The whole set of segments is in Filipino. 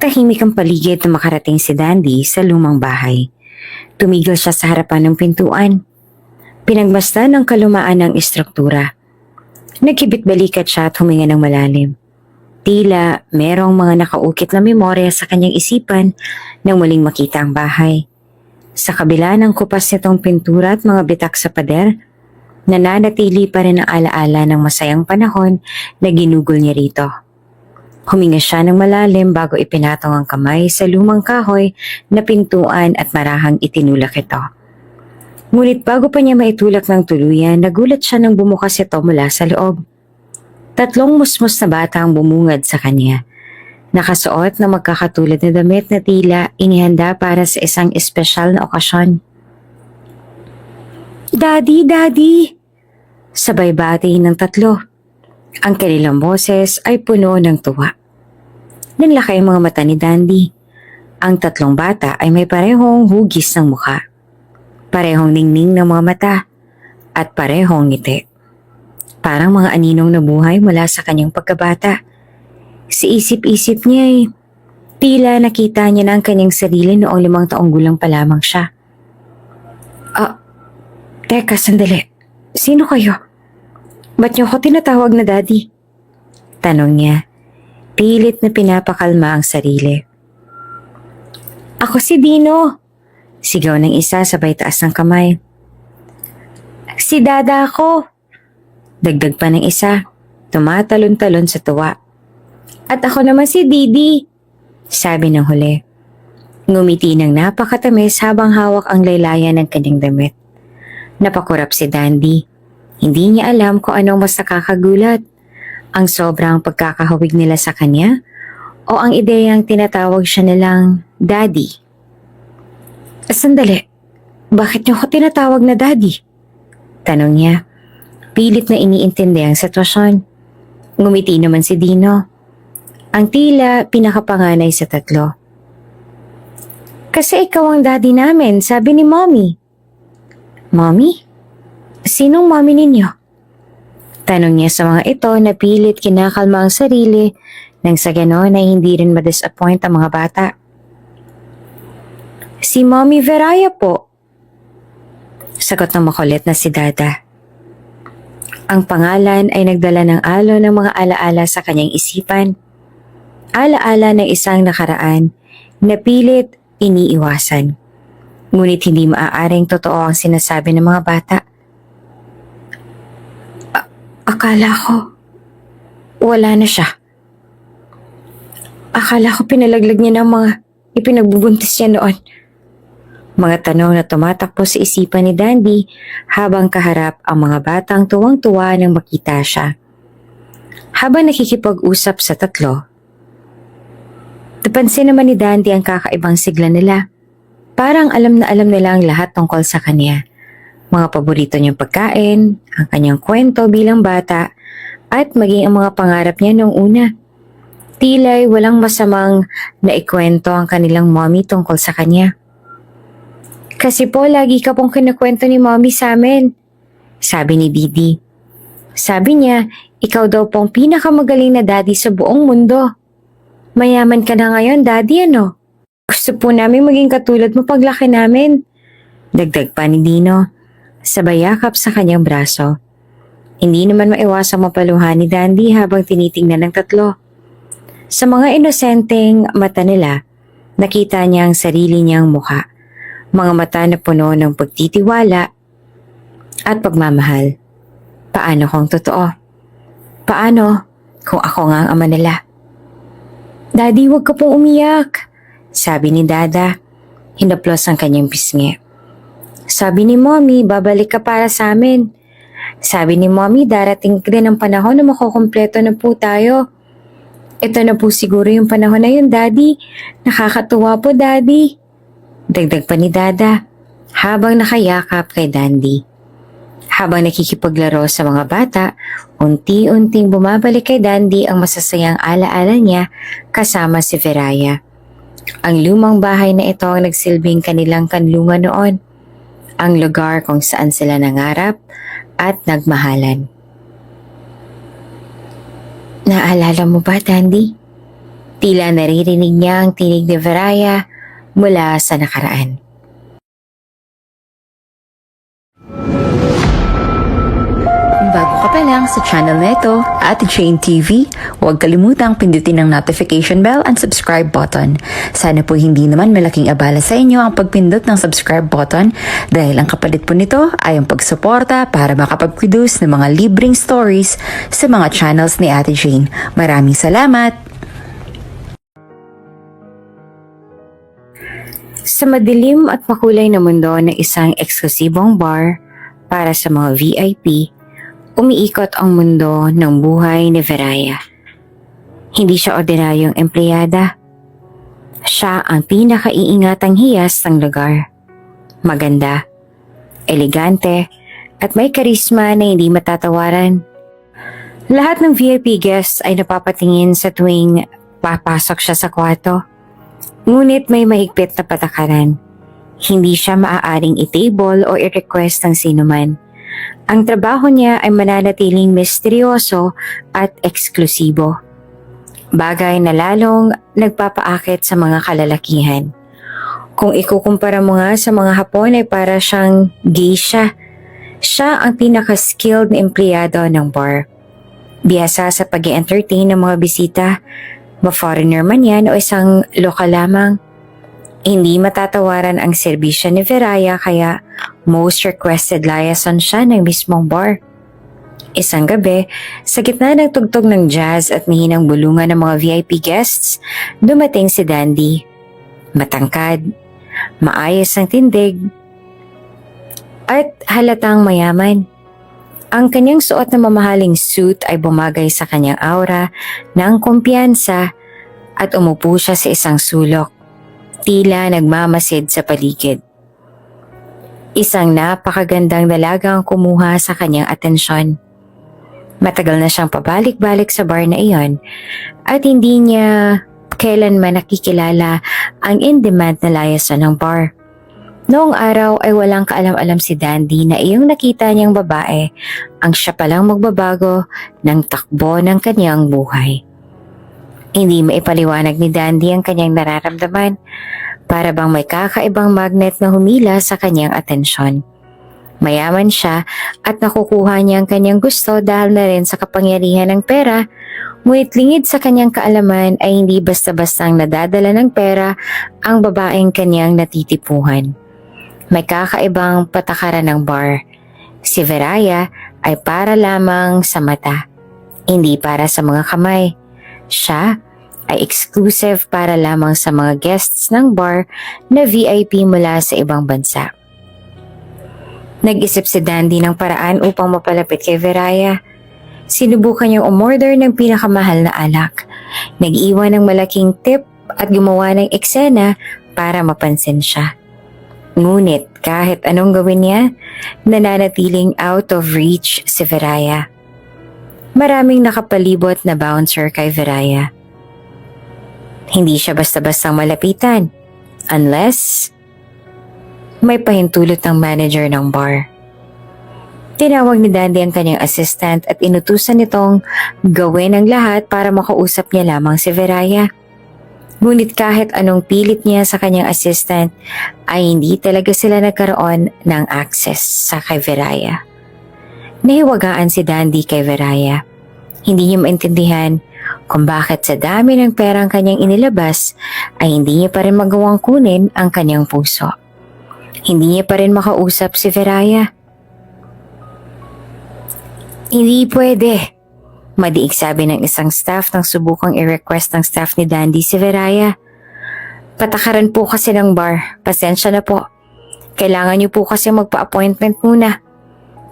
Tahimik ang paligid na makarating si Dandy sa lumang bahay. Tumigil siya sa harapan ng pintuan. Pinagmasdan ng kalumaan ng istruktura. Nagkibit-balikat siya at huminga ng malalim. Tila merong mga nakaukit na memorya sa kanyang isipan nang muling makita ang bahay. Sa kabila ng kupas nitong pintura at mga bitak sa pader, nananatili pa rin ang alaala ng masayang panahon na ginugol niya rito. Huminga siya ng malalim bago ipinatong ang kamay sa lumang kahoy na pintuan at marahang itinulak ito. Ngunit bago pa niya maitulak ng tuluyan, nagulat siya nang bumukas ito mula sa loob. 3 musmos na bata ang bumungad sa kanya. Nakasuot na magkakatulad na damit na tila inihanda para sa isang espesyal na okasyon. "Daddy, Daddy!" Sabay bati ng 3. Ang kanilang boses ay puno ng tuwa. Nanlaki ang mga mata ni Dandy. Ang 3 bata ay may parehong hugis ng mukha, parehong ningning ng mga mata, at parehong ngiti. Parang mga aninong nabuhay mula sa kanyang pagkabata. Sa isip-isip niya ay tila nakita niya na ang kanyang sarili noong 5 taong gulang pa lamang siya. Teka, sandali. Sino kayo? Ba't niyo ako tinatawag na Daddy?" Tanong niya. Pilit na pinapakalma ang sarili. "Ako si Dino," sigaw ng isa sabay taas ng kamay. "Si Dada ako," dagdag pa ng isa, tumatalon-talon sa tuwa. "At ako naman si Didi," sabi ng huli. Ngumiti ng napakatamis habang hawak ang laylayan ng kanyang damit. Napakurap si Dandy. Hindi niya alam kung anong mas nakakagulat, ang sobrang pagkakahawig nila sa kanya o ang ideyang tinatawag siya nilang Daddy. "Sandali, bakit niyo ako tinatawag na Daddy?" tanong niya. Pilit na iniintindi ang sitwasyon. Ngumiti naman si Dino. Ang tila pinakapanganay sa 3. "Kasi ikaw ang daddy namin, sabi ni Mommy." "Mommy? Sinong mommy ninyo?" tanong niya sa mga ito na pilit kinakalma ang sarili nang sa ganon ay hindi rin ma-disappoint ang mga bata. "Si Mommy Veraya po," sagot ng makulit na si Dada. Ang pangalan ay nagdala ng alo ng mga alaala sa kanyang isipan. Alaala ng isang nakaraan na pilit iniiwasan. Ngunit hindi maaaring totoo ang sinasabi ng mga bata. Akala ko wala na siya. Akala ko pinalaglag niya ng mga ipinagbubuntis niya noon." Mga tanong na tumatakbo sa isipan ni Dandy habang kaharap ang mga batang tuwang-tuwa nang makita siya. Habang nakikipag-usap sa 3, napansin naman ni Dandy ang kakaibang sigla nila. Parang alam na alam nila ang lahat tungkol sa kanya. Mga paborito niyang pagkain, ang kanyang kwento bilang bata, at maging ang mga pangarap niya noong una. Tila'y walang masamang naikwento ang kanilang mommy tungkol sa kanya. "Kasi po lagi ka pong kinakwento ni Mommy sa amin," sabi ni Didi. "Sabi niya, ikaw daw pong pinakamagaling na daddy sa buong mundo. Mayaman ka na ngayon, Daddy, ano? Gusto po namin maging katulad mo paglaki namin." Dagdag pa ni Dino, sabay yakap sa kanyang braso. Hindi naman maiwasang mapaluhan ni Dandy habang tinitingnan ng 3. Sa mga inosenteng mata nila, nakita niya ang sarili niyang mukha. Mga mata na puno ng pagtitiwala at pagmamahal. Paano kung totoo? Paano kung ako nga ang ama nila? "Daddy, huwag ka pong umiyak," sabi ni Dada. Hinaplos ang kanyang pisngi. "Sabi ni Mommy, babalik ka para sa amin. Sabi ni Mommy, darating din ang panahon na makukumpleto na po tayo. Ito na po siguro yung panahon na yun, Daddy. Nakakatuwa po, Daddy." Dagdag pa ni Dada habang nakayakap kay Dandy. Habang nakikipaglaro sa mga bata, unti-unting bumabalik kay Dandy ang masasayang alaala niya kasama si Veraya. Ang lumang bahay na ito ang nagsilbing kanilang kanlungan noon. Ang lugar kung saan sila nangarap at nagmahalan. "Naalala mo ba, Dandy? Tila naririnig niya ang tinig ni Veraya mula sa nakaraan. Bago ka pa lang sa channel na ito, Ate Jane TV, huwag kalimutang pindutin ang notification bell and subscribe button. Sana po hindi naman malaking abala sa inyo ang pagpindot ng subscribe button dahil ang kapalit po nito ay ang pagsuporta para makapag-produce ng mga libreng stories sa mga channels ni Ate Jane. Maraming salamat! Sa madilim at makulay na mundo ng isang eksklusibong bar para sa mga VIP, umiikot ang mundo ng buhay ni Veraya. Hindi siya ordinaryong empleyada. Siya ang pinakaiingatang hiyas ng lugar. Maganda, elegante, at may karisma na hindi matatawaran. Lahat ng VIP guests ay napapatingin sa tuwing papasok siya sa kwarto. Ngunit may mahigpit na patakaran. Hindi siya maaaring i-table o i-request ng sinuman. Ang trabaho niya ay mananatiling misteryoso at eksklusibo. Bagay na lalong nagpapaakit sa mga kalalakihan. Kung ikukumpara mo nga sa mga Hapon ay para siyang geisha. Siya ang pinaka-skilled na empleyado ng bar. Bihasa sa pag-i-entertain ng mga bisita, ma-foreigner man yan o isang lokal lamang. Hindi matatawaran ang serbisyo ni Veraya kaya most requested liaison siya ng mismong bar. Isang gabi, sa gitna ng tugtog ng jazz at mihinang bulungan ng mga VIP guests, dumating si Dandy. Matangkad, maayos ang tindig, at halatang mayaman. Ang kanyang suot na mamahaling suit ay bumagay sa kanyang aura ng kumpiyansa at umupo siya sa isang sulok. Tila nagmamasid sa paligid. Isang napakagandang dalaga ang kumuha sa kanyang atensyon. Matagal na siyang pabalik-balik sa bar na iyon at hindi niya kailanman nakikilala ang in-demand na liaison ng bar. Noong araw ay walang kaalam-alam si Dandy na iyong nakita niyang babae ang siya palang magbabago ng takbo ng kanyang buhay. Hindi maipaliwanag ni Dandy ang kanyang nararamdaman, para bang may kakaibang magnet na humila sa kanyang atensyon. Mayaman siya at nakukuha niya ang kanyang gusto dahil na rin sa kapangyarihan ng pera, ngunit lingid sa kanyang kaalaman ay hindi basta-bastang nadadala ng pera ang babaeng kanyang natitipuhan. May kakaibang patakaran ng bar. Si Veraya ay para lamang sa mata, hindi para sa mga kamay. Siya ay exclusive para lamang sa mga guests ng bar na VIP mula sa ibang bansa. Nag-isip si Dandy ng paraan upang mapalapit kay Veraya. Sinubukan niyang umorder ng pinakamahal na alak. Nag-iwan ng malaking tip at gumawa ng eksena para mapansin siya. Ngunit kahit anong gawin niya, nananatiling out of reach si Veraya. Maraming nakapalibot na bouncer kay Veraya. Hindi siya basta-bastang malapitan unless may pahintulot ng manager ng bar. Tinawag ni Dandy ang kanyang assistant at inutusan nitong gawin ang lahat para makausap niya lamang si Veraya. Ngunit kahit anong pilit niya sa kanyang assistant ay hindi talaga sila nagkaroon ng access sa kay Veraya. Nahiwagaan si Dandy kay Veraya. Hindi niya maintindihan kung bakit sa dami ng perang kanyang inilabas ay hindi niya pa rin magawang kunin ang kanyang puso. Hindi niya pa rin makausap si Veraya. Hindi pwede. Madiig sabi ng isang staff nang subukang i-request ng staff ni Dandy si Veraya. Patakaran po kasi ng bar. Pasensya na po. Kailangan niyo po kasi magpa-appointment muna.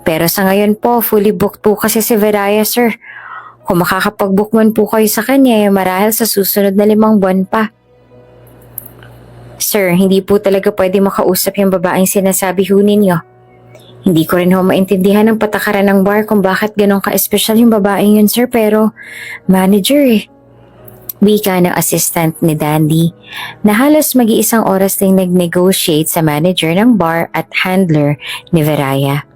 Pero sa ngayon po, fully booked po kasi si Veraya, sir. Kung makakapag-book man po kayo sa kanya, marahil sa susunod na 5 buwan pa. Sir, hindi po talaga pwede makausap yung babaeng sinasabi ho ninyo. Hindi ko rin ho maintindihan ang patakaran ng bar kung bakit ganun ka-espesyal yung babaeng yun, sir, pero manager eh. Wika ng assistant ni Dandy na halos mag-iisang oras ding nag-negotiate sa manager ng bar at handler ni Veraya.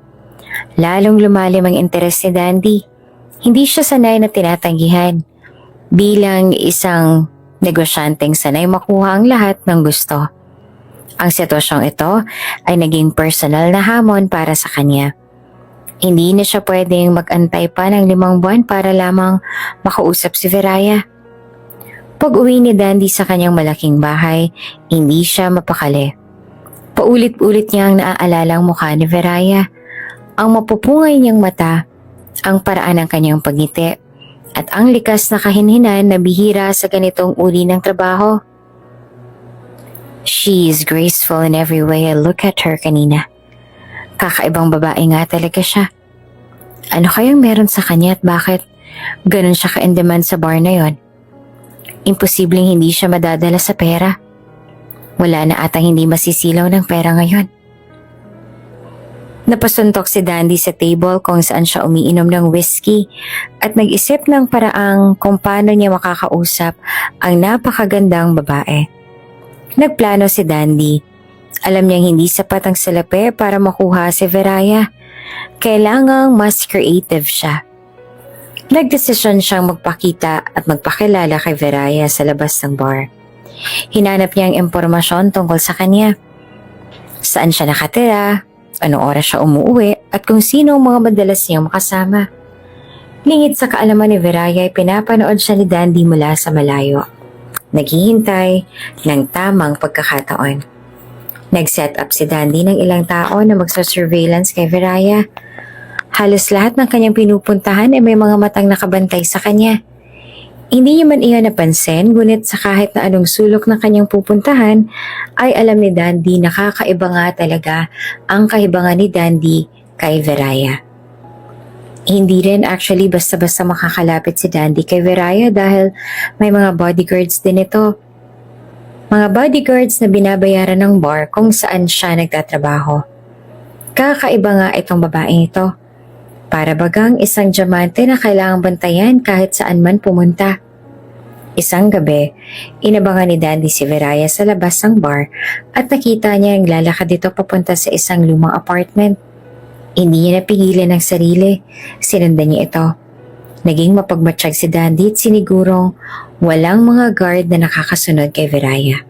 Lalong lumalim ang interes ni Dandy. Hindi siya sanay na tinatanggihan. Bilang isang negosyanteng sanay makuha ang lahat ng gusto. Ang sitwasyong ito ay naging personal na hamon para sa kanya. Hindi na siya pwedeng mag-antay pa ng 5 buwan para lamang makausap si Viraya. Pag-uwi ni Dandy sa kanyang malaking bahay, hindi siya mapakali. Paulit-ulit niyang naaalala ang mukha ni Viraya, ang mapupungay niyang mata, ang paraan ng kanyang pagngiti, at ang likas na kahinhinan na bihira sa ganitong uri ng trabaho. She is graceful in every way I look at her kanina. Kakaibang babae nga talaga siya. Ano kayang meron sa kanya at bakit ganun siya ka-in-demand sa bar na yon? Imposibleng hindi siya madadala sa pera. Wala na atang hindi masisilaw ng pera ngayon. Napasuntok si Dandy sa table kung saan siya umiinom ng whiskey at nag-isip ng paraang kung paano niya makakausap ang napakagandang babae. Nagplano si Dandy. Alam niyang hindi sapat ang salapi para makuha si Viraya. Kailangang mas creative siya. Nagdesisyon siyang magpakita at magpakilala kay Viraya sa labas ng bar. Hinanap niya ang impormasyon tungkol sa kanya. Saan siya nakatira, anong oras siya umuwi, at kung sino ang mga madalas niyang makasama. Lingid sa kaalaman ni Viraya ay pinapanood siya ni Dandy mula sa malayo. Naghihintay ng tamang pagkakataon. Nag-set up si Dandy ng ilang tao na magsa-surveillance kay Viraya. Halos lahat ng kanyang pinupuntahan ay may mga matang nakabantay sa kanya. Hindi niya man iyon napansin, ngunit sa kahit na anong sulok ng kanyang pupuntahan, ay alam ni Dandy na kakaiba nga talaga ang kahibangan ni Dandy kay Viraya. Hindi rin actually basta-basta makakalapit si Dandy kay Viraya dahil may mga bodyguards din ito. Mga bodyguards na binabayaran ng bar kung saan siya nagtatrabaho. Kakaiba nga itong babaeng ito. Para bagang isang diamante na kailangang bantayan kahit saan man pumunta. Isang gabi, inabangan ni Dandy si Viraya sa labas ng bar at nakita niya ang lalakad dito papunta sa isang lumang apartment. Hindi niya napigilan ang sarili. Sinundan niya ito. Naging mapagmatsyag si Dandy at sinigurong walang mga guard na nakakasunod kay Viraya.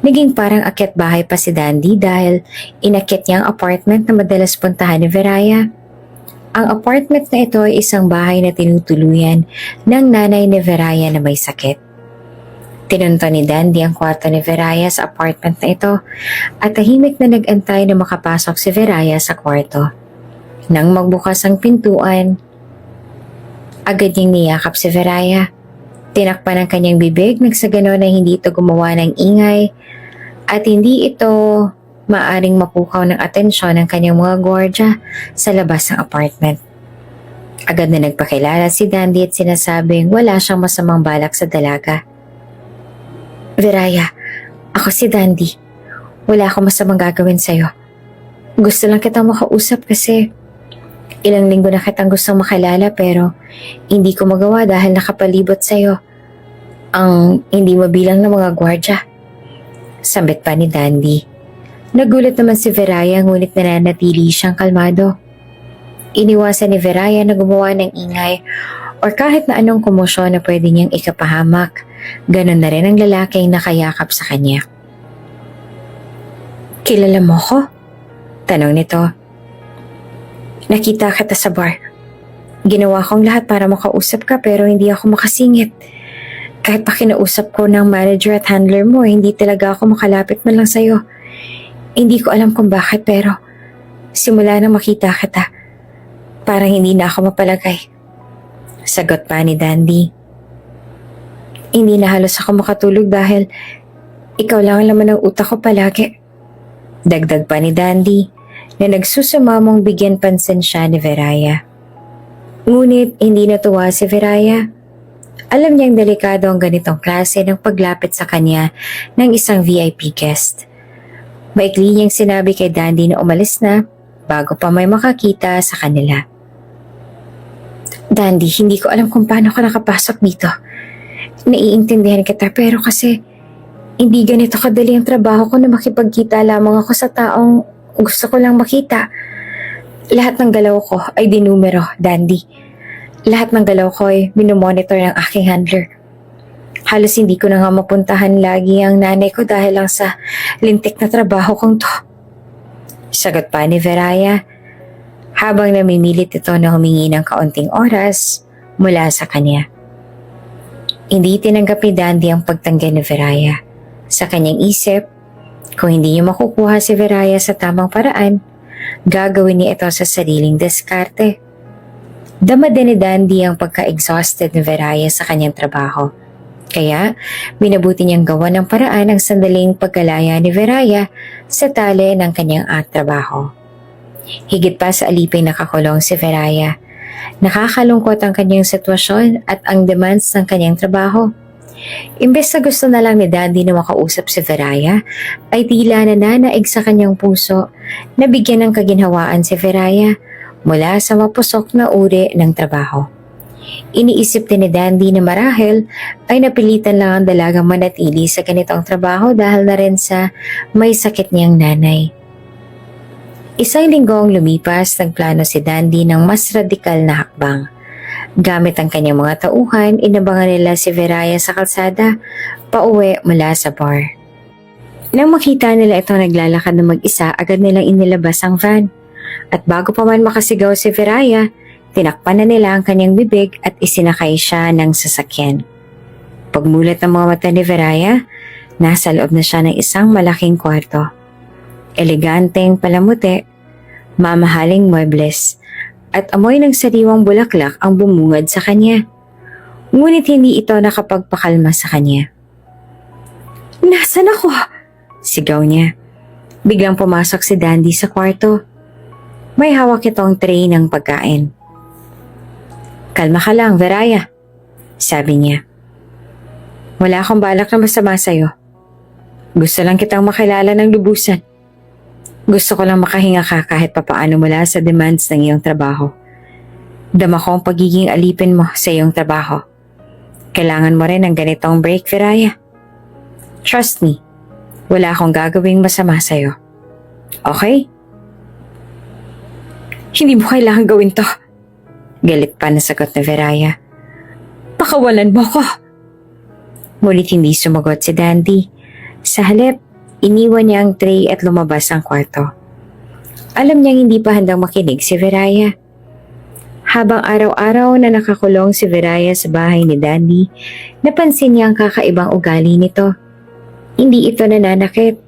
Naging parang akyat bahay pa si Dandy dahil inakyat niya ang apartment na madalas puntahan ni Viraya. Ang apartment na ito ay isang bahay na tinutuluyan ng nanay ni Viraya na may sakit. Tinunto ni Dandy ang kwarto ni Viraya sa apartment na ito at tahimik na nag-antay na makapasok si Viraya sa kwarto. Nang magbukas ang pintuan, agad niyang niyakap si Viraya. Tinakpan ang kanyang bibig nang sa ganon na hindi ito gumawa ng ingay at hindi ito maaring mapukaw ng atensyon ng kanyang mga gwardya sa labas ng apartment. Agad na nagpakilala si Dandy at sinasabing wala siyang masamang balak sa dalaga. Viraya, ako si Dandy. Wala akong masamang gagawin sa'yo. Gusto lang kitang makausap kasi ilang linggo na kitang gustong makilala pero hindi ko magawa dahil nakapalibot sa'yo ang hindi mabilang ng mga gwardya. Sambit pa ni Dandy. Nagulat naman si Viraya ngunit nananatili siyang kalmado. Iniwasan ni Viraya na gumawa ng ingay or kahit na anong komosyon na pwede niyang ikapahamak. Ganon na rin ang lalaking nakayakap sa kanya. Kilala mo ko? Tanong nito. Nakita kita sa bar. Ginawa kong lahat para makausap ka pero hindi ako makasingit. Kahit pa kinausap ko ng manager at handler mo, hindi talaga ako makalapit man lang sa'yo. Hindi ko alam kung bakit pero simula nang makita kita, parang hindi na ako mapalagay. Sagot pa ni Dandy. Hindi na halos ako makatulog dahil ikaw lang ang laman ng utak ko palagi. Dagdag pa ni Dandy na nagsusumamong bigyan pansin siya ni Viraya. Ngunit hindi natuwa si Viraya. Alam niyang delikado ang ganitong klase ng paglapit sa kanya ng isang VIP guest. Maikli niyang sinabi kay Dandy na umalis na bago pa may makakita sa kanila. Dandy, hindi ko alam kung paano ka nakapasok dito. Naiintindihan kita pero kasi hindi ganito kadali ang trabaho ko na makipagkita lamang ako sa taong gusto ko lang makita. Lahat ng galaw ko ay dinumero, Dandy. Lahat ng galaw ko ay minomonitor ng aking handler. Halos hindi ko na nga mapuntahan lagi ang nanay ko dahil lang sa lintik na trabaho kong to. Sagot pa ni Veraya habang namimilit ito na humingi ng kaunting oras mula sa kanya. Hindi tinanggap ni Dandy ang pagtanggi ni Veraya. Sa kanyang isip, kung hindi niya makukuha si Veraya sa tamang paraan, gagawin niya ito sa sariling diskarte. Dama din ni Dandy ang pagka-exhausted ni Veraya sa kanyang trabaho. Kaya, minabuti niyang gawa ng paraan ang sandaling pagkalaya ni Veraya sa tali ng kanyang trabaho. Higit pa sa aliping nakakulong si Veraya, nakakalungkot ang kanyang sitwasyon at ang demands ng kanyang trabaho. Imbes na gusto na lang ni Dandy na makausap si Veraya, ay tila nananaig sa kanyang puso na bigyan ng kaginhawaan si Veraya mula sa mapusok na uri ng trabaho. Iniisip din ni Dandy na marahil ay napilitan lang ang dalagang manatili sa ganitong trabaho dahil na rin sa may sakit niyang nanay. Isang linggo ang lumipas, nagplano si Dandy ng mas radikal na hakbang. Gamit ang kanyang mga tauhan, inabangan nila si Veraya sa kalsada, pauwi mula sa bar. Nang makita nila ito naglalakad na mag-isa, agad nilang inilabas ang van. At bago pa man makasigaw si Veraya, tinakpan na nila ang kanyang bibig at isinakay siya ng sasakyan. Pagmulat ng mga mata ni Veraya, nasa loob na siya ng isang malaking kwarto. Eleganteng palamuti, mamahaling muebles, at amoy ng sariwang bulaklak ang bumungad sa kanya. Ngunit hindi ito nakapagpakalma sa kanya. "Nasaan ako?" sigaw niya. Biglang pumasok si Dandy sa kwarto. May hawak itong tray ng pagkain. "Kalma ka lang, Veraya," sabi niya. "Wala akong balak na masama sa'yo. Gusto lang kitang makilala ng lubusan. Gusto ko lang makahinga ka kahit papaano mula sa demands ng iyong trabaho. Dama ko ang pagiging alipin mo sa iyong trabaho. Kailangan mo rin ng ganitong break, Veraya. Trust me, wala akong gagawing masama sa'yo. Okay?" "Hindi mo kailangan gawin to," galit pa na sagot ni Veraya. "Pakawalan mo ko." Ngunit hindi sumagot si Dandy. Sa halip, iniwan niya ang tray at lumabas ang kwarto. Alam niyang hindi pa handang makinig si Veraya. Habang araw-araw na nakakulong si Veraya sa bahay ni Dandy, napansin niya ang kakaibang ugali nito. Hindi ito nananakit.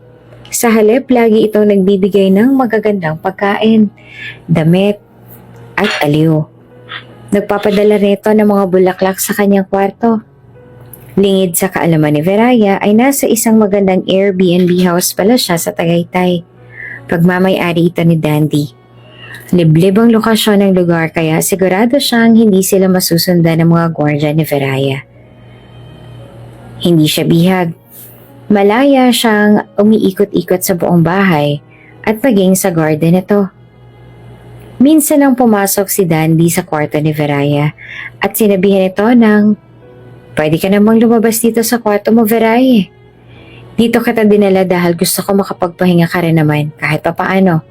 Sa halip, lagi itong nagbibigay ng magagandang pagkain, damit, at aliw. Nagpapadala nito ng mga bulaklak sa kanyang kwarto. Lingid sa kaalaman ni Veraya ay nasa isang magandang Airbnb house pala siya sa Tagaytay. Pagmamay-ari ito ni Dandy. Liblib ang lokasyon ng lugar kaya sigurado siyang hindi sila masusundan ng mga gwardya ni Veraya. Hindi siya bihag. Malaya siyang umiikot-ikot sa buong bahay at maging sa garden nito. Minsan nang pumasok si Dandy sa kwarto ni Veraya at sinabihan ito ng, "Pwede ka namang lumabas dito sa kwarto mo, Veraya. Dito kita dinala dahil gusto ko makapagpahinga ka rin naman kahit papaano.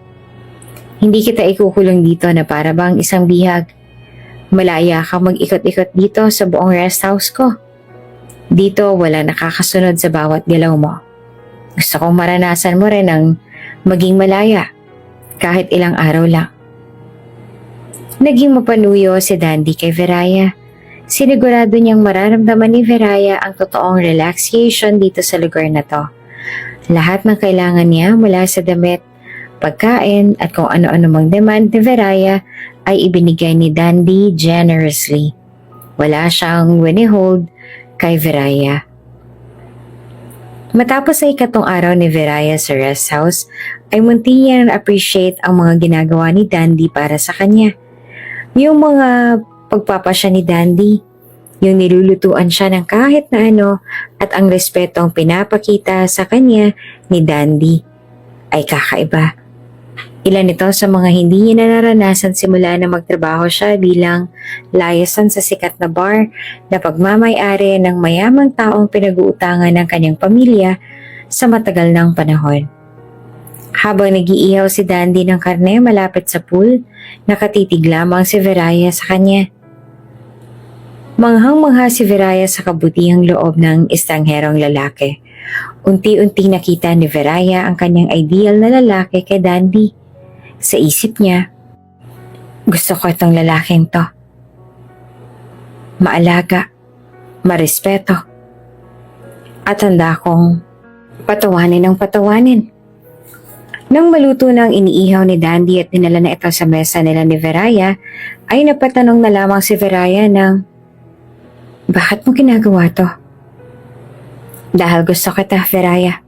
Hindi kita ikukulong dito na para bang isang bihag. Malaya ka mag-ikot-ikot dito sa buong rest house ko. Dito wala nakakasunod sa bawat galaw mo. Gusto kong maranasan mo rin ang maging malaya kahit ilang araw lang." Naging mapanuyo si Dandy kay Veraya. Sinigurado niyang mararamdaman ni Veraya ang totoong relaxation dito sa lugar na to. Lahat ng kailangan niya mula sa damit, pagkain at kung ano-ano mang demand ni Veraya ay ibinigay ni Dandy generously. Wala siyang winihold kay Veraya. Matapos sa ikatong araw ni Veraya sa rest house, ay munti niya na-appreciate ang mga ginagawa ni Dandy para sa kanya. Yung mga pagpapasya ni Dandy, yung nilulutuan siya ng kahit na ano at ang respetong pinapakita sa kanya ni Dandy ay kakaiba. Ilan ito sa mga hindi niya naranasan simula na magtrabaho siya bilang layasan sa sikat na bar na pagmamay-ari ng mayamang taong pinag-uutangan ng kanyang pamilya sa matagal ng panahon. Habang nag-iihaw si Dandy ng karne malapit sa pool, nakatitig lamang si Veraya sa kanya. Manghang-mangha si Viraya sa kabutihang loob ng estrangerong lalaki. Unti-unti nakita ni Viraya ang kanyang ideal na lalaki kay Dandy. Sa isip niya, gusto ko itong lalaking to. Maalaga, marespeto, at handa kong patawanin ng patawanin. Nang maluto na ang iniihaw ni Dandy at dinala na ito sa mesa nila ni Viraya, ay napatanong na lamang si Viraya ng, bakit mo ginagawa to? Dahil gusto kita, Viraya.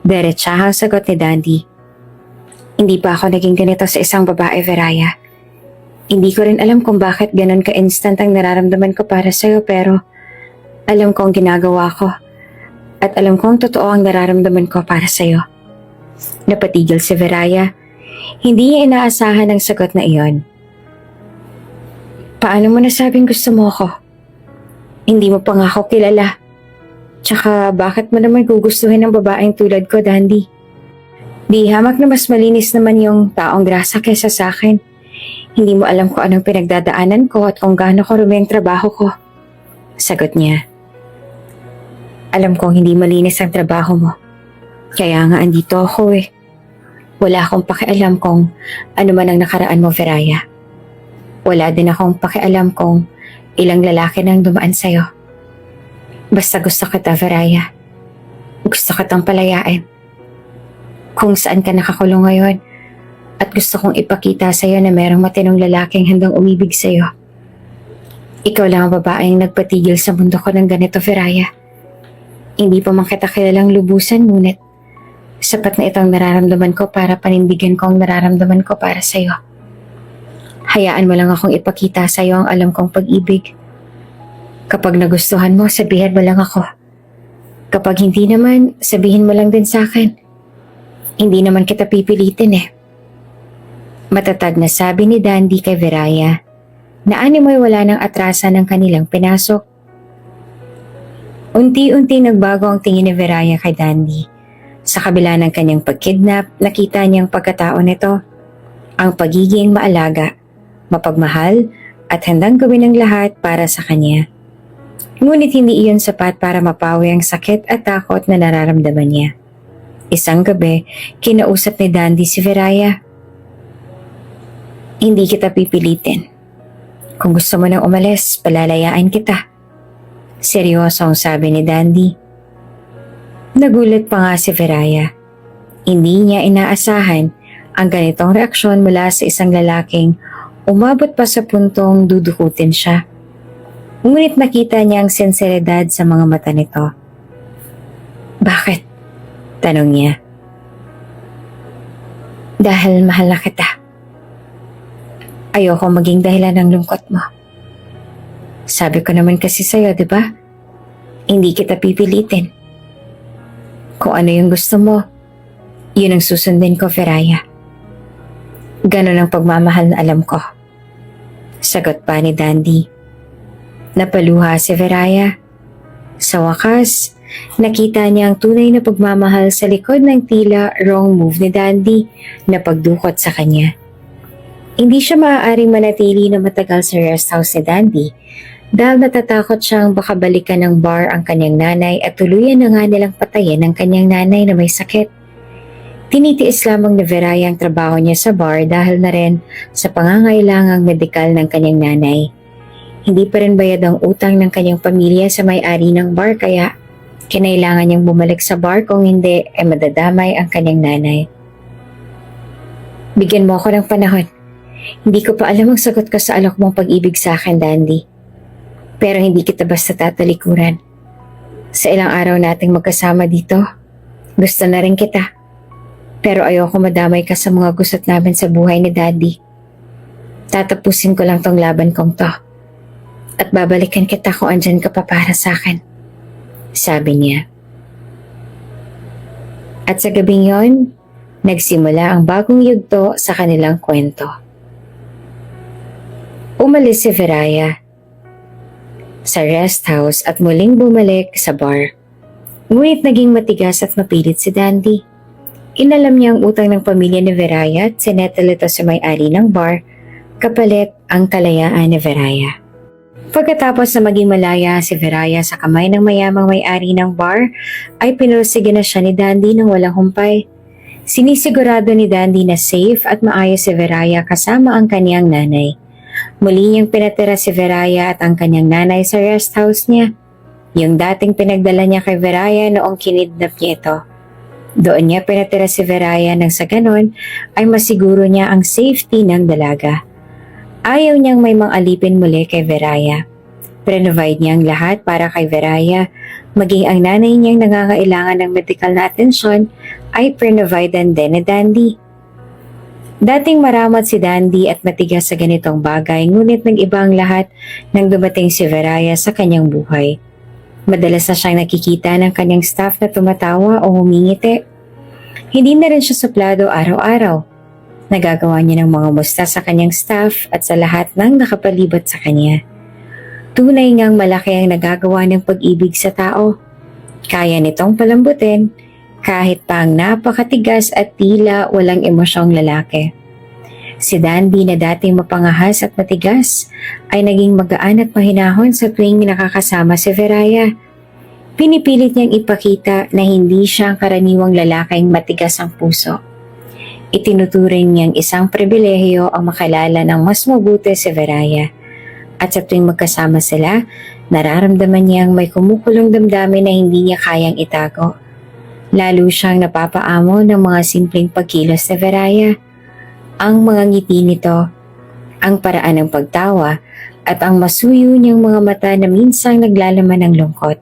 Diretsahang sagot ni Dandy. Hindi pa ako naging ganito sa isang babae, Viraya. Hindi ko rin alam kung bakit ganun ka-instant ang nararamdaman ko para sa'yo, pero alam kong ginagawa ko at alam kong totoo ang nararamdaman ko para sa'yo. Napatigil si Viraya. Hindi niya inaasahan ang sagot na iyon. Paano mo nasabing gusto mo ako? Hindi mo pa nga ako kilala. Tsaka bakit mo naman gugustuhin ng babaeng tulad ko, Dandy? Di hamak na mas malinis naman yung taong grasa kaysa sa akin. Hindi mo alam kung anong pinagdadaanan ko at kung gaano karumi ang trabaho ko. Sagot niya. Alam kong hindi malinis ang trabaho mo. Kaya nga andito ako eh. Wala akong pakialam kung ano man ang nakaraan mo, Viraya. Wala din akong pakialam kung ilang lalaki nang dumaan sa'yo. Basta gusto kita, Viraya. Gusto kitang palayain. Kung saan ka nakakulong ngayon at gusto kong ipakita sa'yo na merong matinong lalaking handang umibig sa'yo. Ikaw lang ang babaeng nagpatigil sa mundo ko ng ganito, Viraya. Hindi pa man kita kilalang lubusan, ngunit sapat na itong nararamdaman ko para panindigan ko ang nararamdaman ko para sa'yo. Hayaan mo lang akong ipakita sa'yo ang alam kong pag-ibig. Kapag nagustuhan mo, sabihin mo lang ako. Kapag hindi naman, sabihin mo lang din sa akin. Hindi naman kita pipilitin eh. Matatag na sabi ni Dandy kay Viraya na animoy wala nang atrasan ng kanilang pinasok. Unti-unti nagbago ang tingin ni Viraya kay Dandy. Sa kabila ng kanyang pagkidnap, nakita niyang pagkatao nito, ang pagiging maalaga, mapagmahal at handang gawin ang lahat para sa kanya. Ngunit hindi iyon sapat para mapawi ang sakit at takot na nararamdaman niya. Isang gabi, kinausap ni Dandy si Viraya. Hindi kita pipilitin. Kung gusto mo nang umalis, palalayaan kita. Seryoso ang sabi ni Dandy. Nagulat pa nga si Viraya. Hindi niya inaasahan ang ganitong reaksyon mula sa isang lalaking umabot pa sa puntong dudukutin siya. Ngunit nakita niya ang sinseridad sa mga mata nito. Bakit? Tanong niya. Dahil mahal na kita. Ayoko maging dahilan ng lungkot mo. Sabi ko naman kasi sa'yo, di ba? Hindi kita pipilitin. Kung ano yung gusto mo, yun ang susundin ko, Viraya. Ganon ang pagmamahal na alam ko. Sagot pa ni Dandy. Napaluha si Viraya. Sa wakas, nakita niya ang tunay na pagmamahal sa likod ng tila wrong move ni Dandy na pagdukot sa kanya. Hindi siya maaaring manatili na matagal sa rest house ni Dandy dahil natatakot siyang baka balikan ng bar ang kanyang nanay at tuluyan na nga nilang patayin ang kanyang nanay na may sakit. Tinitiis lamang ni Viraya ang trabaho niya sa bar dahil na rin sa pangangailangang medikal ng kanyang nanay. Hindi pa rin bayad ang utang ng kanyang pamilya sa may-ari ng bar kaya kinailangan niyang bumalik sa bar kung hindi ay madadamay ang kanyang nanay. Bigyan mo ako ng panahon. Hindi ko pa alam ang sagot ko sa alok mong pag-ibig sa akin, Dandy. Pero hindi kita basta tatalikuran. Sa ilang araw nating magkasama dito, gusto na rin kita. Pero ayoko madamay ka sa mga gusot namin sa buhay ni Daddy. Tatapusin ko lang tong laban kong to. At babalikan kita kung andyan ka pa para sa akin. Sabi niya. At sa gabing yon, nagsimula ang bagong yugto sa kanilang kwento. Umalis si Viraya sa rest house at muling bumalik sa bar. Ngunit naging matigas at mapilit si Dandy. Inalam niya ang utang ng pamilya ni Viraya at sinettle ito sa may-ari ng bar kapalit ang kalayaan ni Viraya. Pagkatapos na maging malaya si Veraya sa kamay ng mayamang may-ari ng bar, ay pinursige na siya ni Dandy ng walang humpay. Sinisigurado ni Dandy na safe at maayos si Veraya kasama ang kaniyang nanay. Muli niyang pinatira si Veraya at ang kanyang nanay sa rest house niya. Yung dating pinagdala niya kay Veraya noong kinidnap niya ito. Doon niya pinatira si Veraya nang sa ganon ay masiguro niya ang safety ng dalaga. Ayaw niyang may mang-alipin muli kay Veraya. Provide niya ang lahat para kay Veraya, maging ang nanay niyang nangangailangan ng medical na atensyon ay prinovidean din ni Dandy. Dating maramat si Dandy at matigas sa ganitong bagay, ngunit nag-iba ang lahat nang dumating si Veraya sa kanyang buhay. Madalas na siyang nakikita ng kanyang staff na tumatawa o humingiti. Hindi na rin siya suplado araw-araw. Nagagawa niya ng mga musta sa kanyang staff at sa lahat ng nakapalibot sa kanya. Tunay ngang malaki ang nagagawa ng pag-ibig sa tao. Kaya nitong palambutin kahit pa ang napakatigas at tila walang emosyong lalaki. Si Dandy na dating mapangahas at matigas ay naging magaan at mahinahon sa tuwing nakakasama si Veraya. Pinipilit niyang ipakita na hindi siya ang karaniwang lalaking matigas ang puso. Itinuturing niyang isang pribilehiyo ang makalala ng mas mabuti si Veraya. At sa tuwing magkasama sila, nararamdaman niyang may kumukulong damdamin na hindi niya kayang itago. Lalo siyang napapaamo ng mga simpleng pagkilos ni Veraya. Ang mga ngiti nito, ang paraan ng pagtawa, at ang masuyo niyang mga mata na minsang naglalaman ng lungkot.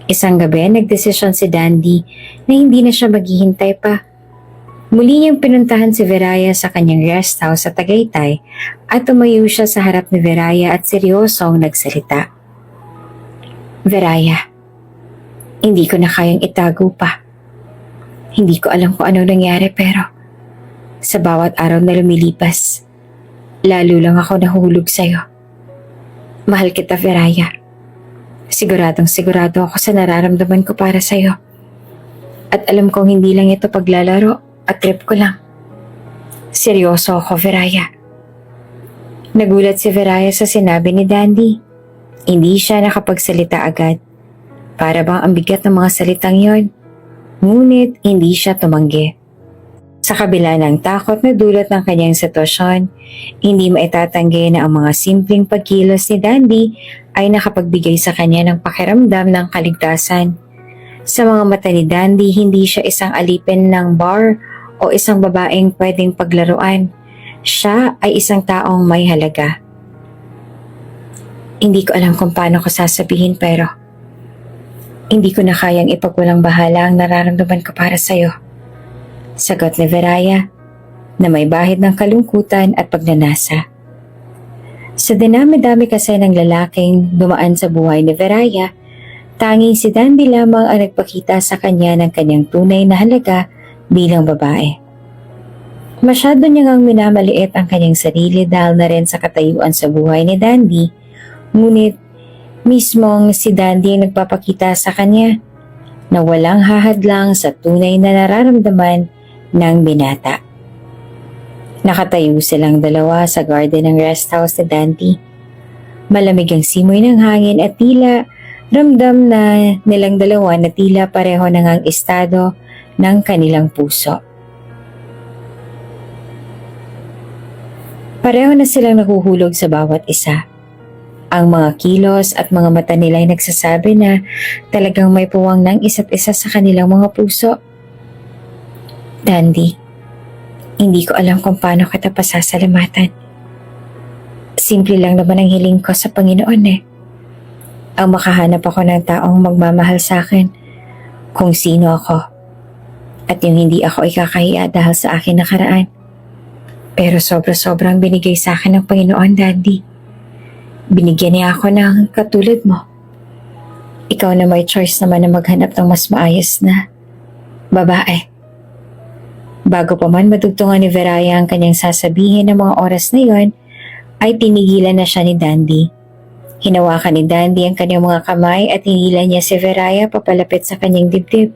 Isang gabi, nagdesisyon si Dandy na hindi na siya maghihintay pa. Muli niyang pinuntahan si Veraya sa kanyang rest house sa Tagaytay at tumayo siya sa harap ni Veraya at seryosong nagsalita. Veraya, hindi ko na kayang itago pa. Hindi ko alam kung ano nangyari pero sa bawat araw na lumilipas, lalo lang ako nahulog sa'yo. Mahal kita, Veraya. Siguradong sigurado ako sa nararamdaman ko para sa'yo. At alam kong hindi lang ito paglalaro at trip ko lang. Seryoso ako, Veraya. Nagulat si Veraya sa sinabi ni Dandy. Hindi siya nakapagsalita agad. Para bang ang bigat ng mga salitang yon. Ngunit hindi siya tumanggi. Sa kabila ng takot na dulot ng kanyang sitwasyon, hindi maitatanggi na ang mga simpleng pagkilos ni Dandy ay nakapagbigay sa kanya ng pakiramdam ng kaligtasan. Sa mga mata ni Dandy, hindi siya isang alipin ng bar o isang babaeng pwedeng paglaruan. Siya ay isang taong may halaga. Hindi ko alam kung paano ko sasabihin pero hindi ko na kayang ipagwalang bahala ang nararamdaman ko para sa'yo. Sagot ni Veraya na may bahid ng kalungkutan at pagnanasa. Sa dinami-dami kasi ng lalaking dumaan sa buhay ni Veraya, tanging si Dandy lamang ang nagpakita sa kanya ng kanyang tunay na halaga bilang babae. Masyado niya ngang minamaliit ang kanyang sarili dahil na rin sa katayuan sa buhay ni Dandy, ngunit mismong si Dandy ang nagpapakita sa kanya na walang hahadlang sa tunay na nararamdaman ng binata. Nakatayo silang dalawa sa garden ng rest house ni Dandy. Malamig ang simoy ng hangin at tila ramdam na nilang dalawa na tila pareho na ngang estado ng kanilang puso. Pareho na silang nahuhulog sa bawat isa. Ang mga kilos at mga mata nila ay nagsasabi na talagang may puwang ng isa't isa sa kanilang mga puso. Dandy, hindi ko alam kung paano kita pasasalamatan. Simple lang naman ang hiling ko sa Panginoon eh. Ang makahanap ako ng taong magmamahal sa akin kung sino ako at yung hindi ako ikakahiya dahil sa akin nakaraan. Pero sobra-sobrang binigay sa akin ng Panginoon, Dandy. Binigyan niya ako ng katulad mo. Ikaw na may choice naman na maghanap ng mas maayos na babae. Bago pa man madugtungan ni Veraya ang kanyang sasabihin ng mga oras na yon, ay tinigilan na siya ni Dandy. Hinawakan ni Dandy ang kanyang mga kamay at hinila niya si Veraya papalapit sa kanyang dibdib.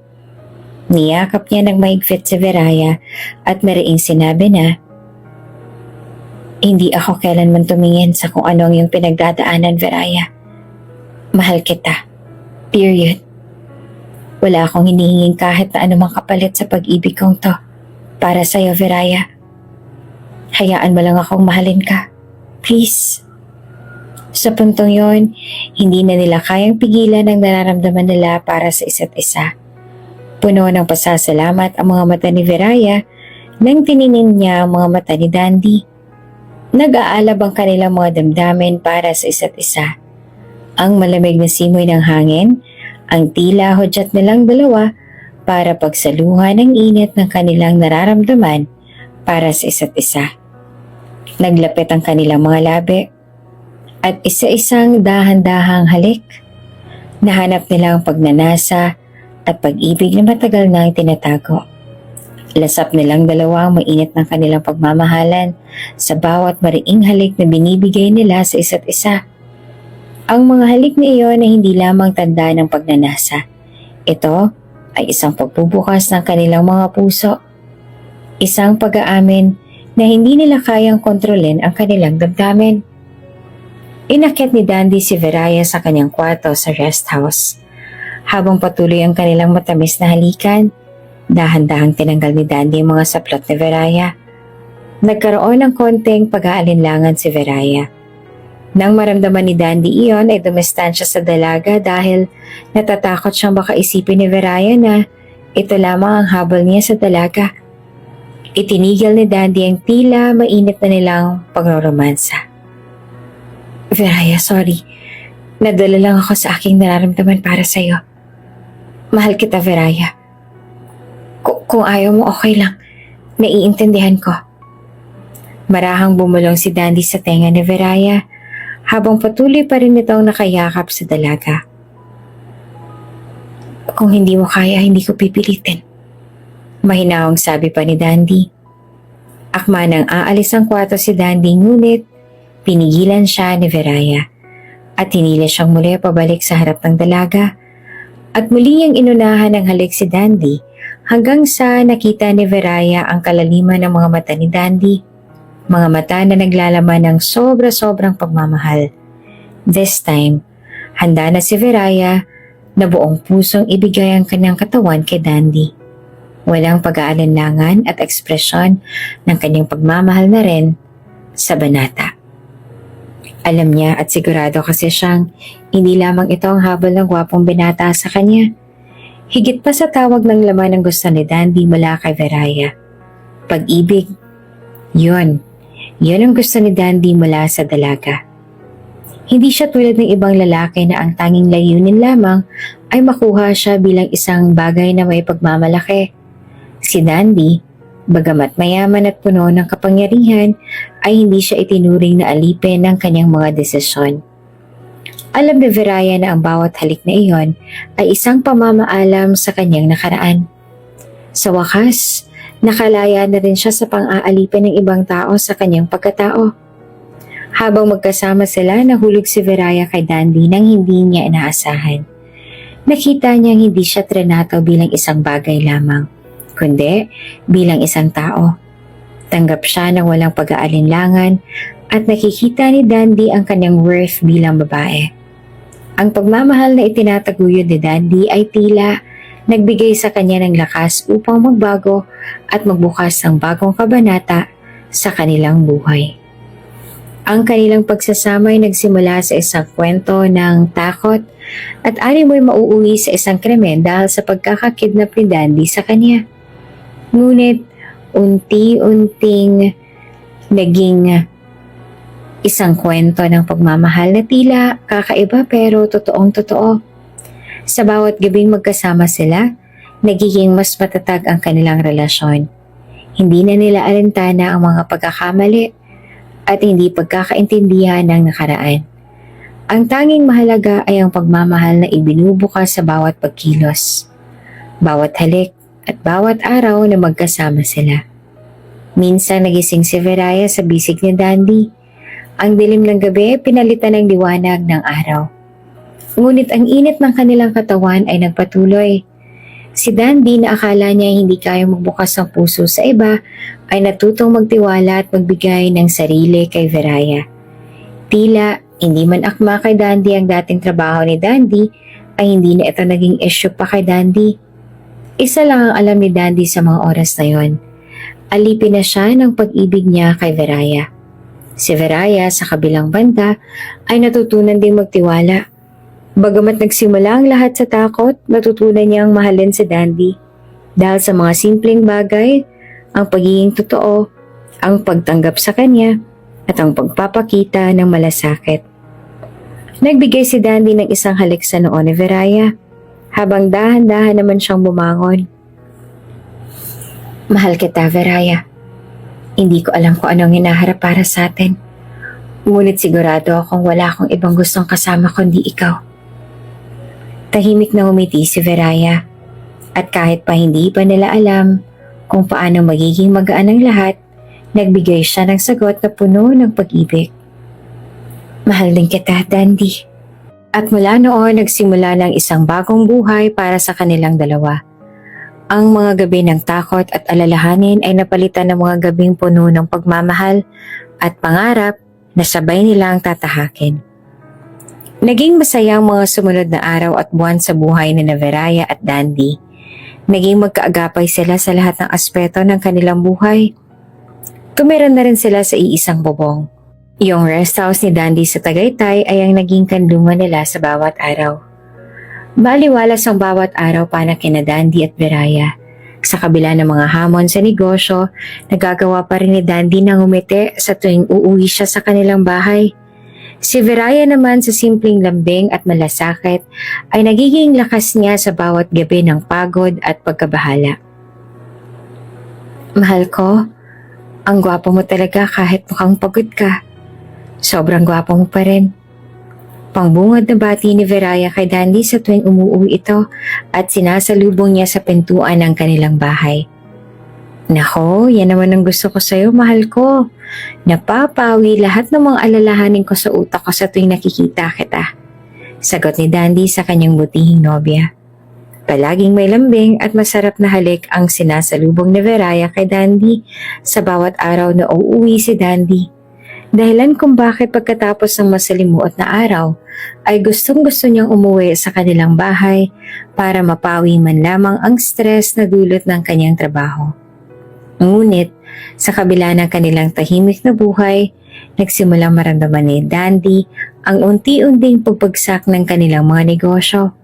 Niyakap niya ng mahigpit si Veraya at mariing sinabi na, Hindi ako kailanman tumingin sa kung ano ang iyong pinagdadaanan, Veraya. Mahal kita. Period. Wala akong hinihinging kahit na anumang kapalit sa pag-ibig kong to. Para sa'yo, Veraya. Hayaan mo lang akong mahalin ka. Please. Sa puntong yon, hindi na nila kayang pigilan ang nararamdaman nila para sa isa't isa. Puno ng pasasalamat ang mga mata ni Veraya nang tiningin niya ang mga mata ni Dandy. Nag-aalab ang kanilang mga damdamin para sa isa't isa. Ang malamig na simoy ng hangin, ang tila hudyat nilang dalawa para pagsaluhan ang init ng kanilang nararamdaman para sa isa't isa. Naglapit ang kanilang mga labi at isa-isang dahan-dahang halik. Nahanap nila ang pagnanasa at pag-ibig na matagal nang tinatago. Lasap nilang dalawa ang mainit ng kanilang pagmamahalan sa bawat mariing halik na binibigay nila sa isa't isa. Ang mga halik na iyon ay hindi lamang tanda ng pagnanasa. Ito ay isang pagbubukas ng kanilang mga puso. Isang pag-aamin na hindi nila kayang kontrolin ang kanilang damdamin. Inakyat ni Dandy si Veraya sa kanyang kwarto sa rest house. Habang patuloy ang kanilang matamis na halikan, dahan-dahang tinanggal ni Dandy ang mga saplot ni Veraya. Nagkaroon ng konting pag-aalinlangan si Veraya. Nang maramdaman ni Dandy iyon ay dumistansya sa dalaga dahil natatakot siyang baka isipin ni Veraya na ito lamang ang habol niya sa dalaga. Itinigil ni Dandy ang tila mainit na nilang pagroromansa. Veraya, sorry. Nadala lang ako sa aking nararamdaman para sa'yo. Mahal kita, Veraya. Kung ayaw mo, okay lang. Naiintindihan ko. Marahang bumulong si Dandy sa tenga ni Veraya habang patuloy pa rin itong nakayakap sa dalaga. Kung hindi mo kaya, hindi ko pipilitin. Mahinahong sabi pa ni Dandy. Akma nang aalis ang kwarto si Dandy ngunit pinigilan siya ni Veraya at hinila siyang muli pabalik sa harap ng dalaga at muli niyang inunahan ng halik si Dandy hanggang sa nakita ni Veraya ang kalaliman ng mga mata ni Dandy. Mga mata na naglalaman ng sobra-sobrang pagmamahal. This time, handa na si Veraya na buong pusong ibigay ang kanyang katawan kay Dandy. Walang pag-aalinlangan at ekspresyon ng kanyang pagmamahal na rin sa banata. Alam niya at sigurado kasi siyang hindi lamang ito ang habol ng gwapong binata sa kanya. Higit pa sa tawag ng laman ng gusto ni Dandy mula kay Veraya. Pag-ibig. Yun ang gusto ni Dandy mula sa dalaga. Hindi siya tulad ng ibang lalaki na ang tanging layunin lamang ay makuha siya bilang isang bagay na may pagmamalaki. Si Dandy, bagamat mayaman at puno ng kapangyarihan, ay hindi siya itinuring na alipin ng kanyang mga desisyon. Alam ni Veraya na ang bawat halik na iyon ay isang pamamaalam sa kanyang nakaraan. Sa wakas, nakalaya na rin siya sa pang-aalipin ng ibang tao sa kanyang pagkatao. Habang magkasama sila, nahulog si Veraya kay Dandy nang hindi niya inaasahan. Nakita niyang hindi siya trinato bilang isang bagay lamang, kundi bilang isang tao. Tanggap siya ng walang pag-aalinlangan at nakikita ni Dandy ang kanyang worth bilang babae. Ang pagmamahal na itinataguyod ni Dandy ay tila nagbigay sa kanya ng lakas upang magbago at magbukas ng bagong kabanata sa kanilang buhay. Ang kanilang pagsasama ay nagsimula sa isang kwento ng takot at animoy mauuwi sa isang krimen dahil sa pagkakakidnap ni Dandy sa kanya. Ngunit unti-unting naging isang kwento ng pagmamahal na tila kakaiba pero totoong totoo. Sa bawat gabing magkasama sila, nagiging mas matatag ang kanilang relasyon. Hindi na nila alintana ang mga pagkakamali at hindi pagkakaintindihan ng nakaraan. Ang tanging mahalaga ay ang pagmamahal na ibinubukas sa bawat pagkilos, bawat halik at bawat araw na magkasama sila. Minsan nagising si Veraya sa bisig ni Dandy. Ang dilim ng gabi pinalitan ng liwanag ng araw. Ngunit ang init ng kanilang katawan ay nagpatuloy. Si Dandy na akala niya hindi kaya magbukas ng puso sa iba ay natutong magtiwala at magbigay ng sarili kay Veraya. Tila hindi man akma kay Dandy ang dating trabaho ni Dandy ay hindi na ito naging issue pa kay Dandy. Isa lang ang alam ni Dandy sa mga oras na yon. Alipin na siya ng pag-ibig niya kay Veraya. Si Veraya sa kabilang banda ay natutunan ding magtiwala. Bagamat nagsimula ang lahat sa takot, natutunan niyang mahalin si Dandy. Dahil sa mga simpleng bagay, ang pagiging totoo, ang pagtanggap sa kanya, at ang pagpapakita ng malasakit. Nagbigay si Dandy ng isang halik sa noo ni Veraya, habang dahan-dahan naman siyang bumangon. Mahal kita, Veraya. Hindi ko alam kung anong hinaharap para sa atin. Ngunit sigurado akong wala akong ibang gustong kasama kundi ikaw. Tahimik na umiti si Veraya, at kahit pa hindi pa nila alam kung paano magiging magaan ang lahat, nagbigay siya ng sagot na puno ng pag-ibig. Mahal din kita, Dandy. At mula noon nagsimula ng isang bagong buhay para sa kanilang dalawa. Ang mga gabi ng takot at alalahanin ay napalitan ng mga gabing puno ng pagmamahal at pangarap na sabay nilang tatahakin. Naging masaya ang mga sumunod na araw at buwan sa buhay ni Veraya at Dandy. Naging magkaagapay sila sa lahat ng aspeto ng kanilang buhay. Tumira na rin sila sa iisang bubong. Yung rest house ni Dandy sa Tagaytay ay ang naging kanlungan nila sa bawat araw. Baliwalas ang bawat araw para kina Dandy at Veraya. Sa kabila ng mga hamon sa negosyo, nagagawa pa rin ni Dandy na ngumiti sa tuwing uuwi siya sa kanilang bahay. Si Veraya naman sa simpleng lambing at malasakit ay nagiging lakas niya sa bawat gabi ng pagod at pagkabahala. Mahal ko, ang gwapo mo talaga kahit mukhang pagod ka. Sobrang gwapo mo pa rin. Pangbungad na bati ni Veraya kay Dandy sa tuwing umuwi ito at sinasalubong niya sa pintuan ng kanilang bahay. Nako, yan naman ang gusto ko sa'yo, mahal ko. Napapawi lahat ng mga alalahanin ko sa utak ko sa tuwing nakikita kita. Sagot ni Dandy sa kanyang butihing nobya. Palaging may lambing at masarap na halik ang sinasalubong ni Veraya kay Dandy sa bawat araw na uuwi si Dandy. Dahilan kung bakit pagkatapos ng masalimuot na araw ay gustong-gusto niyang umuwi sa kanilang bahay para mapawi man lamang ang stress na dulot ng kanyang trabaho. Ngunit, sa kabila ng kanilang tahimik na buhay, nagsimulang maramdaman ni Dandy ang unti-unting pagbagsak ng kanilang mga negosyo.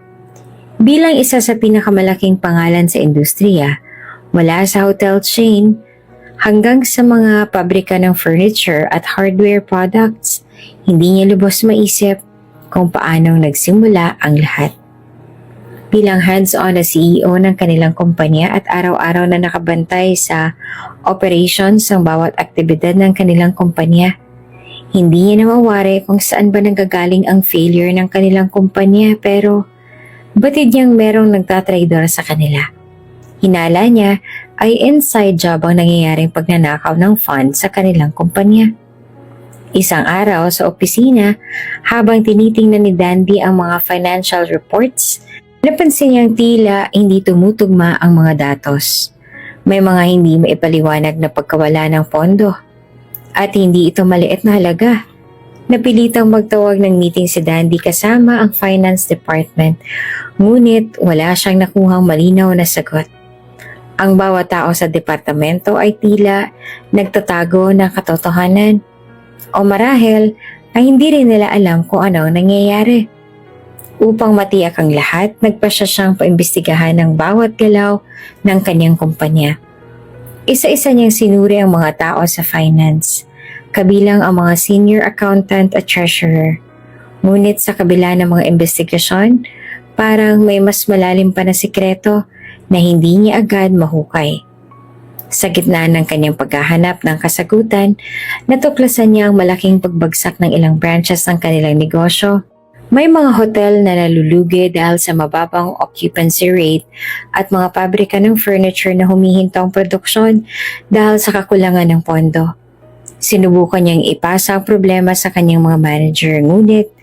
Bilang isa sa pinakamalaking pangalan sa industriya, mula sa hotel chain hanggang sa mga pabrika ng furniture at hardware products, hindi niya lubos maisip kung paanong nagsimula ang lahat. Bilang hands-on na CEO ng kanilang kumpanya at araw-araw na nakabantay sa operations ng bawat aktibidad ng kanilang kumpanya, hindi niya nawawari kung saan ba nanggagaling ang failure ng kanilang kumpanya pero batid niyang merong nagtatraidor sa kanila. Hinala niya ay inside job ang nangyayaring pagnanakaw ng funds sa kanilang kumpanya. Isang araw sa opisina, habang tinitingnan ni Dandy ang mga financial reports, napansin niyang tila hindi tumutugma ang mga datos. May mga hindi maipaliwanag na pagkawala ng pondo. At hindi ito maliit na halaga. Napilitang magtawag ng meeting si Dandy kasama ang finance department, ngunit wala siyang nakuhang malinaw na sagot. Ang bawat tao sa departamento ay tila nagtatago ng katotohanan. O marahil ay hindi rin nila alam kung ano ang nangyayari. Upang matiyak ang lahat, nagpasya siyang paimbestigahan ng bawat galaw ng kanyang kumpanya. Isa-isa niyang sinuri ang mga tao sa finance, kabilang ang mga senior accountant at treasurer. Ngunit sa kabila ng mga investigasyon, parang may mas malalim pa na sikreto na hindi niya agad mahukay. Sa gitna ng kanyang paghahanap ng kasagutan, natuklasan niya ang malaking pagbagsak ng ilang branches ng kanilang negosyo. May mga hotel na nalulugi dahil sa mababang occupancy rate at mga pabrika ng furniture na humihinto ang produksyon dahil sa kakulangan ng pondo. Sinubukan niyang ipasa ang problema sa kanyang mga manager, ngunit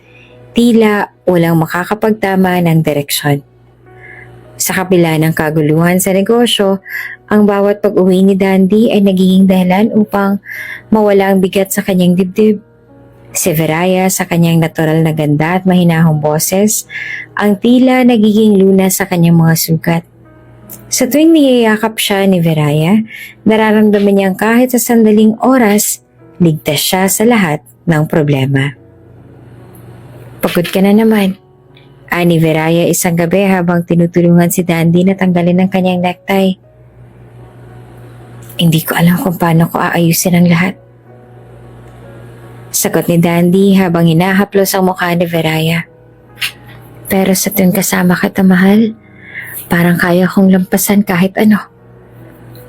tila walang makakapagtama ng direksyon. Sa kabila ng kaguluhan sa negosyo, ang bawat pag-uwi ni Dandy ay nagiging dahilan upang mawala ang bigat sa kanyang dibdib. Si Viraya sa kanyang natural na ganda at mahinahong boses, ang tila nagiging lunas sa kanyang mga sugat. Sa tuwing niyayakap siya ni Viraya, nararamdaman niyang kahit sa sandaling oras, ligtas siya sa lahat ng problema. Pagod ka na naman. Ani Viraya isang gabi habang tinutulungan si Dandy na tanggalin ang kanyang necktie. Hindi ko alam kung paano ko aayusin ang lahat. Sagot ni Dandy habang hinahaplos ang mukha ni Viraya. Pero sa tuwing kasama kita, mahal, parang kaya kong lampasan kahit ano.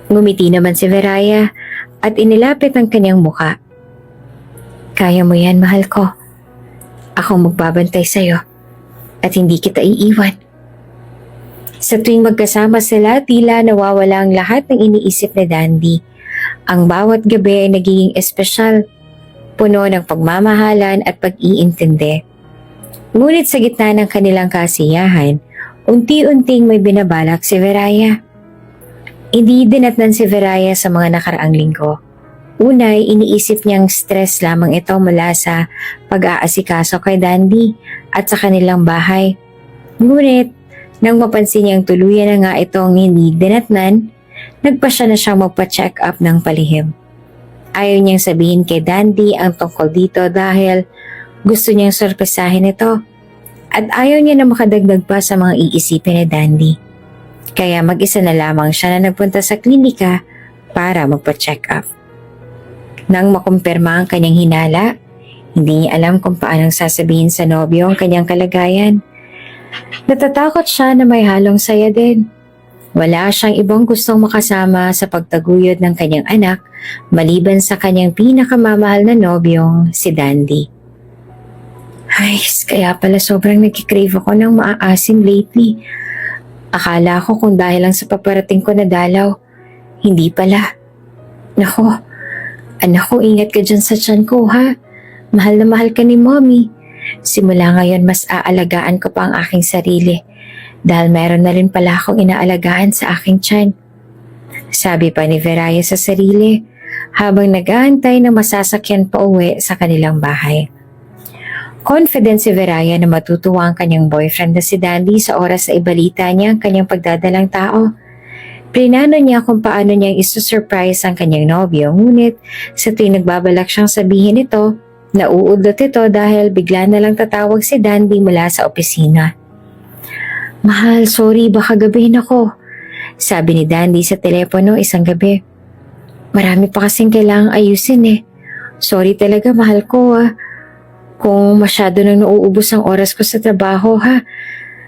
Ngumiti naman si Viraya at inilapit ang kanyang mukha. Kaya mo yan, mahal ko. Ako magbabantay sa'yo at hindi kita iiwan. Sa tuwing magkasama sila, tila nawawala ang lahat ng iniisip ni Dandy. Ang bawat gabi ay nagiging espesyal, puno ng pagmamahalan at pag-iintindi. Ngunit sa gitna ng kanilang kasiyahan, unti-unting may binabalak si Viraya. Hindi dinatnan si Viraya sa mga nakaraang linggo. Unay, iniisip niyang stress lamang ito mula sa pag-aasikaso kay Dandy at sa kanilang bahay. Ngunit, nang mapansin niyang tuluyan na nga itong hindi dinatnan, nagpasya na siyang magpa-check up ng palihim. Ayaw niyang sabihin kay Dandy ang tungkol dito dahil gusto niyang sorpresahin ito at ayaw niya na makadagdag pa sa mga iisipin ni Dandy. Kaya mag-isa na lamang siya na nagpunta sa klinika para magpa-check up. Nang makumpirma ang kanyang hinala, hindi niya alam kung paanong sasabihin sa nobyo ang kanyang kalagayan. Natatakot siya na may halong saya din. Wala siyang ibang gustong makasama sa pagtaguyod ng kanyang anak maliban sa kanyang pinakamamahal na nobyong si Dandy. Ay, kaya pala sobrang nagkikrave ako ng maaasim lately. Akala ko kung dahil lang sa paparating ko na dalaw. Hindi pala. Nako, anak ko, ingat ka dyan sa tiyan ko, ha? Mahal na mahal ka ni Mommy. Simula ngayon, mas aalagaan ko pa ang aking sarili dahil meron na rin pala akong inaalagaan sa aking tiyan. Sabi pa ni Viraya sa sarili habang nag-aantay na masasakyan pa uwi sa kanilang bahay. Confident si Viraya na matutuwa ang kanyang boyfriend na si Dandy sa oras na ibalita niya ang kanyang pagdadalang tao. Plinano niya kung paano niyang isusurprise ang kanyang nobyo, ngunit sa tuwing nagbabalak siyang sabihin ito, nauudot ito dahil bigla na lang tatawag si Dandy mula sa opisina. Mahal, sorry, baka gabihin ako. Sabi ni Dandy sa telepono isang gabi. Marami pa kasing kailangang ayusin eh. Sorry talaga, mahal ko ah. Kung masyado nang nauubos ang oras ko sa trabaho ha.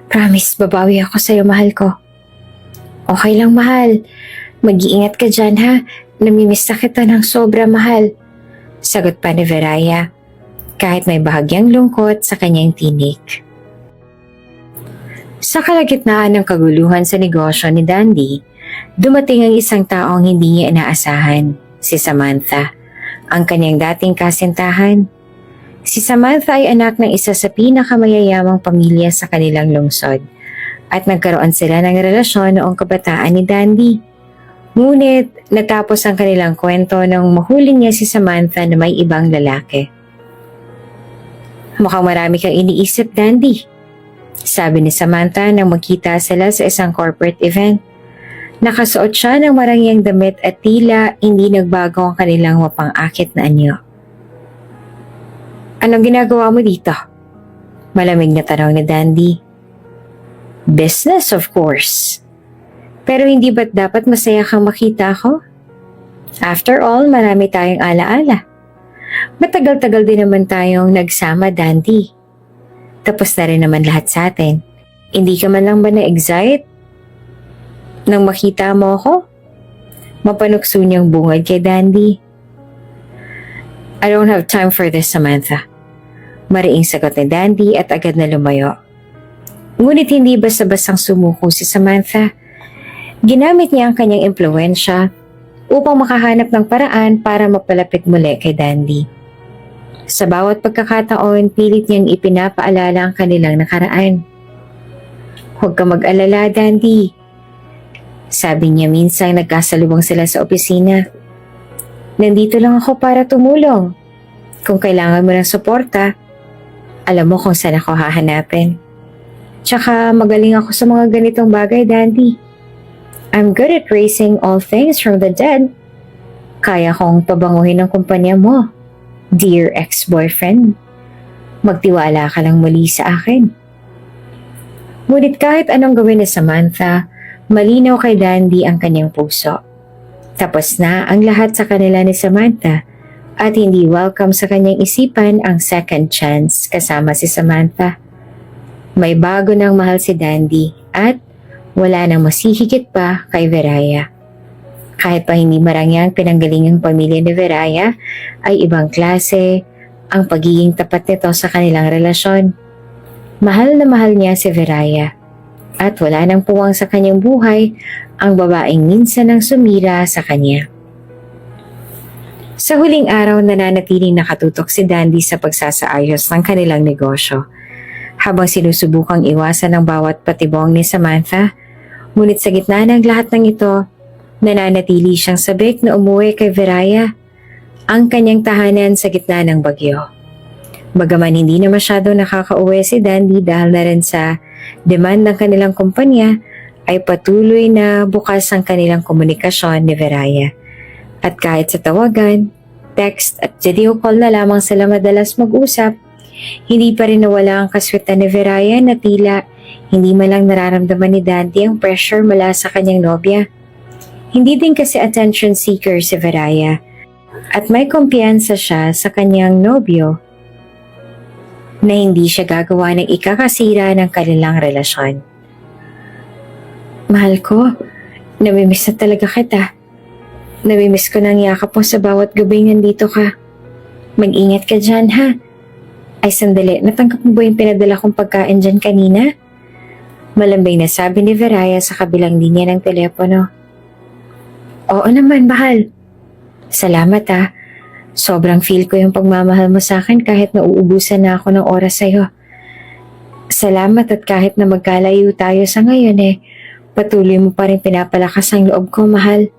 Promise, babawi ako sa'yo, mahal ko. Okay lang, mahal. Mag-iingat ka dyan ha. Namimiss na kita ng sobra, mahal. Sagot pa ni Viraya, kahit may bahagyang lungkot sa kanyang tinig. Sa kalagitnaan ng kaguluhan sa negosyo ni Dandy, dumating ang isang taong hindi niya inaasahan, si Samantha, ang kanyang dating kasintahan. Si Samantha ay anak ng isa sa pinakamayayamang pamilya sa kanilang lungsod at nagkaroon sila ng relasyon noong kabataan ni Dandy. Ngunit natapos ang kanilang kwento nang mahuli niya si Samantha na may ibang lalaki. Mukhang marami kang iniisip, Dandy. Sabi ni Samantha nang magkita sila sa isang corporate event. Nakasuot siya ng marangyang damit at tila hindi nagbago ang kanilang mapang-akit na anyo. Anong ginagawa mo dito? Malamig na tanong ni Dandy. Business, of course. Pero hindi ba't dapat masaya kang makita ko? After all, marami tayong alaala. Matagal-tagal din naman tayong nagsama, Dandy. Tapos na rin naman lahat sa atin. Hindi ka man lang ba na-excite? Nang makita mo ako? Mapanukso niyang bungad kay Dandy. I don't have time for this, Samantha. Mariing sagot ni Dandy at agad na lumayo. Ngunit hindi basta-bastang sumuko si Samantha. Ginamit niya ang kanyang impluwensya upang makahanap ng paraan para mapalapit muli kay Dandy. Sa bawat pagkakataon, pilit niyang ipinapaalala ang kanilang nakaraan. Huwag ka mag-alala, Dandy. Sabi niya minsan nagkasalubong sila sa opisina. Nandito lang ako para tumulong. Kung kailangan mo ng suporta, alam mo kung saan ako hahanapin. Tsaka magaling ako sa mga ganitong bagay, Dandy. I'm good at raising all things from the dead. Kaya kong pabanguhin ang kumpanya mo, dear ex-boyfriend. Magtiwala ka lang muli sa akin. Ngunit kahit anong gawin ni Samantha, malinaw kay Dandy ang kanyang puso. Tapos na ang lahat sa kanila ni Samantha at hindi welcome sa kanyang isipan ang second chance kasama si Samantha. May bago ng mahal si Dandy at wala nang masihigit pa kay Veraya. Kahit pa hindi marangyang pinanggalingang pamilya ni Veraya, ay ibang klase ang pagiging tapat nito sa kanilang relasyon. Mahal na mahal niya si Veraya at wala nang puwang sa kanyang buhay ang babaeng minsan nang sumira sa kanya. Sa huling araw, nananatiling nakatutok si Dandy sa pagsasaayos ng kanilang negosyo. Habang sinusubukang iwasan ang bawat patibong ni Samantha, ngunit sa gitna ng lahat ng ito, nananatili siyang sabik na umuwi kay Veraya, ang kanyang tahanan sa gitna ng bagyo. Bagaman hindi na masyado nakakauwi si Dandy dahil na rin sa demand ng kanilang kumpanya, ay patuloy na bukas ang kanilang komunikasyon ni Veraya. At kahit sa tawagan, text at video call na lamang sila madalas mag-usap, hindi pa rin nawala ang kaswitan ni Veraya na tila hindi man lang nararamdaman ni Dandy ang pressure mula sa kanyang nobya. Hindi din kasi attention seeker si Veraya at may kumpiyansa siya sa kanyang nobyo na hindi siya gagawa ng ikakasira ng kanilang relasyon. Mahal ko, namimiss na talaga kita. Namimiss ko ng yakap mo sa bawat gabing nandito ka. Mag-ingat ka dyan, ha? Ay sandali, natanggap mo ba yung pinadala kong pagkain dyan kanina? Malambing na sabi ni Veraya sa kabilang linya ng telepono. Oo naman, mahal. Salamat, ha. Sobrang feel ko yung pagmamahal mo sa akin kahit nauubusan na ako ng oras sa'yo. Salamat at kahit na magkalayo tayo sa ngayon patuloy mo pa rin pinapalakas ang loob ko, mahal.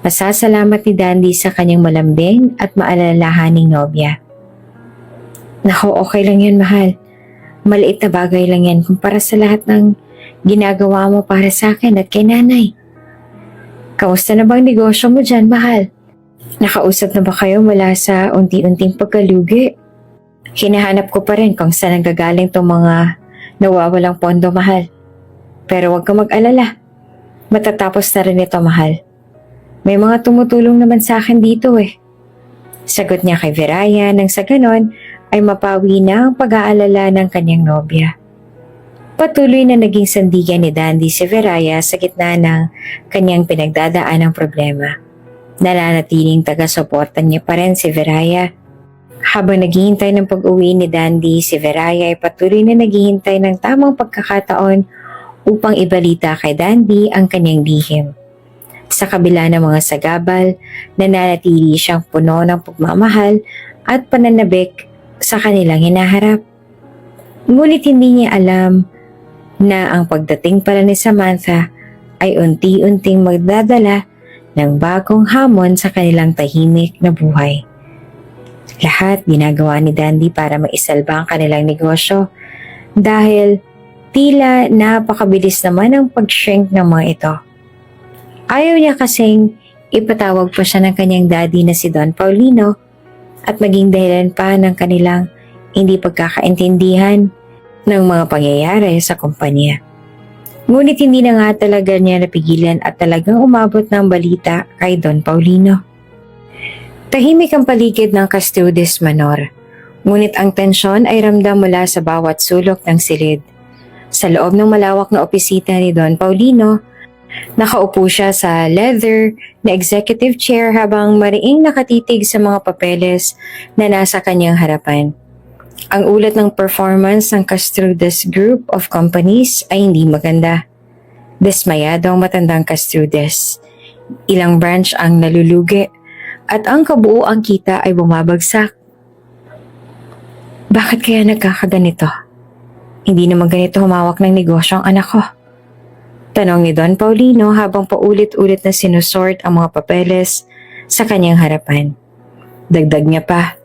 Masasalamat ni Dandy sa kanyang malambing at maalalahaning nobya. Naku, okay lang yan, mahal. Maliit na bagay lang yan kumpara sa lahat ng ginagawa mo para sa akin at kay nanay. Kamusta na bang negosyo mo dyan, mahal? Nakausap na ba kayo mula sa unti-unting pagkalugi? Hinahanap ko pa rin kung saan nanggagaling tong mga nawawalang pondo, mahal. Pero huwag ka mag-alala. Matatapos na rin ito, mahal. May mga tumutulong naman sa akin dito Sagot niya kay Veraya nang sa ganon ay mapawi na ang pag-aalala ng kanyang nobya. Patuloy na naging sandigan ni Dandy si Veraya sa gitna ng kanyang pinagdadaan ng problema. Nananatiling taga-suporta niya pa rin si Veraya. Habang naghihintay ng pag-uwi ni Dandy, si Veraya ay patuloy na naghihintay ng tamang pagkakataon upang ibalita kay Dandy ang kanyang lihim. Sa kabila ng mga sagabal, nananatili siyang puno ng pagmamahal at pananabik sa kanilang hinaharap. Ngunit hindi niya alam na ang pagdating pala ni Samantha ay unti-unting magdadala ng bagong hamon sa kanilang tahimik na buhay. Lahat ginagawa ni Dandy para maisalba ang kanilang negosyo dahil tila napakabilis naman ang pag-shrink ng mga ito. Ayaw niya kasing ipatawag pa siya ng kanyang daddy na si Don Paulino at maging dahilan pa ng kanilang hindi pagkakaintindihan ng mga pangyayari sa kumpanya. Ngunit hindi na nga talaga niya napigilan at talagang umabot ng balita kay Don Paulino. Tahimik ang paligid ng Custodes Manor, ngunit ang tensyon ay ramdam mula sa bawat sulok ng silid. Sa loob ng malawak na opisina ni Don Paulino, nakaupo siya sa leather na executive chair habang mariing nakatitig sa mga papeles na nasa kanyang harapan. Ang ulat ng performance ng Castrudes Group of Companies ay hindi maganda. Desmayado ang matandang Castrudes. Ilang branch ang nalulugi at ang kabuuang kita ay bumabagsak. Bakit kaya nagkakaganito? Hindi naman ganito humawak ng negosyo ang anak ko. Tanong ni Don Paulino habang paulit-ulit na sinusort ang mga papeles sa kanyang harapan. Dagdag niya pa,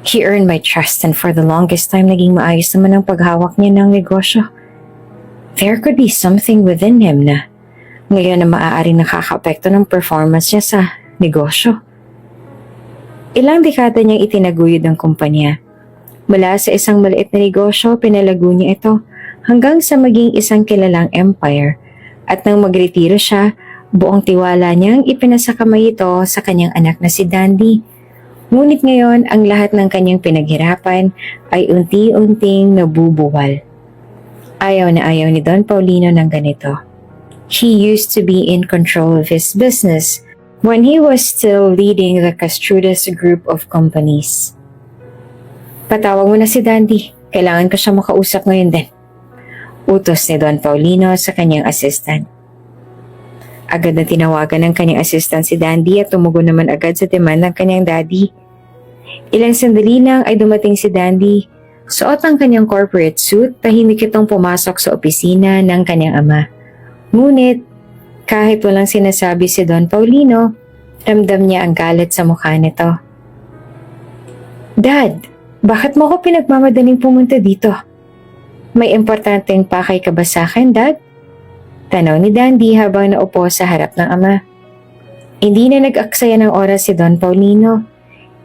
he earned my trust and for the longest time naging maayos naman ang paghawak niya ng negosyo. There could be something within him na ngayon na maaaring nakakaapekto ng performance niya sa negosyo. Ilang dekada niyang itinaguyod ang kumpanya. Mula sa isang maliit na negosyo, pinalago niya ito hanggang sa maging isang kilalang empire. At nang magretiro siya, buong tiwala niyang ipinasakamay ito sa kanyang anak na si Dandy. Ngunit ngayon, ang lahat ng kanyang pinaghirapan ay unti-unting nabubuwal. Ayaw na ayaw ni Don Paulino ng ganito. He used to be in control of his business when he was still leading the Castrudas group of companies. Patawag mo na si Dandy. Kailangan ko siya makausap ngayon din. Utos ni Don Paulino sa kanyang assistant. Agad na tinawagan ng kanyang assistant si Dandy at tumugon naman agad sa demand ng kanyang daddy. Ilang sandali lang ay dumating si Dandy. Suot ang kanyang corporate suit, tahimik itong pumasok sa opisina ng kanyang ama. Ngunit, kahit walang sinasabi si Don Paulino, ramdam niya ang galit sa mukha nito. Dad, bakit mo ko pinagmamadaling pumunta dito? May importanteng pakay ka ba sa akin, Dad? Tanaw ni Dandy habang naupo sa harap ng ama. Hindi na nag-aksaya ng oras si Don Paulino.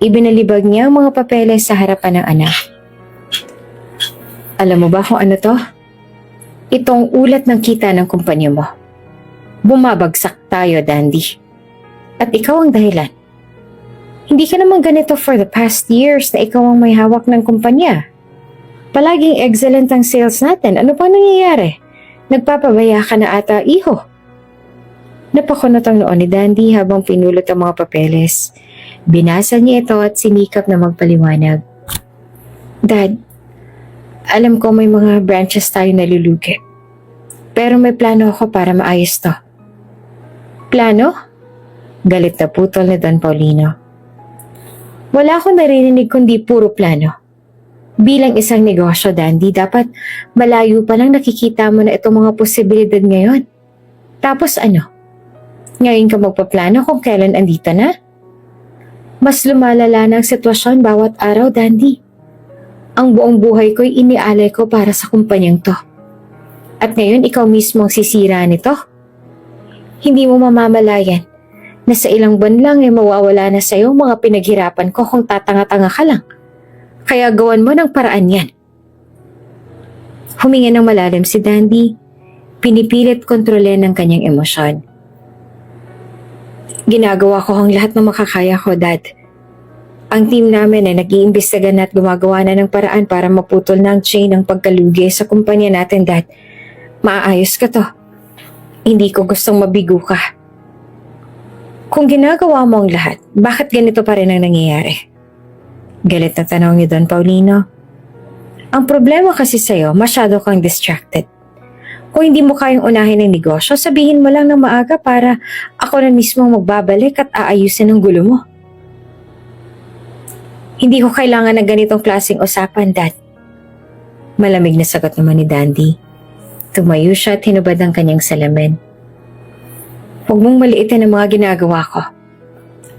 Ibinalibag niya ang mga papeles sa harapan ng anak. Alam mo ba kung ano to? Itong ulat ng kita ng kumpanya mo. Bumabagsak tayo, Dandy. At ikaw ang dahilan. Hindi ka naman ganito for the past years na ikaw ang may hawak ng kumpanya. Palaging excellent ang sales natin. Ano pa nangyayari? Nagpapabaya ka na ata, iho. Napakunot ang noon ni Dandy habang pinulot ang mga papeles. Binasa niya ito at sinikap na magpaliwanag. Dad, alam ko may mga branches tayo nalulugi. Pero may plano ako para maayos to. Plano? Galit na putol ni Don Paulino. Wala akong naririnig kundi puro plano. Bilang isang negosyo, Dandy, dapat malayo pa lang nakikita mo na itong mga posibilidad ngayon. Tapos ano? Ngayon ka magpaplano kung kailan andito na? Mas lumalala na ang sitwasyon bawat araw, Dandy. Ang buong buhay ko'y inialay ko para sa kumpanyang to. At ngayon ikaw mismo ang sisira nito. Hindi mo mamamalayan na sa ilang buwan lang ay mawawala na sa'yo mga pinaghirapan ko kung tatanga-tanga ka lang. Kaya gawan mo ng paraan yan. Huminga ng malalim si Dandy. Pinipilit kontrolin ng kanyang emosyon. Ginagawa ko ang lahat ng makakaya ko, Dad. Ang team namin ay nag-iimbestiga na at gumagawa na ng paraan para maputol na ang chain ng pagkalugi sa kumpanya natin, Dad. Maayos ka to. Hindi ko gustong mabigo ka. Kung ginagawa mo ang lahat, bakit ganito pa rin ang nangyayari? Galit na tanong ni Don Paulino. Ang problema kasi sa'yo, masyado kang distracted. Kung hindi mo kayang unahin ang negosyo, sabihin mo lang ng maaga para ako na mismo magbabalik at aayusin ang gulo mo. Hindi ko kailangan ng ganitong klaseng usapan, Dad. Malamig na sagot naman ni Dandy. Tumayo siya at hinubad ang kanyang salamin. Huwag mong maliitin ang mga ginagawa ko.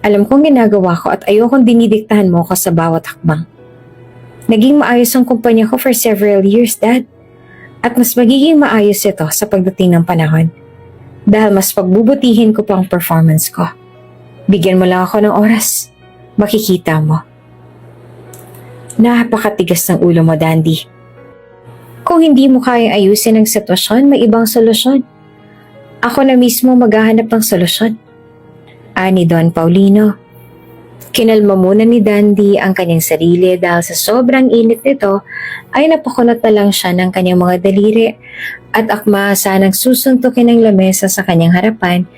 Alam kong ginagawa ko at ayokong dinidiktahan mo ko sa bawat hakbang. Naging maayos ang kumpanya ko for several years, Dad. At mas magiging maayos ito sa pagdating ng panahon. Dahil mas pagbubutihin ko pa ang performance ko. Bigyan mo lang ako ng oras. Makikita mo. Napakatigas ng ulo mo, Dandy. Kung hindi mo kayang ayusin ang sitwasyon, may ibang solusyon. Ako na mismo maghahanap ng solusyon. Ani Don Paulino. Kinalma muna ni Dandy ang kanyang sarili dahil sa sobrang init nito ay napakunot na lang siya ng kanyang mga daliri at akma sanang susuntukin ang lamesa sa kanyang harapan,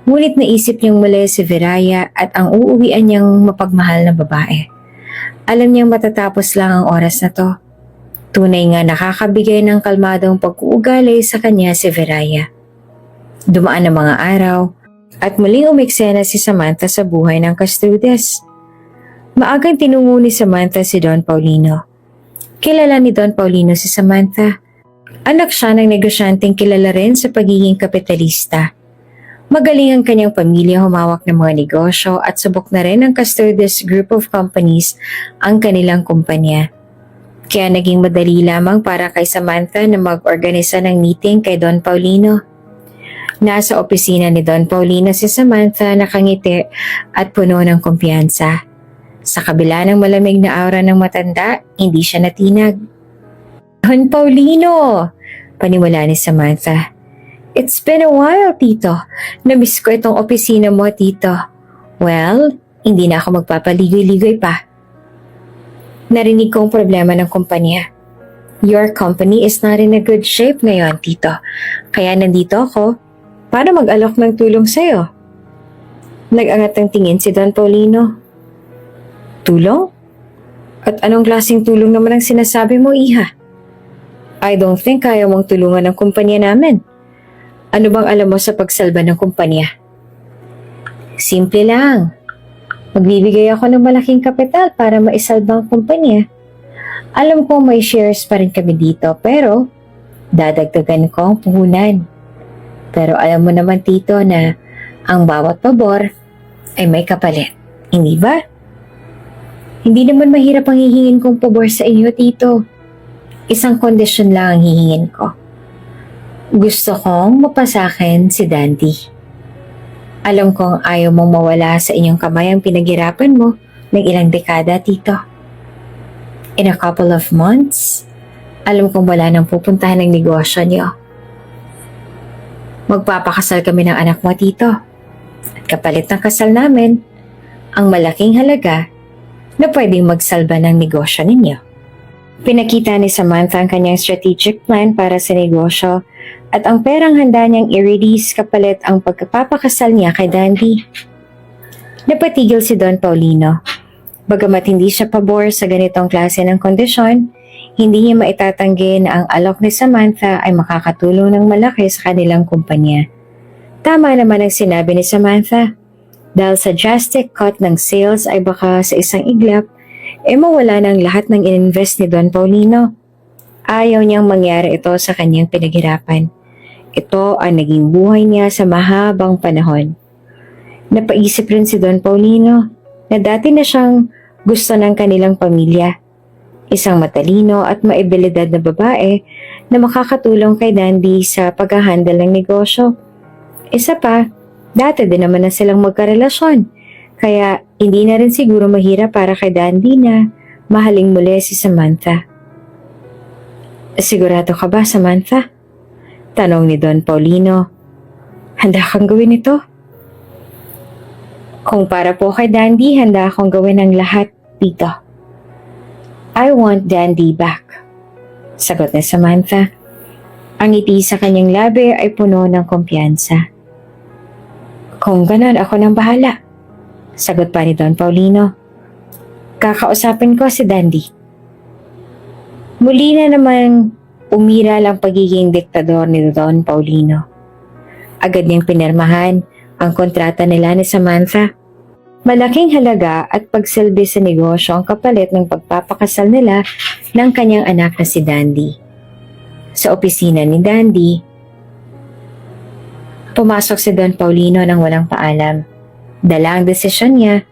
ngunit naisip niyang muli si Viraya at ang uuwian niyang mapagmahal na babae. Alam niyang matatapos lang ang oras na to. Tunay nga nakakabigay ng kalmadong pag-uugali sa kanya si Viraya. Dumaan ang mga araw at muling umeksena si Samantha sa buhay ng Castrudes. Maagang tinungo ni Samantha si Don Paulino. Kilala ni Don Paulino si Samantha. Anak siya ng negosyanteng kilala rin sa pagiging kapitalista. Magaling ang kanyang pamilya humawak ng mga negosyo at subok na rin ng Castordes Group of Companies ang kanilang kumpanya. Kaya naging madali lamang para kay Samantha na mag-organisa ng meeting kay Don Paulino. Nasa opisina ni Don Paulino si Samantha nakangiti at puno ng kumpiyansa. Sa kabila ng malamig na aura ng matanda, hindi siya natinag. Don Paulino! Paniwala ni Samantha. It's been a while, Tito. Namiss ko itong opisina mo, Tito. Well, hindi na ako magpapaligoy-ligoy pa. Narinig ko ang problema ng kumpanya. Your company is not in a good shape ngayon, Tito. Kaya nandito ako para mag-alok ng tulong sa'yo. Nag-angat ng tingin si Don Paulino. Tulong? At anong klaseng tulong naman ang sinasabi mo, Iha? I don't think kaya mong tulungan ng kumpanya namin. Ano bang alam mo sa pagsalba ng kumpanya? Simple lang. Magbibigay ako ng malaking kapital para maisalba ang kumpanya. Alam ko may shares pa rin kami dito pero dadagdagan ko ang puhunan. Pero alam mo naman, Tito, na ang bawat pabor ay may kapalit. Hindi ba? Hindi naman mahirap ang hihingin kong pabor sa inyo, Tito. Isang kondisyon lang ang hihingin ko. Gusto kong mapasakin si Dandy. Alam kong ayaw mong mawala sa inyong kamay ang pinaghirapan mo ng ilang dekada, Tito. In a couple of months, alam kong wala nang pupuntahan ng negosyo niyo. Magpapakasal kami ng anak mo, Tito. At kapalit ng kasal namin, ang malaking halaga na pwedeng magsalba ng negosyo ninyo. Pinakita ni Samantha ang kanyang strategic plan para sa negosyo at ang perang handa niyang i-release kapalit ang pagpapakasal niya kay Dandy. Napatigil si Don Paulino. Bagamat hindi siya pabor sa ganitong klase ng kondisyon, hindi niya maitatanggi na ang alok ni Samantha ay makakatulong ng malaki sa kanilang kumpanya. Tama naman ang sinabi ni Samantha. Dahil sa drastic cut ng sales ay baka sa isang iglap, mawala ng lahat ng ininvest ni Don Paulino. Ayaw niyang mangyari ito sa kanyang pinaghirapan. Ito ang naging buhay niya sa mahabang panahon. Napaisip rin si Don Paulino na dati na siyang gusto ng kanilang pamilya. Isang matalino at maibilidad na babae na makakatulong kay Dandy sa paghahandle ng negosyo. Isa pa, dati din naman na silang magkarelasyon. Kaya hindi na rin siguro mahirap para kay Dandy na mahaling muli si Samantha. Sigurado ka ba, Samantha? Tanong ni Don Paulino. Handa kang gawin ito? Kung para po kay Dandy, handa akong gawin ang lahat, Tito. I want Dandy back. Sagot ni Samantha. Ang ngiti sa kanyang labi ay puno ng kumpiyansa. Kung ganon, ako nang bahala. Sagot pa ni Don Paulino. Kakausapin ko si Dandy. Muli na naman umiral ang pagiging diktador ni Don Paulino. Agad niyang pinirmahan ang kontrata nila ni Samantha. Malaking halaga at pagsilbi sa negosyo ang kapalit ng pagpapakasal nila ng kanyang anak na si Dandy. Sa opisina ni Dandy, pumasok si Don Paulino nang walang paalam. Dala ang desisyon niya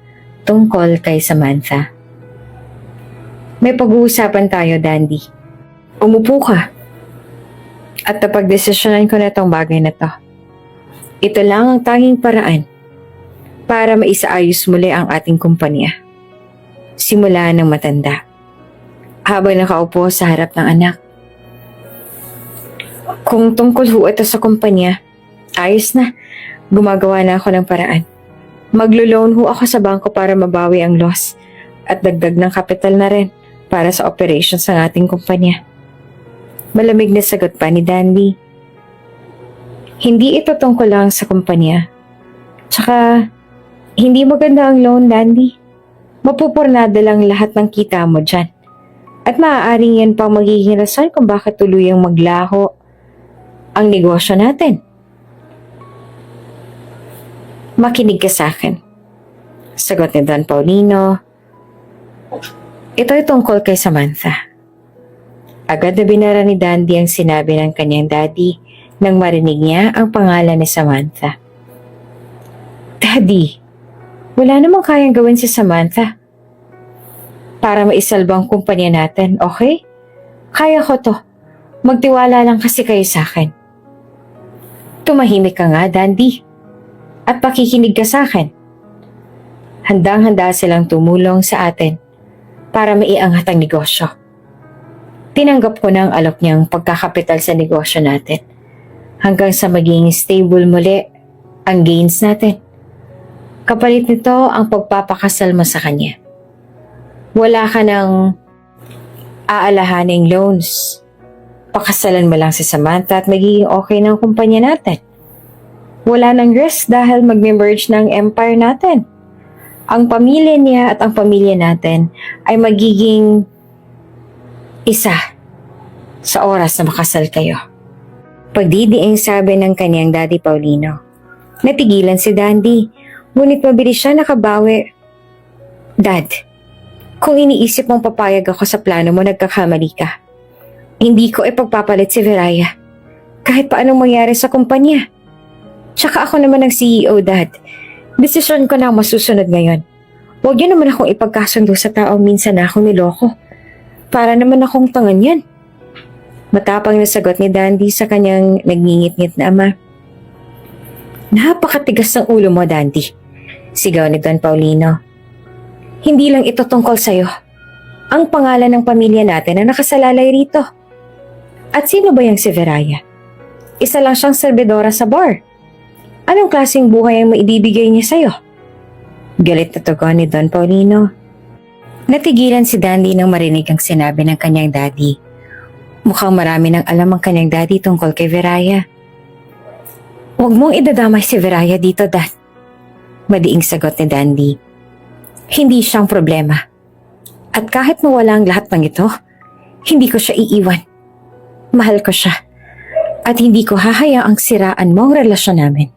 tungkol kay Samantha. May pag-uusapan tayo, Dandy. Umupo ka. At napagdesisyonan ko na itong bagay na to. Ito lang ang tanging paraan para maisaayos muli ang ating kumpanya. Simula ng matanda. Habang nakaupo sa harap ng anak. Kung tungkol ho ito sa kumpanya, ayos na. Gumagawa na ako ng paraan. Maglo-loan ho ako sa bangko para mabawi ang loss at dagdag ng kapital na rin para sa operations ng ating kumpanya. Malamig na sagot pa ni Dandy. Hindi ito tungkol lang sa kumpanya. Tsaka, hindi maganda ang loan, Dandy. Mapupurnada lang lahat ng kita mo dyan. At maaaring yan pang magiging rason kung bakit tuluyang maglaho ang negosyo natin. Makinig ka sa akin. Sagot ni Don Paulino. Ito ay tungkol kay Samantha. Agad na binara ni Dandy ang sinabi ng kanyang daddy nang marinig niya ang pangalan ni Samantha. Daddy, wala namang kayang gawin si Samantha para maisalba ang kumpanya natin, okay? Kaya ko to. Magtiwala lang kasi kayo sa akin. Tumahimik ka nga, Dandy. At pakikinig ka sa akin. Handang-handa silang tumulong sa atin para maiangat ang negosyo. Tinanggap ko na ang alok niyang pagkakapital sa negosyo natin hanggang sa maging stable muli ang gains natin. Kapalit nito ang pagpapakasal mo sa kanya. Wala ka ng aalahaning loans. Pakasalan mo lang si Samantha at magiging okay ng kumpanya natin. Wala nang risk dahil magme-merge ng empire natin. Ang pamilya niya at ang pamilya natin ay magiging isa sa oras na makasal kayo. Pagdidiing sabi ng kanyang daddy Paulino. Natigilan si Dandy, ngunit mabilis siya nakabawi. Dad, kung iniisip mong papayag ako sa plano mo, nagkakamali ka. Hindi ko ipagpapalit si Viraya. Kahit paanong mangyari sa kumpanya. Tsaka ako naman ang CEO, Dad. Desisyon ko na ang masusunod ngayon. Huwag yun naman akong ipagkasundo sa taong minsan na akong niloko. Para naman akong tangan yan. Matapang na sagot ni Dandy sa kanyang nagngingit-ngit na ama. Napakatigas ng ulo mo, Dandy. Sigaw ni Don Paulino. Hindi lang ito tungkol sa'yo. Ang pangalan ng pamilya natin na nakasalalay rito. At sino ba yung si Viraya? Isa lang siyang serbidora sa bar. Anong klaseng buhay ang maibibigay niya sa'yo? Galit na tugon ni Don Paulino. Natigilan si Dandy nang marinig ang sinabi ng kanyang daddy. Mukhang marami nang alam ang kanyang daddy tungkol kay Viraya. Huwag mong idadamay si Viraya dito, Dad. Madiing sagot ni Dandy. Hindi siyang problema. At kahit mawala ang lahat ng ito, hindi ko siya iiwan. Mahal ko siya. At hindi ko hahayaang siraan mo ang relasyon namin.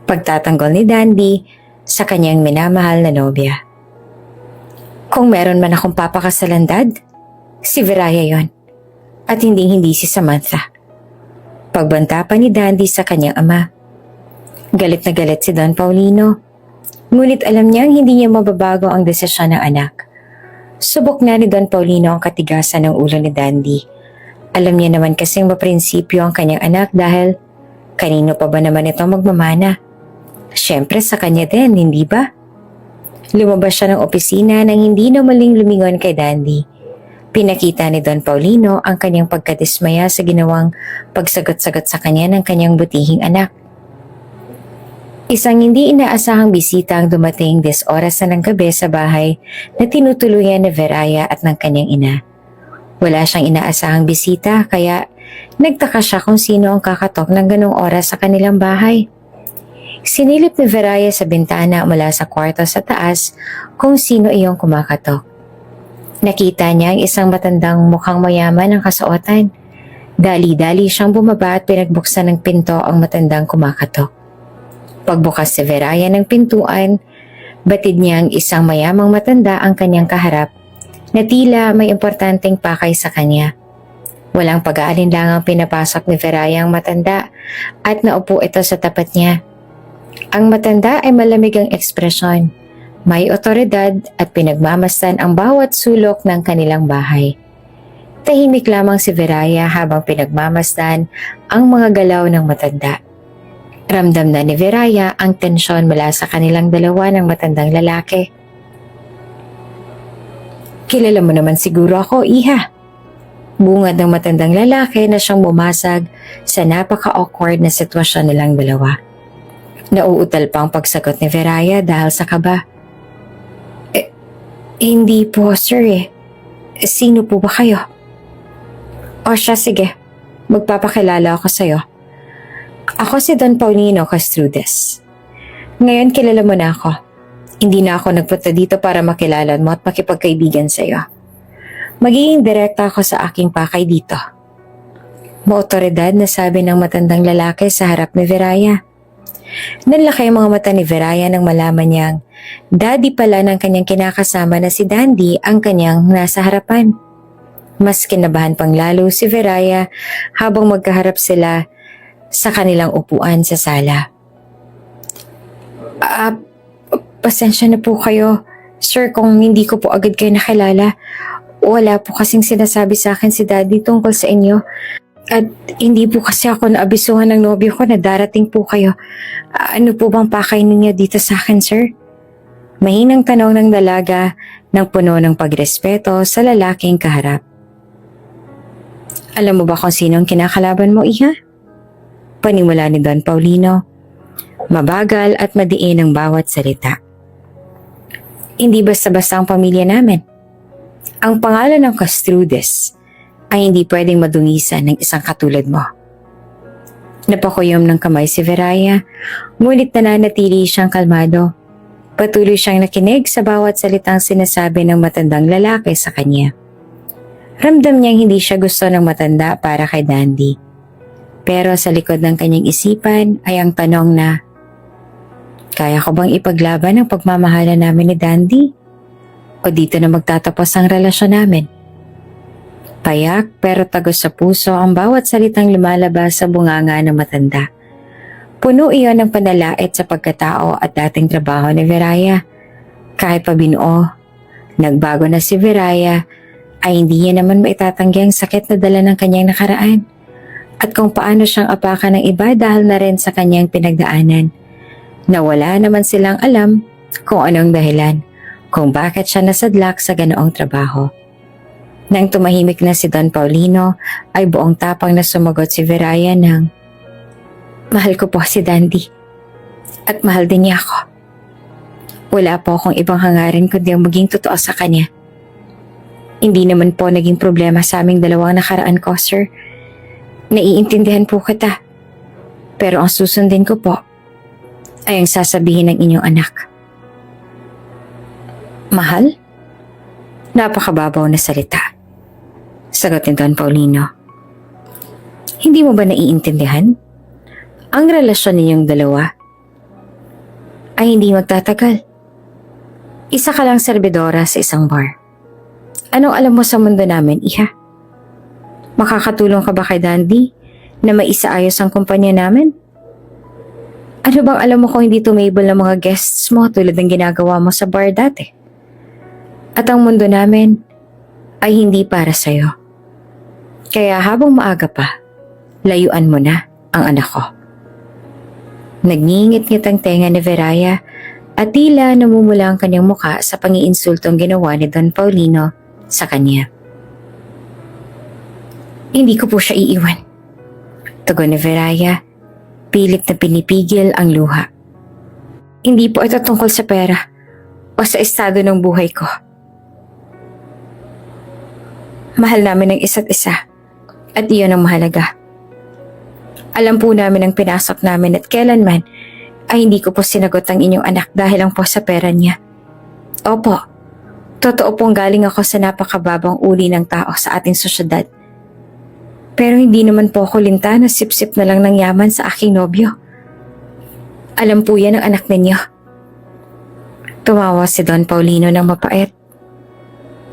Pagtatanggol ni Dandy sa kanyang minamahal na nobya. Kung meron man akong papakasalan, Dad, si Viraya yon. At hindi si Samantha. Pagbanta pa ni Dandy sa kanyang ama. Galit na galit si Don Paulino. Ngunit alam niyang hindi niya mababago ang desisyon ng anak. Subok na ni Don Paulino ang katigasan ng ulo ni Dandy. Alam niya naman kasing maprinsipyo ang kanyang anak dahil kanino pa ba naman ito magmamana? Siyempre sa kanya din, hindi ba? Lumabas siya ng opisina nang hindi na maling lumingon kay Dandy. Pinakita ni Don Paulino ang kanyang pagkadismaya sa ginawang pagsagot-sagot sa kanya ng kanyang butihing anak. Isang hindi inaasahang bisita ang dumating 10 oras na ng gabi sa bahay na tinutuluyan ni Viraya at ng kanyang ina. Wala siyang inaasahang bisita kaya nagtaka siya kung sino ang kakatok ng ganong oras sa kanilang bahay. Sinilip ni Viraya sa bintana mula sa kwarto sa taas kung sino iyong kumakatok. Nakita niya ang isang matandang mukhang mayaman ang kasuotan. Dali-dali siyang bumaba at pinagbuksan ng pinto ang matandang kumakatok. Pagbukas si Viraya ng pintuan, batid niya ang isang mayamang matanda ang kanyang kaharap na tila may importanteng pakay sa kanya. Walang pag-aalinlangang pinapasok ni Viraya ang matanda at naupo ito sa tapat niya. Ang matanda ay malamig ang ekspresyon. May otoridad at pinagmamasdan ang bawat sulok ng kanilang bahay. Tahimik lamang si Viraya habang pinagmamasdan ang mga galaw ng matanda. Ramdam na ni Viraya ang tensyon mula sa kanilang dalawa ng matandang lalaki. Kilala mo naman siguro ako, Iha. Bungad ng matandang lalaki na siyang bumasag sa napaka-awkward na sitwasyon nilang dalawa. Nauutal pa ang pagsagot ni Viraya dahil sa kaba. Hindi po, sir. Sino po ba kayo? O siya, sige. Magpapakilala ako sa'yo. Ako si Don Paulino Castrudes. Ngayon kilala mo na ako. Hindi na ako nagpunta dito para makilala mo at makipagkaibigan sa'yo. Magiging direkta ako sa aking pakay dito. Maotoridad na sabi ng matandang lalaki sa harap ni Viraya. Nanlaki ang mga mata ni Viraya nang malaman niyang daddy pala ng kanyang kinakasama na si Dandy ang kanyang nasa harapan. Mas kinabahan pang lalo si Veraya habang magkaharap sila sa kanilang upuan sa sala. Pasensya na po kayo, sir, kung hindi ko po agad kayo nakilala. Wala po kasing sinasabi sa akin si Daddy tungkol sa inyo. At hindi po kasi ako naabisuhan ng nobyo ko na darating po kayo. Ano po bang pakay ninyo dito sa akin, sir? Mahinang tanong ng dalaga ng puno ng pagrespeto sa lalaking kaharap. Alam mo ba kung sino ang kinakalaban mo, Iha? Panimula ni Don Paulino. Mabagal at madiin ang bawat salita. Hindi basta-basta ang pamilya namin. Ang pangalan ng Castrudes ay hindi pwedeng madungisan ng isang katulad mo. Napakuyom ng kamay si Veraya, ngunit nananatili siyang kalmado. Patuloy siyang nakinig sa bawat salitang sinasabi ng matandang lalaki sa kanya. Ramdam niyang hindi siya gusto ng matanda para kay Dandy. Pero sa likod ng kanyang isipan ay ang tanong na, kaya ko bang ipaglaban ang pagmamahalan namin ni Dandy? O dito na magtatapos ang relasyon namin? Payak pero tagos sa puso ang bawat salitang lumalabas sa bunganga ng matanda. Puno iyon ng panalait sa pagkatao at dating trabaho ni Veraya. Kahit pa binuo, nagbago na si Veraya, ay hindi niya naman maitatanggi ang sakit na dala ng kanyang nakaraan at kung paano siyang apakan ng iba dahil na rin sa kanyang pinagdaanan. Na wala naman silang alam kung anong dahilan kung bakit siya nasadlak sa ganoong trabaho. Nang tumahimik na si Don Paulino ay buong tapang na sumagot si Veraya ng, mahal ko po si Dandy at mahal din niya ako. Wala po akong ibang hangarin kundi ang maging totoo sa kanya. Hindi naman po naging problema sa aming dalawang nakaraan ko, sir. Naiintindihan po kita. Pero ang susundin ko po ay ang sasabihin ng inyong anak. Mahal? Napakababaw na salita. Sagot ni Don Paulino. Hindi mo ba naiintindihan? Ang relasyon ninyong dalawa ay hindi magtatagal. Isa ka lang serbidora sa isang bar. Anong alam mo sa mundo namin, Iha? Makakatulong ka ba kay Dandy na maisaayos ang kumpanya namin? Ano bang alam mo kung hindi tumable ng mga guests mo tulad ng ginagawa mo sa bar dati? At ang mundo namin ay hindi para sa'yo. Kaya habang maaga pa, layuan mo na ang anak ko. Nagngingit-ngit ang tenga ni Veraya at tila namumula ang kanyang muka sa pangiinsultong ginawa ni Don Paulino sa kanya. Hindi ko po siya iiwan. Tugon ni Veraya, pilit na pinipigil ang luha. Hindi po ito tungkol sa pera o sa estado ng buhay ko. Mahal namin ang isa't isa at iyon ang mahalaga. Alam po namin ang pinasok namin at kailanman ay hindi ko po sinagot ang inyong anak dahil lang po sa pera niya. Opo, totoo pong galing ako sa napakababang uri ng tao sa ating sosyedad. Pero hindi naman po ako linta na sip-sip na lang ng yaman sa aking nobyo. Alam po yan ng anak ninyo. Tumawa si Don Paulino ng mapait.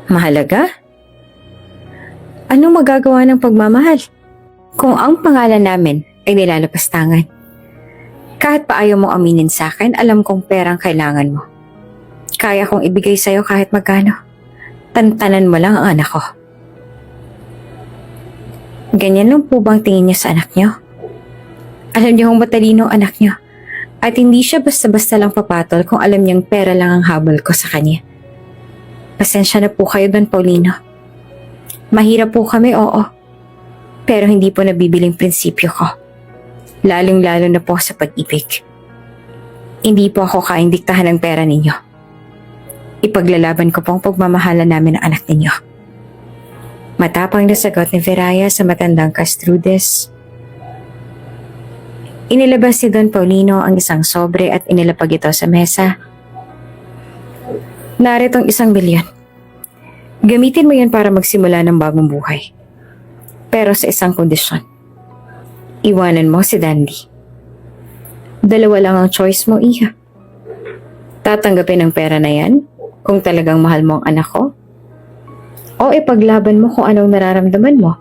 Mahalaga? Anong magagawa ng pagmamahal kung ang pangalan namin ay nilalapastangan? Kahit pa ayaw mong aminin sa akin, alam kong perang kailangan mo. Kaya kong ibigay sa'yo kahit magkano. Tantanan mo lang ang anak ko. Ganyan lang po bang tingin niyo sa anak niyo? Alam niyo kung matalino ang anak niyo. At hindi siya basta-basta lang papatol kung alam niyang pera lang ang habol ko sa kanya. Pasensya na po kayo, Don Paulino. Mahirap po kami, oo. Pero hindi po nabibiling prinsipyo ko. Lalong-lalo na po sa pag-ibig. Hindi po ako kaing diktahan ng pera ninyo. Ipaglalaban ko po ang pagmamahalan namin ng anak ninyo. Matapang na sagot ni Veraya sa matandang Castrudes. Inilabas si Don Paulino ang isang sobre at inilapag ito sa mesa. Naritong 1 milyon. Gamitin mo yan para magsimula ng bagong buhay. Pero sa isang kondisyon. Iwanan mo si Dandy. 2 lang ang choice mo, Iha. Tatanggapin ang pera na yan kung talagang mahal mo ang anak ko? O ipaglaban mo kung anong nararamdaman mo.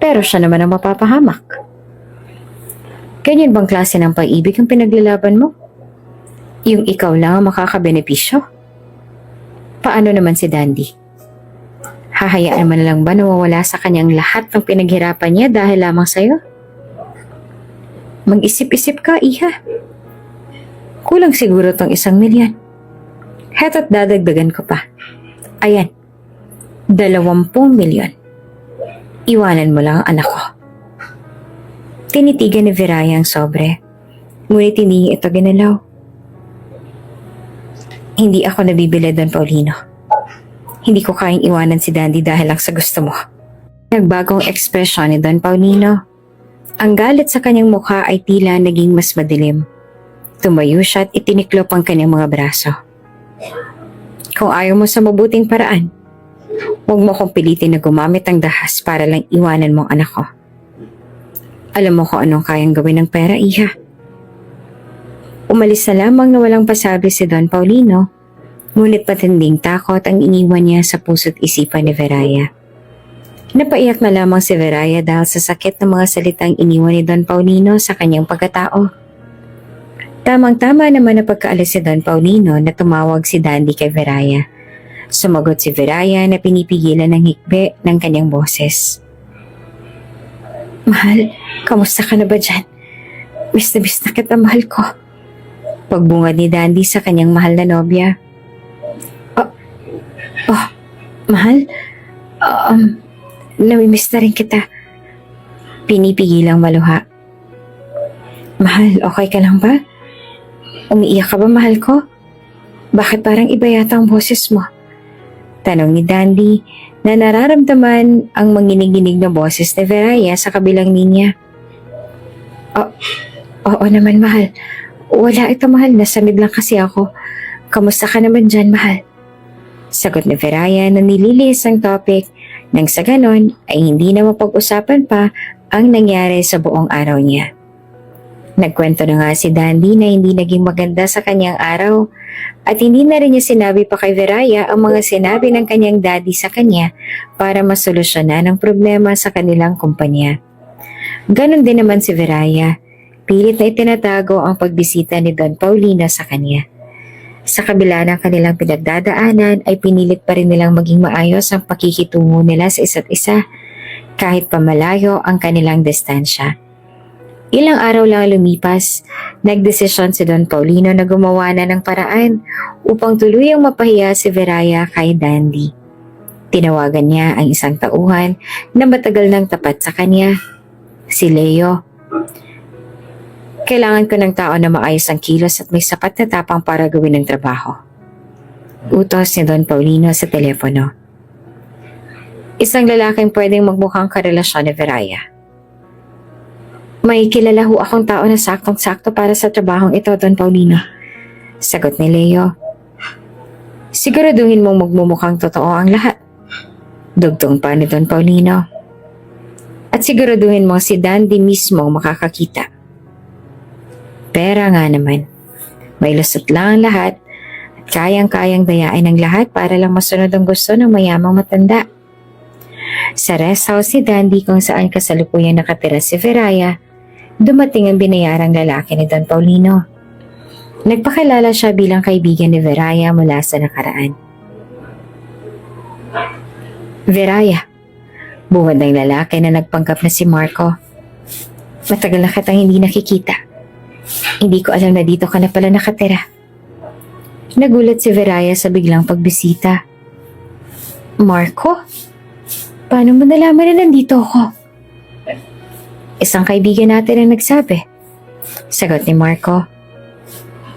Pero siya naman ang mapapahamak. Ganyan bang klase ng pag-ibig ang pinaglalaban mo? Yung ikaw lang ang makakabenepisyo? Paano naman si Dandy? Hahayaan mo na lang ba nawawala sa kanyang lahat ng pinaghirapan niya dahil lamang sa'yo? Mag-isip-isip ka, iha. Kulang siguro tong 1,000,000. Heto't dadagdagan ko pa. Ayan, 20,000,000. Iwanan mo lang ang anak ko. Tinitigan ni Viraya ang sobre, ngunit hindi ito ginalaw. Hindi ako nabibili doon, Paulino. Hindi ko kayang iwanan si Dandy dahil lang sa gusto mo. Nagbagong ekspresyon ni Don Paulino. Ang galit sa kanyang mukha ay tila naging mas madilim. Tumayo siya at itiniklop ang kanyang mga braso. Kung ayaw mo sa mabuting paraan, huwag mo kong pilitin na gumamit ng dahas para lang iwanan mo ang anak ko. Alam mo kung anong kayang gawin ng pera, iha. Umalis na lamang na walang pasabi si Don Paulino, ngunit matinding takot ang iniwan niya sa puso't isipan ni Viraya. Napaiyak na lamang si Viraya dahil sa sakit ng mga salitang iniwan ni Don Paulino sa kanyang pagkatao. Tamang-tama naman na pagkaalis si Don Paulino na tumawag si Dandy kay Viraya. Sumagot si Viraya na pinipigilan ng hikbi ng kanyang boses. Mahal, kamusta ka na ba dyan? Miss na kita, mahal ko. Pagbungad ni Dandy sa kanyang mahal na nobya. Mahal? Namimiss na rin kita. Pinipigilang maluha. Mahal, okay ka lang ba? Umiiyak ka ba, mahal ko? Bakit parang iba yata ang boses mo? Tanong ni Dandy na nararamdaman ang manginig-ginig na boses ni Viraya sa kabilang linya. Oo naman, mahal. Wala ito, mahal. Nasamid lang kasi ako. Kamusta ka naman dyan, mahal? Sagot ni Viraya na nililihis ang topic nang sa ganon ay hindi na mapag-usapan pa ang nangyari sa buong araw niya. Nagkwento na nga si Dandy na hindi naging maganda sa kanyang araw at hindi na rin niya sinabi pa kay Viraya ang mga sinabi ng kanyang daddy sa kanya para masolusyonan ang problema sa kanilang kumpanya. Ganon din naman si Viraya. Pilit na itinatago ang pagbisita ni Don Paulino sa kanya. Sa kabila ng kanilang pinagdadaanan ay pinilit pa rin nilang maging maayos ang pakikitungo nila sa isa't isa kahit pamalayo ang kanilang distansya. Ilang araw lang lumipas, nagdesisyon si Don Paulino na gumawa na ng paraan upang tuluyang mapahiya si Viraya kay Dandy. Tinawagan niya ang isang tauhan na matagal nang tapat sa kanya, si Leo. Kailangan ko ng tao na maayos ang kilos at may sapat na tapang para gawin ang trabaho. Utos ni Don Paulino sa telepono. Isang lalaking pwedeng magmukhang karelasyon ni Viraya. May kilala ho akong tao na saktong-sakto para sa trabahong ito, Don Paulino. Sagot ni Leo. Siguraduhin mong magmumukhang totoo ang lahat. Dugtong pa ni Don Paulino. At siguraduhin mo si Dandy mismo makakakita. Pera nga naman. May lusot lang ang lahat at kayang-kayang dayain ang lahat para lang masunod ang gusto ng mayamang matanda. Sa rest house ni Dandy kung saan kasalukuyang nakatira si Viraya, dumating ang binayarang lalaki ni Don Paulino. Nagpakilala siya bilang kaibigan ni Viraya mula sa nakaraan. Viraya, buwad ng lalaki na nagpanggap na si Marco. Matagal na kitang hindi nakikita. Hindi ko alam na dito ka na pala nakatira. Nagulat si Viraya sa biglang pagbisita. Marco? Paano mo nalaman na nandito ako? Isang kaibigan natin ang nagsabi. Sagot ni Marco.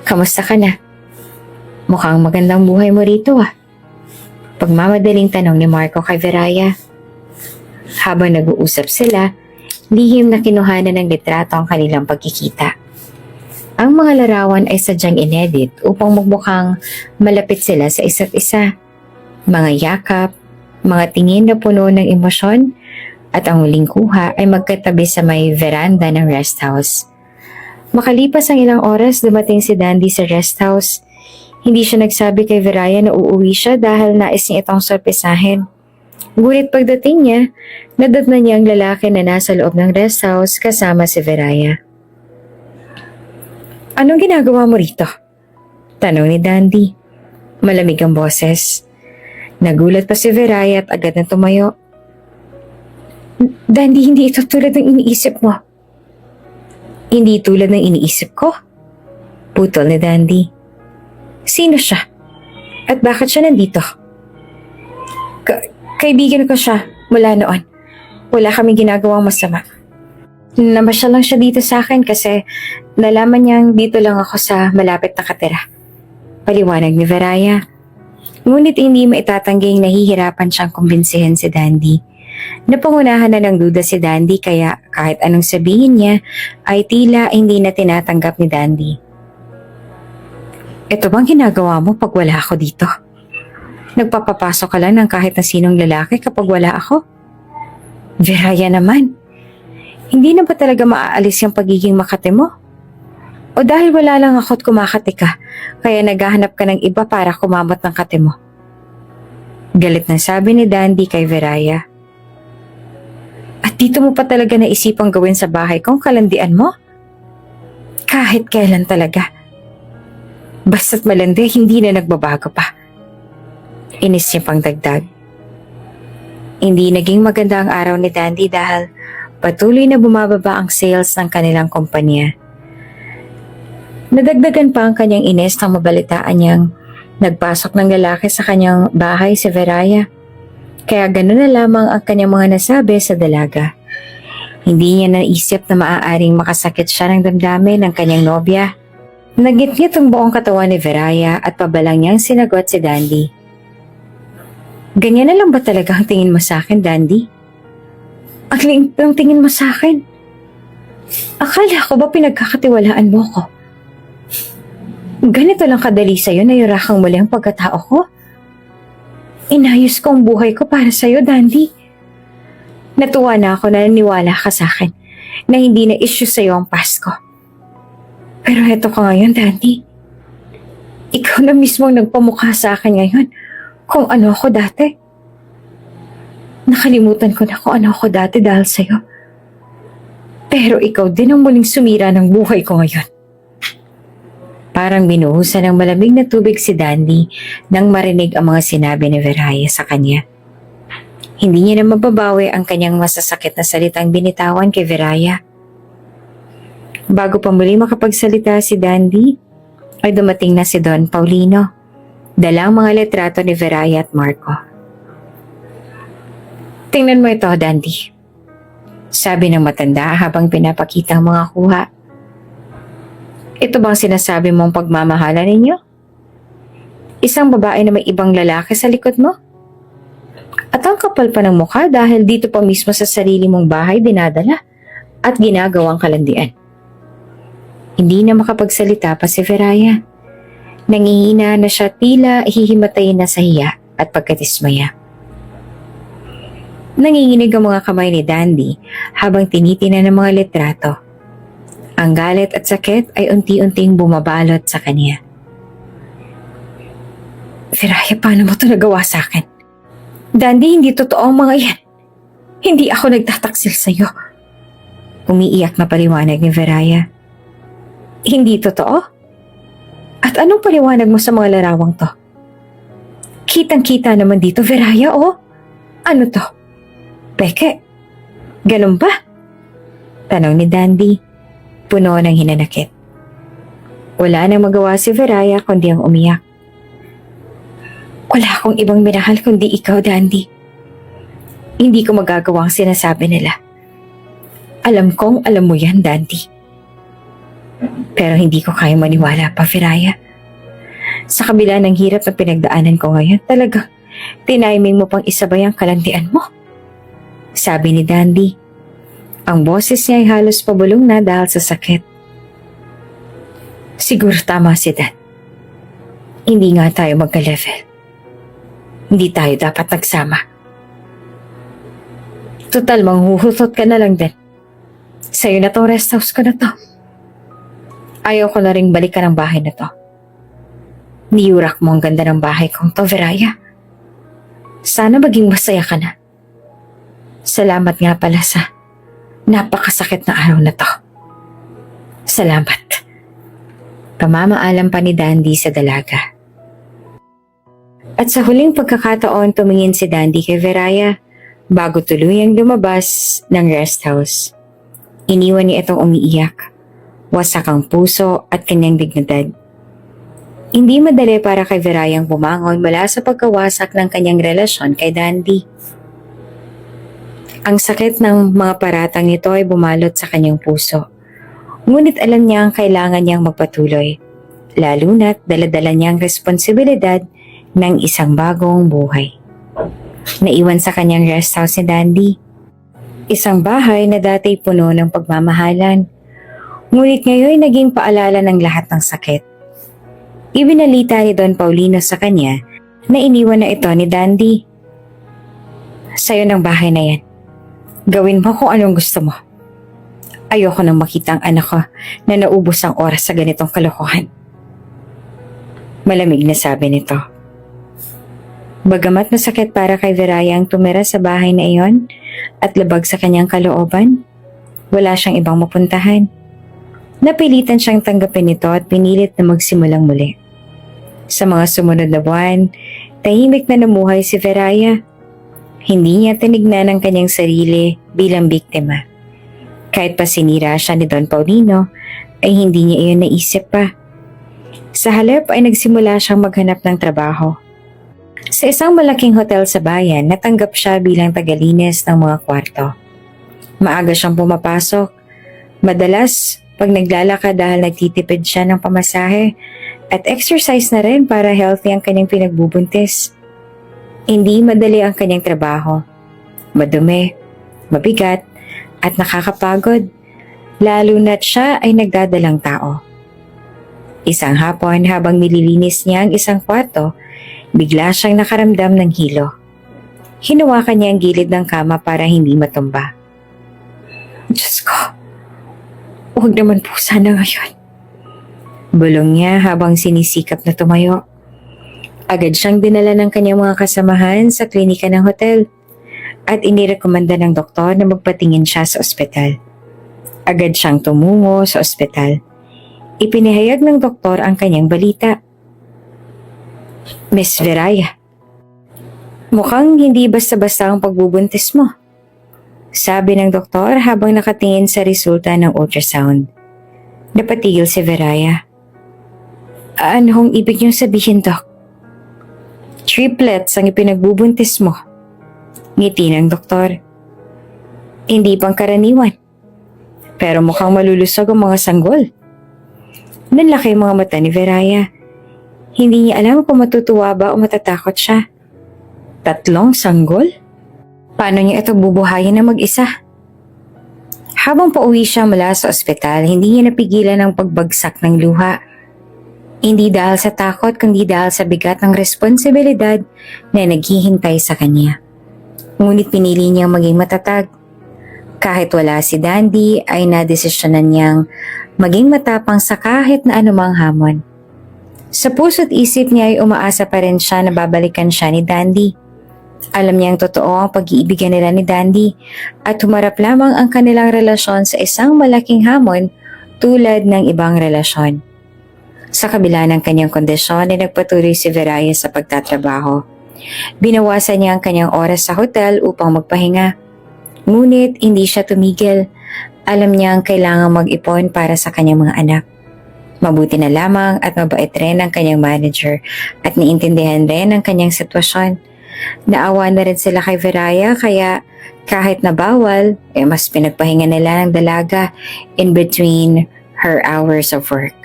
Kamusta ka na? Mukhang magandang buhay mo rito ah. Pagmamadaling tanong ni Marco kay Viraya. Habang nag-uusap sila, lihim na kinuhanan ng litrato ang kanilang pagkikita. Ang mga larawan ay sadyang inedit upang magmukhang malapit sila sa isa't isa. Mga yakap, mga tingin na puno ng emosyon, at ang huling kuha ay magkatabi sa may veranda ng rest house. Makalipas ang ilang oras, dumating si Dandy sa rest house. Hindi siya nagsabi kay Viraya na uuwi siya dahil nais niya itong sorpresahin. Ngunit pagdating niya, nadatnan niya ang lalaki na nasa loob ng rest house kasama si Veraya. Anong ginagawa mo rito? Tanong ni Dandy. Malamig ang boses. Nagulat pa si Veraya at agad na tumayo. Dandy, hindi ito tulad ng iniisip mo. Hindi tulad ng iniisip ko? Putol ni Dandy. Sino siya? At bakit siya nandito? Kaibigan ko siya mula noon. Wala kaming ginagawang masama. Namasyal lang siya dito sa akin kasi nalaman niyang dito lang ako sa malapit na katira. Paliwanag ni Veraya. Ngunit hindi maitatangging nahihirapan siyang kumbinsihin si Dandy. Napangunahan na ng duda si Dandy kaya kahit anong sabihin niya ay tila hindi na tinatanggap ni Dandy. Ito bang ginagawa mo pag wala ako dito? Nagpapapasok ka lang ng kahit na sinong lalaki kapag wala ako? Veraya naman. Hindi na ba talaga maaalis yung pagiging makate mo? O dahil wala lang ako't kumakati ka, kaya naghahanap ka ng iba para kumamot ng kate mo? Galit na sabi ni Dandy kay Veraya. At dito mo pa talaga naisipang gawin sa bahay kong kalandian mo? Kahit kailan talaga. Basta't malandi, hindi na nagbabago pa. Inis niya pang dagdag. Hindi naging maganda ang araw ni Dandy dahil patuloy na bumababa ang sales ng kanilang kumpanya. Nadagdagan pa ang kanyang inis nang mabalitaan niyang nagpasok ng lalaki sa kanyang bahay si Veraya. Kaya gano'n na lamang ang kanyang mga nasabi sa dalaga. Hindi niya naisip na maaaring makasakit siya ng damdamin ng kanyang nobya. Nagitngit ang buong katawan ni Veraya at pabalang niyang sinagot si Dandy. Ganyan na lang ba talaga ang tingin mo sa akin, Dandy? Ang liit ng tingin mo sa akin. Akala ko ba pinagkakatiwalaan mo ko? Ganito lang kadali sa'yo na yurakang muli ang pagkatao ko? Inayos ko ang buhay ko para sa'yo, Dandy. Natuwa na ako na naniwala ka sa akin na hindi na issue sa'yo ang Pasko. Pero heto ka ngayon, Dandy. Ikaw na mismo ang nagpamukha sa akin ngayon kung ano ako dati. Nakalimutan ko na kung ano ako dati dahil sa'yo. Pero ikaw din ang muling sumira ng buhay ko ngayon. Parang binuhusan ng malamig na tubig si Dandy nang marinig ang mga sinabi ni Veraya sa kanya. Hindi niya na mababawi ang kanyang masasakit na salitang binitawan kay Veraya. Bago pa muli makapagsalita si Dandy, ay dumating na si Don Paulino, dalang mga litrato ni Veraya at Marco. Tingnan mo ito, Dandy. Sabi ng matanda habang pinapakita ang mga kuha. Ito bang sinasabi mong pagmamahala ninyo? Isang babae na may ibang lalaki sa likod mo? At ang kapal pa ng mukha dahil dito pa mismo sa sarili mong bahay dinadala at ginagawang kalandian. Hindi na makapagsalita pa si Veraya. Nangihina na siya tila hihimatayin na sa hiya at pagkatismaya. Nanginginig ang mga kamay ni Dandy habang tinitingnan ng mga litrato. Ang galit at sakit ay unti-unting bumabalot sa kanya. Veraya, paano mo ito nagawa sa akin? Dandy, hindi totoo ang mga yan. Hindi ako nagtataksil sa'yo. Umiiyak na paliwanag ni Veraya. Hindi totoo? At anong paliwanag mo sa mga larawang to? Kitang-kita naman dito, Veraya, oh. Ano to? Peke? Ganun ba? Tanong ni Dandy, puno ng hinanakit. Wala nang magawa si Veraya kundi ang umiyak. Wala akong ibang minahal kundi ikaw, Dandy. Hindi ko magagawa ang sinasabi nila. Alam kong alam mo yan, Dandy. Pero hindi ko kaya maniwala pa, Veraya. Sa kabila ng hirap na pinagdaanan ko ngayon, talagang tiniming mo pang isabay ang kalandian mo. Sabi ni Dandy. Ang boses niya ay halos pabulong na dahil sa sakit. Siguro tama si Dan. Hindi nga tayo magka-level. Hindi tayo dapat nagsama. Total, manghuhutot ka na lang din. Sa'yo na tong rest house ko na to. Ayaw ko na ring balikan ang bahay na to. Niyurak mo ang ganda ng bahay kong to, Veraya. Sana maging masaya ka na. Salamat nga pala sa napakasakit na araw na to. Salamat. Pamamaalam pa ni Dandy sa dalaga. At sa huling pagkakataon tumingin si Dandy kay Veraya bago tuluyang lumabas ng rest house. Iniwan niya itong umiiyak, wasak ang puso at kanyang dignidad. Hindi madali para kay Verayang bumangon mula sa pagkawasak ng kanyang relasyon kay Dandy. Ang sakit ng mga paratang nito ay bumalot sa kanyang puso. Ngunit alam niya ang kailangan niyang magpatuloy, lalo na't dala-dala niyang responsibilidad ng isang bagong buhay. Naiwan sa kanyang rest house si Dandy. Isang bahay na dati puno ng pagmamahalan. Ngunit ngayon naging paalala ng lahat ng sakit. Ibinalita ni Don Paulino sa kanya na iniwan na ito ni Dandy. Sa'yo ng bahay na yan. Gawin mo kung anong gusto mo. Ayoko nang makita ang anak ko na naubos ang oras sa ganitong kalokohan. Malamig na sabi nito. Bagamat masakit para kay Veraya ang tumira sa bahay na iyon at labag sa kanyang kalooban, wala siyang ibang mapuntahan. Napilitan siyang tanggapin ito at pinilit na magsimulang muli. Sa mga sumunod na buwan, tahimik na namuhay si Veraya. Hindi niya tinignan ang kanyang sarili bilang biktima. Kahit pa sinira siya ni Don Paulino, ay hindi niya iyon naisip pa. Sa halip ay nagsimula siyang maghanap ng trabaho. Sa isang malaking hotel sa bayan, natanggap siya bilang tagalinis ng mga kwarto. Maaga siyang pumapasok. Madalas, pag naglalakad dahil nagtitipid siya ng pamasahe at exercise na rin para healthy ang kanyang pinagbubuntis. Hindi madali ang kanyang trabaho. Madumi, mabigat, at nakakapagod, lalo na't siya ay nagdadalang tao. Isang hapon habang nililinis niya ang isang kwarto, bigla siyang nakaramdam ng hilo. Hinawakan niya ang gilid ng kama para hindi matumba. Diyos ko, huwag naman po sana ngayon. Bulong niya habang sinisikap na tumayo. Agad siyang dinala ng kanyang mga kasamahan sa klinika ng hotel at inirekomenda ng doktor na magpatingin siya sa ospital. Agad siyang tumungo sa ospital. Ipinahayag ng doktor ang kanyang balita. Miss Veraya, mukhang hindi basta-basta ang pagbubuntis mo, sabi ng doktor habang nakatingin sa resulta ng ultrasound. Napatigil si Veraya. Anong ibig niyong sabihin, Doc? Triplets ang ipinagbubuntis mo. Ngiti ng doktor. Hindi pang karaniwan. Pero mukhang malulusog ang mga sanggol. Nanlaki ang mga mata ni Veraya. Hindi niya alam kung matutuwa ba o matatakot siya. 3 sanggol? Paano niya ito bubuhayin na mag-isa? Habang pauwi siya mula sa ospital, hindi niya napigilan ang pagbagsak ng luha. Hindi dahil sa takot kundi dahil sa bigat ng responsibilidad na naghihintay sa kanya. Ngunit pinili niyang maging matatag. Kahit wala si Dandy ay nadesisyonan niyang maging matapang sa kahit na anumang hamon. Sa puso't isip niya ay umaasa pa rin siya na babalikan siya ni Dandy. Alam niyang totoo ang pag-iibigan nila ni Dandy at humarap lamang ang kanilang relasyon sa isang malaking hamon tulad ng ibang relasyon. Sa kabila ng kanyang kondisyon ay nagpatuloy si Veraya sa pagtatrabaho. Binawasan niya ang kanyang oras sa hotel upang magpahinga. Ngunit hindi siya tumigil. Alam niya ang kailangang mag-ipon para sa kanyang mga anak. Mabuti na lamang at mabait rin ang kanyang manager at niintindihan rin ang kanyang sitwasyon. Naawa na rin sila kay Veraya kaya kahit na bawal, mas pinagpahinga nila ng dalaga in between her hours of work.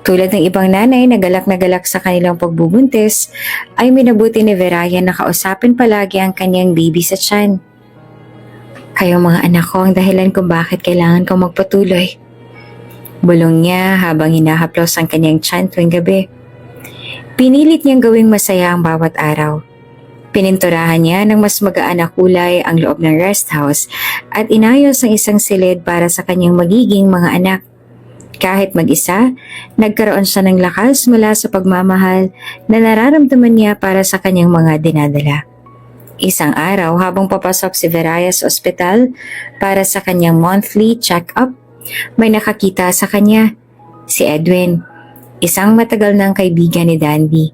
Tulad ng ibang nanay na galak sa kanilang pagbubuntis, ay minabuti ni Veraya na kausapin palagi ang kanyang baby sa tiyan. Kayong mga anak ko ang dahilan kung bakit kailangan kong magpatuloy. Bulong niya habang hinahaplos ang kanyang tiyan tuwing gabi. Pinilit niyang gawing masaya ang bawat araw. Pininturahan niya ng mas magaan na kulay ang loob ng rest house at inayos ang isang silid para sa kanyang magiging mga anak. Kahit mag-isa, nagkaroon siya ng lakas mula sa pagmamahal na nararamdaman niya para sa kanyang mga dinadala. Isang araw habang papasok si Veraya sa ospital para sa kanyang monthly check-up, may nakakita sa kanya, si Edwin, isang matagal ng kaibigan ni Dandy.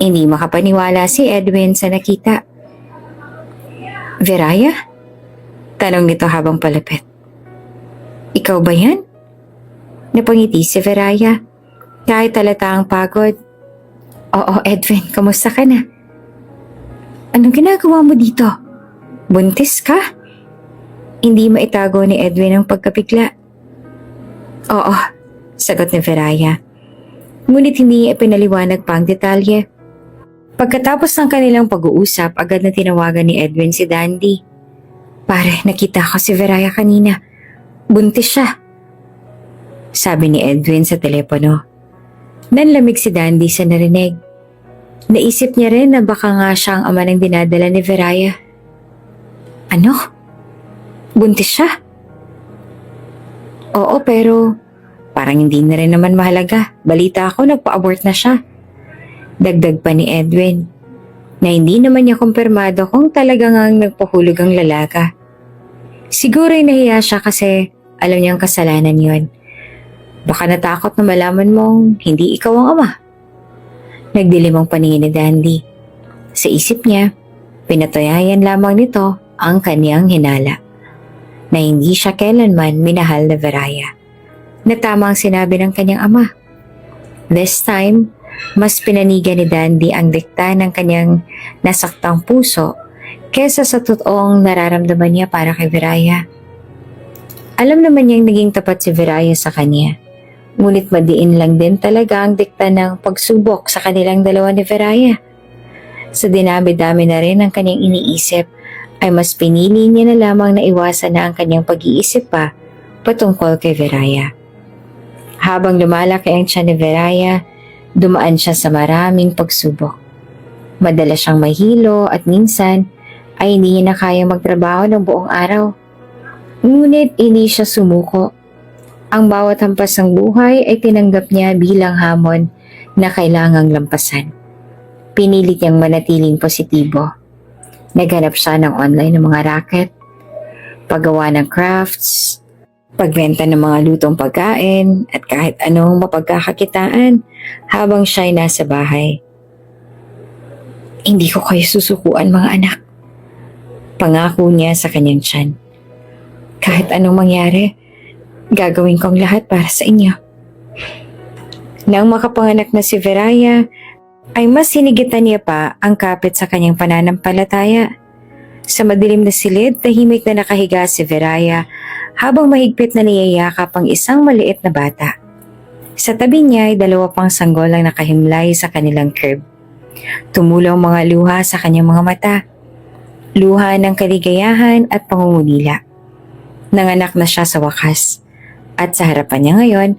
Hindi makapaniwala si Edwin sa nakita. Veraya? Tanong nito habang palapit. Ikaw ba yan? Napangiti si Veraya, kahit halata ang pagod. Oo, Edwin, kamusta ka na? Anong ginagawa mo dito? Buntis ka? Hindi maitago ni Edwin ang pagkabigla. Oo, sagot ni Veraya. Ngunit hindi niya ipinaliwanag pa ang detalye. Pagkatapos ng kanilang pag-uusap, agad na tinawagan ni Edwin si Dandy. Pare, nakita ko si Veraya kanina. Buntis siya. Sabi ni Edwin sa telepono. Nanlamig si Dandy sa narinig. Naisip niya rin na baka nga siya ang ama ng dinadala ni Veraya. Ano? Buntis siya? Oo, pero parang hindi na rin naman mahalaga. Balita ako nagpa-abort na siya. Dagdag pa ni Edwin na hindi naman niya kumpirmado kung talaga ngang nagpahulog ang lalaka. Siguro ay nahiya siya kasi alam niyang kasalanan yon. Baka natakot na malaman mong hindi ikaw ang ama. Nagdilim ang paningin ni Dandy. Sa isip niya, pinatayayan lamang nito ang kaniyang hinala na hindi siya kailanman minahal na Veraya. Na tama ang sinabi ng kanyang ama. This time, mas pinanigan ni Dandy ang dikta ng kanyang nasaktang puso kesa sa totoong nararamdaman niya para kay Veraya. Alam naman niyang naging tapat si Veraya sa kanya, ngunit madiin lang din talaga ang dikta ng pagsubok sa kanilang dalawa ni Veraya. Sa dinami-dami na rin ang kanyang iniisip, ay mas pinili niya na lamang na iwasan na ang kanyang pag-iisip pa patungkol kay Veraya. Habang lumalaki ang tiyan ni Veraya, dumaan siya sa maraming pagsubok. Madalas siyang mahilo at minsan ay hindi niya na kayang magtrabaho ng buong araw. Ngunit hindi siya sumuko. Ang bawat hampas ng buhay ay tinanggap niya bilang hamon na kailangang lampasan. Pinilit niyang manatiling positibo. Naghanap siya ng online ng mga racket, paggawa ng crafts, pagbenta ng mga lutong pagkain at kahit anong mapagkakakitaan habang siya'y nasa bahay. Hindi ko kayo susukuan mga anak. Pangako niya sa kanyang tiyan. Kahit anong mangyari, gagawin ko ang lahat para sa inyo. Nang makapanganak na si Veraya, ay mas hinigitan niya pa ang kapit sa kanyang pananampalataya. Sa madilim na silid, tahimik na nakahiga si Veraya habang mahigpit na niyayakap ang isang maliit na bata. Sa tabi niya ay dalawa pang sanggol ang nakahimlay sa kanilang curb. Tumulo ang mga luha sa kanyang mga mata. Luha ng kaligayahan at pangungulila. Nanganak na siya sa wakas. At sa harapan niya ngayon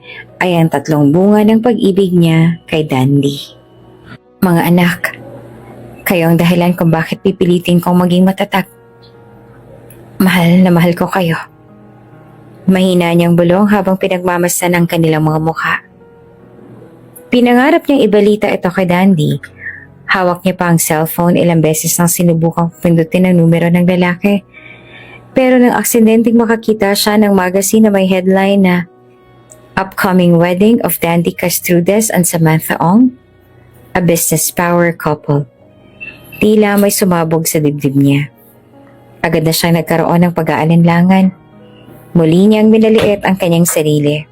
ay ang 3 bunga ng pag-ibig niya kay Dandy. Mga anak, kayo ang dahilan kung bakit pipilitin kong maging matatag. Mahal na mahal ko kayo. Mahina niyang bulong habang pinagmamasdan ang kanilang mga mukha. Pinangarap niyang ibalita ito kay Dandy. Hawak niya pa ang cellphone, ilang beses nang sinubukang pindutin ang numero ng lalaki. Pero nang aksidenteng makakita siya ng magazine na may headline na Upcoming Wedding of Dandy Castrudes and Samantha Ong, a business power couple. Tila may sumabog sa dibdib niya. Agad na siyang nagkaroon ng pag-aalinlangan. Muli niyang minaliit ang kanyang sarili.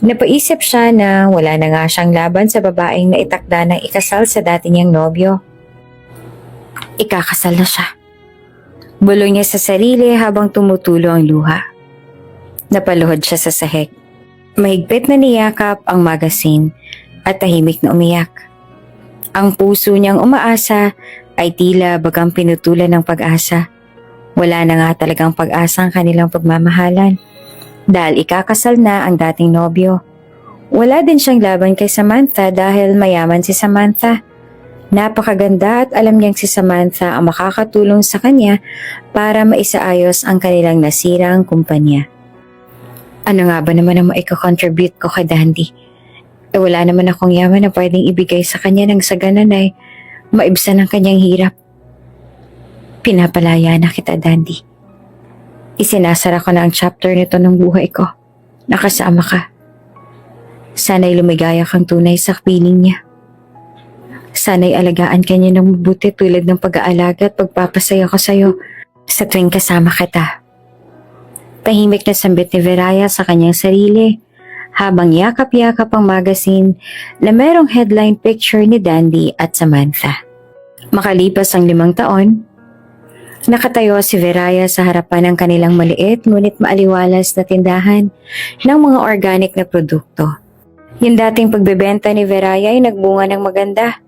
Napaisip siya na wala na nga siyang laban sa babaeng na itakda ng ikasal sa dati niyang nobyo. Ikakasal na siya. Bulong niya sa sarili habang tumutulo ang luha. Napaluhod siya sa sahig. Mahigpit na niyakap ang magazine at tahimik na umiyak. Ang puso niyang umaasa ay tila bagang pinutulan ng pag-asa. Wala na nga talagang pag-asa ang kanilang pagmamahalan dahil ikakasal na ang dating nobyo. Wala din siyang laban kay Samantha dahil mayaman si Samantha. Napakaganda at alam niyang si Samantha ang makakatulong sa kanya para maisaayos ang kanilang nasirang kumpanya. Ano nga ba naman ang maiko-contribute ko kay Dandy? Wala naman akong yaman na pwedeng ibigay sa kanya nang sa ganan ay maibsan ang kanyang hirap. Pinapalaya na kita, Dandy. Isinasara ko na ang chapter nito ng buhay ko. Nakasama ka. Sana'y lumigaya kang tunay sa piling niya. Sana'y alagaan ka niya ng mabuti tulad ng pag-aalaga at pagpapasaya ko sa'yo sa tuwing kasama kita. Tahimik na sambit ni Veraya sa kanyang sarili habang yakap-yakap ang magazine na merong headline picture ni Dandy at Samantha. Makalipas ang 5 taon, nakatayo si Veraya sa harapan ng kanilang maliit ngunit maaliwalas na tindahan ng mga organic na produkto. Yung dating pagbebenta ni Veraya ay nagbunga ng maganda.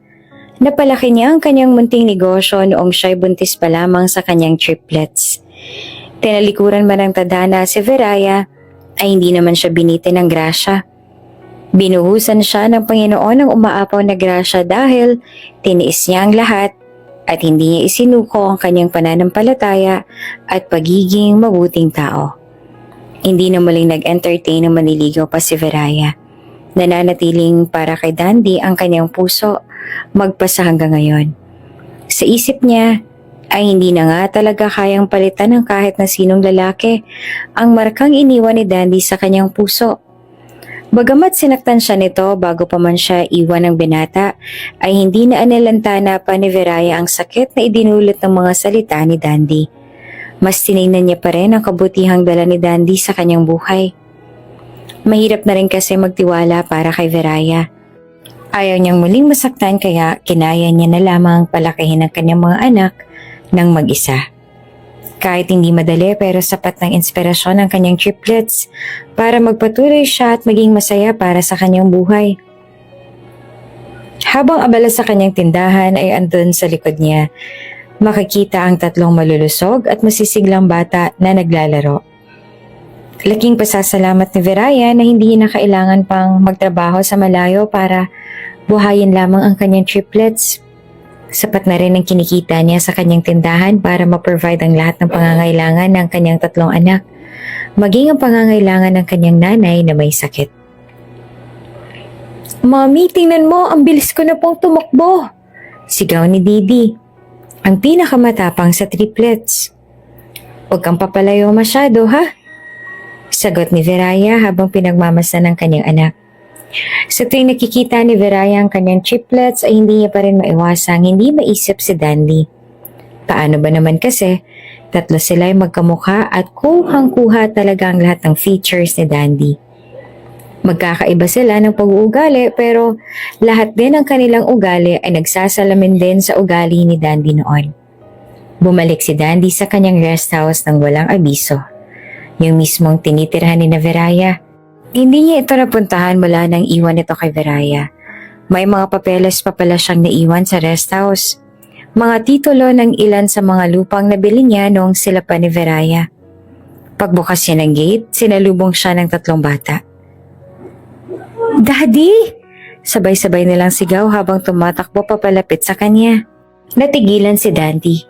Napalaki niya ang kanyang munting negosyo noong siya'y buntis pa lamang sa kanyang triplets. Tinalikuran man ng tadhana si Veraya ay hindi naman siya binitin ng grasya. Binuhusan siya ng Panginoon ng umaapaw na grasya dahil tiniis niya ang lahat at hindi niya isinuko ang kanyang pananampalataya at pagiging mabuting tao. Hindi na muling nag-entertain ng maniligaw pa si Veraya. Nananatiling para kay Dandy ang kanyang puso magpasa hanggang ngayon. Sa isip niya ay hindi na nga talaga kayang palitan ng kahit na sinong lalaki ang markang iniwan ni Dandy sa kanyang puso. Bagamat sinaktan siya nito bago pa man siya iwan ng binata, ay hindi na analantana pa ni Veraya ang sakit na idinulot ng mga salita ni Dandy. Mas tinignan niya pa rin ang kabutihang dala ni Dandy sa kanyang buhay. Mahirap na rin kasi magtiwala para kay Veraya. Ayaw niyang muling masaktan kaya kinaya niya na lamang palakihin ang kanyang mga anak ng mag-isa. Kahit hindi madali pero sapat ng inspirasyon ang kanyang triplets para magpatuloy siya at maging masaya para sa kanyang buhay. Habang abala sa kanyang tindahan ay andun sa likod niya, makikita ang 3 malulusog at masisiglang bata na naglalaro. Laking pasasalamat ni Veraya na hindi na kailangan pang magtrabaho sa malayo para buhayin lamang ang kanyang triplets. Sapat na rin ang kinikita niya sa kanyang tindahan para ma-provide ang lahat ng pangangailangan ng kanyang 3 anak, maging ang pangangailangan ng kanyang nanay na may sakit. "Mami, tingnan mo, ang bilis ko na pong tumakbo!" Sigaw ni Didi, ang pinakamatapang sa triplets. "Huwag kang papalayo masyado, ha?" Sagot ni Veraya habang pinagmamasdan ng kanyang anak. Sa tuwing nakikita ni Veraya ang kanyang triplets ay hindi niya pa rin maiwasang hindi maisip si Dandy. Paano ba naman kasi, 3 sila ay magkamukha at kuhang-kuha talaga ang lahat ng features ni Dandy. Magkakaiba sila ng pag-uugali pero lahat din ng kanilang ugali ay nagsasalamin din sa ugali ni Dandy noon. Bumalik si Dandy sa kanyang rest house nang walang abiso. Yung mismong tinitirhan ni Veraya. Hindi niya ito napuntahan mula nang iwan ito kay Veraya. May mga papeles pa pala siyang naiwan sa rest house. Mga titulo ng ilan sa mga lupang nabili niya noong sila pa ni Veraya. Pagbukas niya ng gate, sinalubong siya ng 3 bata. "Daddy!" Sabay-sabay nilang sigaw habang tumatakbo papalapit sa kanya. Natigilan si Dandy.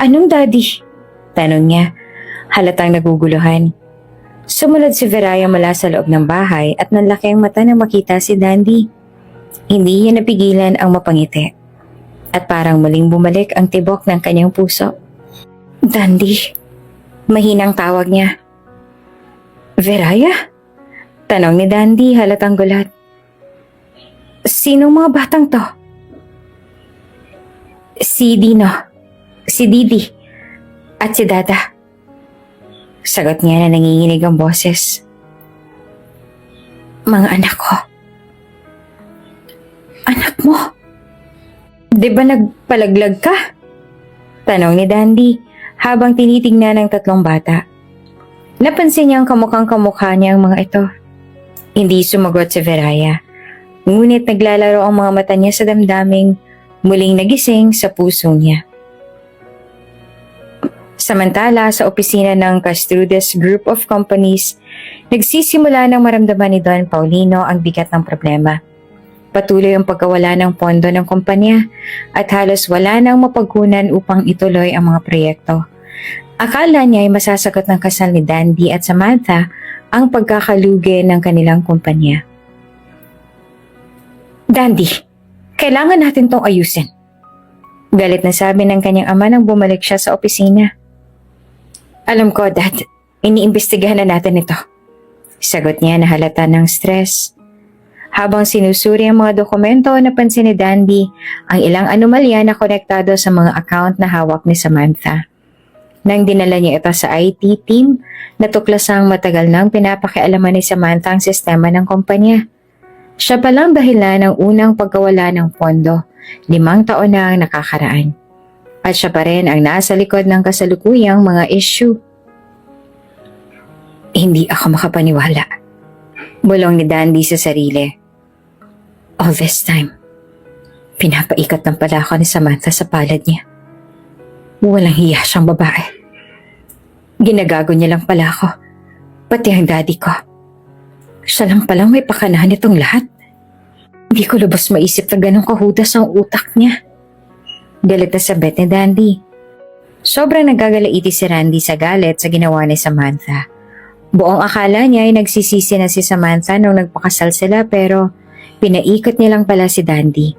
"Anong daddy?" tanong niya. Halatang naguguluhan. Sumunod si Veraya mula sa loob ng bahay at nanlaki ang mata nang makita si Dandy. Hindi niya napigilan ang mapangiti. At parang muling bumalik ang tibok ng kanyang puso. "Dandy," mahinang tawag niya. "Veraya?" tanong ni Dandy halatang gulat. "Sinong mga batang to?" Si Didi, at si Dada." Sagot niya na nanginginig ang boses. "Mga anak ko." "Anak mo? Di ba nagpalaglag ka?" tanong ni Dandy habang tinitingnan ng 3 bata. Napansin niya ang kamukhang-kamukha niya ang mga ito. Hindi sumagot si Veraya. Ngunit naglalaro ang mga mata niya sa damdaming muling nagising sa puso niya. Samantala, sa opisina ng Castrudes Group of Companies, nagsisimula ng maramdaman ni Don Paulino ang bigat ng problema. Patuloy ang pagkawala ng pondo ng kumpanya at halos wala nang mapagkunan upang ituloy ang mga proyekto. Akala niya ay masasagot ng kasal ni Dandy at Samantha ang pagkakalugi ng kanilang kumpanya. "Dandy, kailangan natin tong ayusin." Galit na sabi ng kanyang ama nang bumalik siya sa opisina. Alam ko, Dad. Iniimbestigahan na natin ito. Sagot niya na halata ng stress. Habang sinusuri ang mga dokumento, napansin ni Dandy ang ilang anomalya na konektado sa mga account na hawak ni Samantha. Nang dinala niya ito sa IT team, natuklasang matagal nang pinapakialaman ni Samantha ang sistema ng kumpanya. Siya palang dahilan ng unang pagkawala ng pondo, 5 taon na ang nakakaraan. At siya pa rin ang nasa likod ng kasalukuyang mga issue. Hindi ako makapaniwala. Bulong ni Dandy sa sarili. All this time, pinapaikot ng pala ako ni Samantha sa palad niya. Walang hiya siyang babae. Ginagago niya lang pala ako, pati ang daddy ko. Siya lang palang may pakanahan itong lahat. Hindi ko lubos maisip na ganong kahudas ang utak niya. Galit na sabet ni Dandy. Sobrang nagagalaiti si Randy sa galit sa ginawa ni Samantha. Buong akala niya ay nagsisisi na si Samantha nung nagpakasal sila pero pinaikot niya lang pala si Dandy.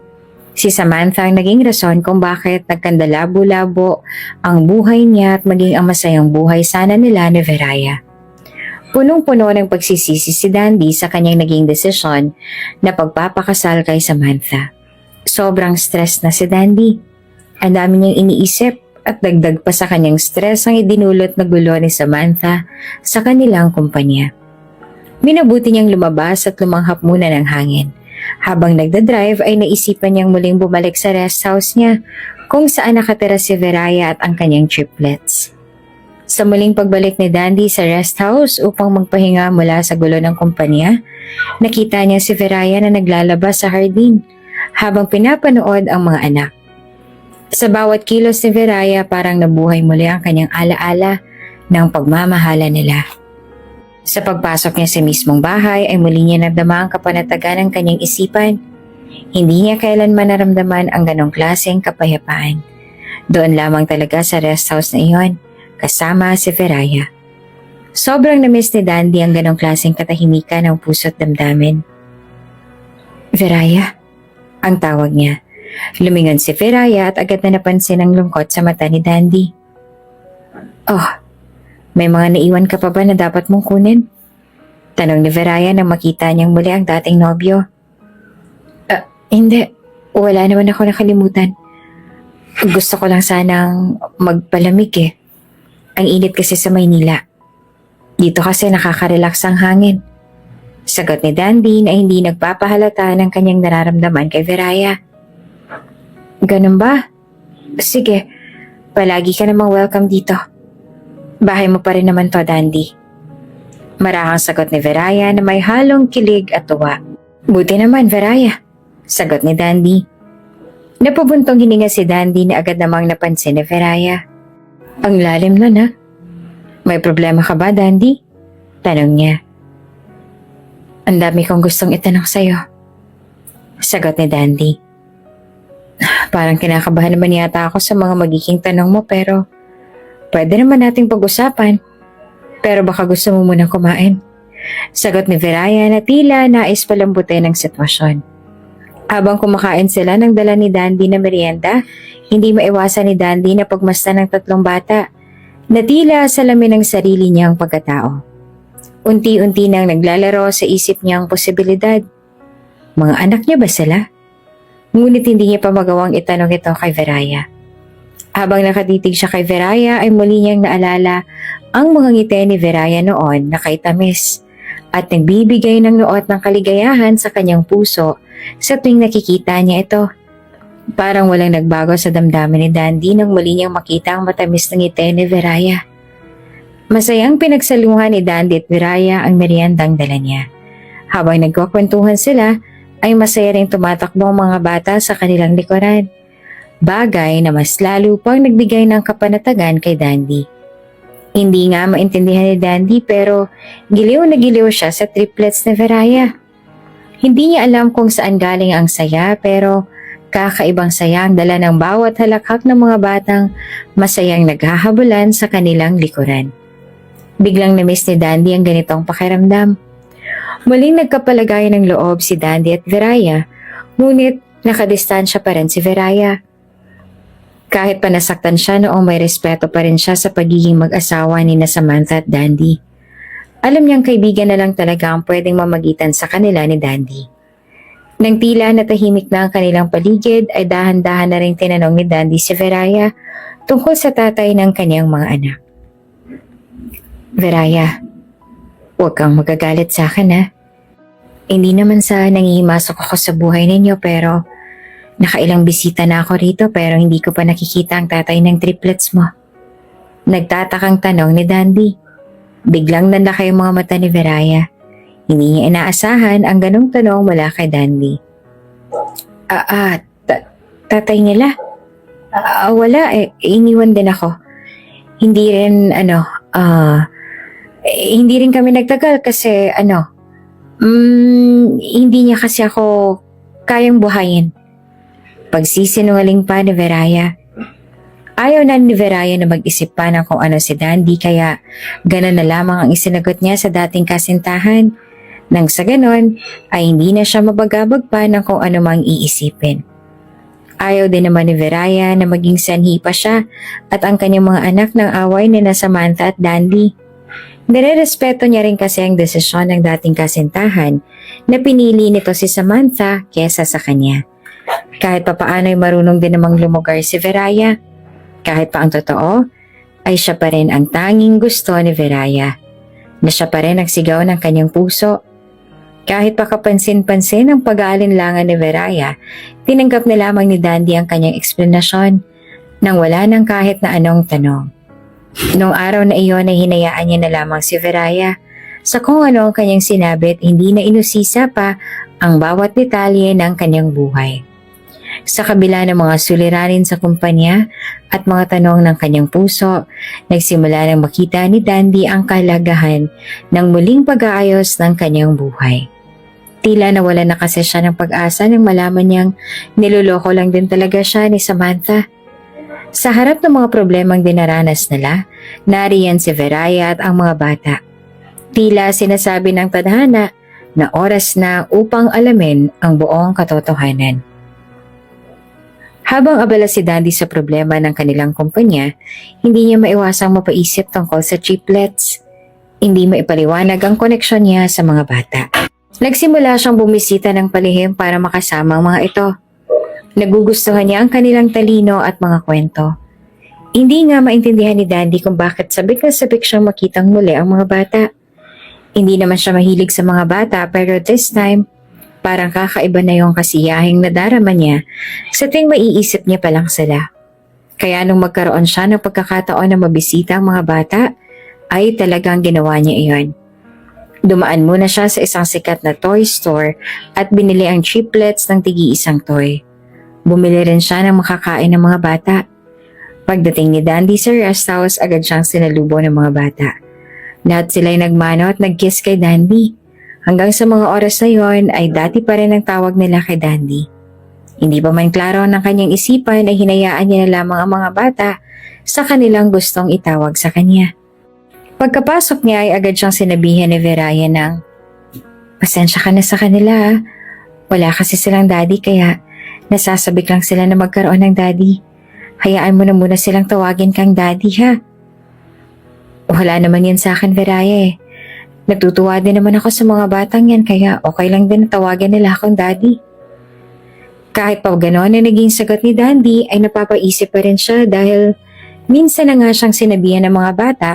Si Samantha ang naging rason kung bakit nagkandalabo-labo ang buhay niya at maging ang masayang buhay sana nila ni Veraya. Punong-puno ng pagsisisi si Dandy sa kanyang naging desisyon na pagpapakasal kay Samantha. Sobrang stress na si Dandy. Ang dami niyang iniisip at dagdag pa sa kanyang stress ang idinulot na gulo ni Samantha sa kanilang kumpanya. Minabuti niyang lumabas at lumanghap muna ng hangin. Habang nagdadrive ay naisipan niyang muling bumalik sa rest house niya kung saan nakatira si Veraya at ang kanyang triplets. Sa muling pagbalik ni Dandy sa rest house upang magpahinga mula sa gulo ng kumpanya, nakita niya si Veraya na naglalabas sa hardin habang pinapanood ang mga anak. Sa bawat kilos ni Veraya parang nabuhay muli ang kanyang alaala ng pagmamahala nila. Sa pagpasok niya sa mismong bahay ay muli niya nagdama ang kapanatagan ng kanyang isipan. Hindi niya kailanman naramdaman ang ganong klaseng kapayapaan. Doon lamang talaga sa rest house na iyon, kasama si Veraya. Sobrang namiss ni Dandy ang ganong klaseng katahimikan ng puso't damdamin. Veraya, ang tawag niya. Lumingon si Veraya at agad na napansin ang lungkot sa mata ni Dandy. Oh, may mga naiwan ka pa ba na dapat mong kunin? Tanong ni Veraya nang makita niyang muli ang dating nobyo. Hindi. Wala naman ako nakalimutan. Gusto ko lang sanang magpalamig eh. Ang init kasi sa Maynila. Dito kasi nakaka-relax ang hangin. Sagot ni Dandy na hindi nagpapahalata ng kanyang nararamdaman kay Veraya. Ganun ba? Sige, palagi ka namang welcome dito. Bahay mo pa rin naman to, Dandy. Marahang sagot ni Veraya na may halong kilig at tuwa. Buti naman, Veraya. Sagot ni Dandy. Napabuntong hininga si Dandy na agad namang napansin ni Veraya. Ang lalim nun ha. May problema ka ba, Dandy? Tanong niya. Ang dami kong gustong itanong sa'yo. Sagot ni Dandy. Parang kinakabahan naman yata ako sa mga magiging tanong mo pero pwede naman nating pag-usapan. Pero baka gusto mo munang kumain. Sagot ni Veraya na tila nais palambutin ang sitwasyon. Habang kumakain sila ng dala ni Dandy na merienda, hindi maiwasan ni Dandy na pagmasdan ng 3 bata na tila salamin ng sarili niyang pagkatao. Unti-unti nang naglalaro sa isip niyang posibilidad. Mga anak niya ba sila? Ngunit hindi niya pa magawang itanong ito kay Veraya. Habang nakatitig siya kay Veraya ay muli niyang naalala ang mga ngiti ni Veraya noon na kay tamis at nagbibigay ng nuot ng kaligayahan sa kanyang puso sa tuwing nakikita niya ito. Parang walang nagbago sa damdamin ni Dandy nang muli niyang makita ang matamis na ngiti ni Veraya. Masayang pinagsaluhan ni Dandy at Veraya ang meriendang dala niya. Habang nagkukwentuhan sila ay masaya ring tumatakbo ang mga bata sa kanilang likuran. Bagay na mas lalo pang nagbigay ng kapanatagan kay Dandy. Hindi nga maintindihan ni Dandy pero giliw na giliw siya sa triplets ni Veraya. Hindi niya alam kung saan galing ang saya pero kakaibang saya ang dala ng bawat halakhak ng mga batang masayang naghahabulan sa kanilang likuran. Biglang na-miss ni Dandy ang ganitong pakiramdam. Muling nagkapalagayan ng loob si Dandy at Veraya, ngunit nakadistansya pa rin si Veraya. Kahit pa nasaktan siya noong may respeto pa rin siya sa pagiging mag-asawa ni na Samantha at Dandy. Alam niyang kaibigan na lang talaga ang pwedeng mamagitan sa kanila ni Dandy. Nang tila natahimik na ang kanilang paligid ay dahan-dahan na rin tinanong ni Dandy si Veraya tungkol sa tatay ng kanyang mga anak. Veraya, huwag kang magagalit sa akin ha. Hindi naman sa nangihimasok ako sa buhay ninyo pero nakailang bisita na ako rito pero hindi ko pa nakikita ang tatay ng triplets mo. Nagtatakang tanong ni Dandy. Biglang nanlaki yung mga mata ni Veraya. Hindi niya inaasahan ang ganong tanong mula kay Dandy. Tatay nila? Wala eh. Iniwan din ako. Hindi rin kami nagtagal kasi hindi niya kasi ako kayang buhayin. Pagsisinungaling pa ni Veraya. Ayaw na ni Veraya na mag-isip pa ng kung ano si Dandy kaya gano'n na lamang ang isinagot niya sa dating kasintahan. Nang sa ganon ay hindi na siya mabagabag pa ng kung ano mang iisipin. Ayaw din naman ni Veraya na maging sanhi pa siya at ang kanyang mga anak ng away ni na Samantha at Dandy. Nire-respeto niya rin kasi ang desisyon ng dating kasintahan na pinili nito si Samantha kesa sa kanya. Kahit pa paano ay marunong din namang lumugar si Veraya. Kahit pa ang totoo, ay siya pa rin ang tanging gusto ni Veraya. Na siya pa rin ang sigaw ng kanyang puso. Kahit pa kapansin-pansin ang pag-aalinlangan ni Veraya, tinanggap na lamang ni Dandy ang kanyang eksplanasyon nang wala ng kahit na anong tanong. Noong araw na iyon ay hinayaan niya na lamang si Veraya sa kung ano ang kanyang sinabi at hindi na inusisa pa ang bawat detalye ng kanyang buhay. Sa kabila ng mga suliranin sa kumpanya at mga tanong ng kanyang puso, nagsimula nang makita ni Dandy ang kahalagahan ng muling pag-aayos ng kanyang buhay. Tila nawala na kasi siya ng pag-asa nang malaman niyang niloloko lang din talaga siya ni Samantha. Sa harap ng mga problemang dinaranas nila, nariyan si Veraya at ang mga bata. Tila sinasabi ng tadhana na oras na upang alamin ang buong katotohanan. Habang abala si Dandy sa problema ng kanilang kumpanya, hindi niya maiwasang mapaisip tungkol sa triplets. Hindi maipaliwanag ang koneksyon niya sa mga bata. Nagsimula siyang bumisita ng palihim para makasama ang mga ito. Nagugustuhan niya ang kanilang talino at mga kwento. Hindi nga maintindihan ni Dandy kung bakit sabik na sabik siyang makitang muli ang mga bata. Hindi naman siya mahilig sa mga bata pero this time, parang kakaiba na yung kasiyahing nadarama niya sa tuwing maiisip niya pa lang sila. Kaya nung magkaroon siya ng pagkakataon na mabisita ang mga bata, ay talagang ginawa niya iyon. Dumaan muna siya sa isang sikat na toy store at binili ang triplets ng tigi-isang toy. Bumili rin siya ng makakain ng mga bata. Pagdating ni Dandy sa rest house, agad siyang sinalubo ng mga bata. Lahat sila'y nagmano at nag-kiss kay Dandy. Hanggang sa mga oras na yon ay dati pa rin ang tawag nila kay Dandy. Hindi pa man klaro ng kanyang isipan ay hinayaan niya na lamang ang mga bata sa kanilang gustong itawag sa kanya. Pagkapasok niya ay agad siyang sinabihan ni Veraya ng, "Pasensya ka na sa kanila ha. Wala kasi silang daddy kaya nasasabik lang sila na magkaroon ng daddy. Hayaan mo na muna silang tawagin kang daddy ha." "Wala naman yan sa akin, Veraya eh. Natutuwa din naman ako sa mga batang yan kaya okay lang din na tawagan nila akong daddy." Kahit pa gano'n na naging sagot ni Dandy ay napapaisip pa rin siya dahil minsan na nga siyang sinabihan ng mga bata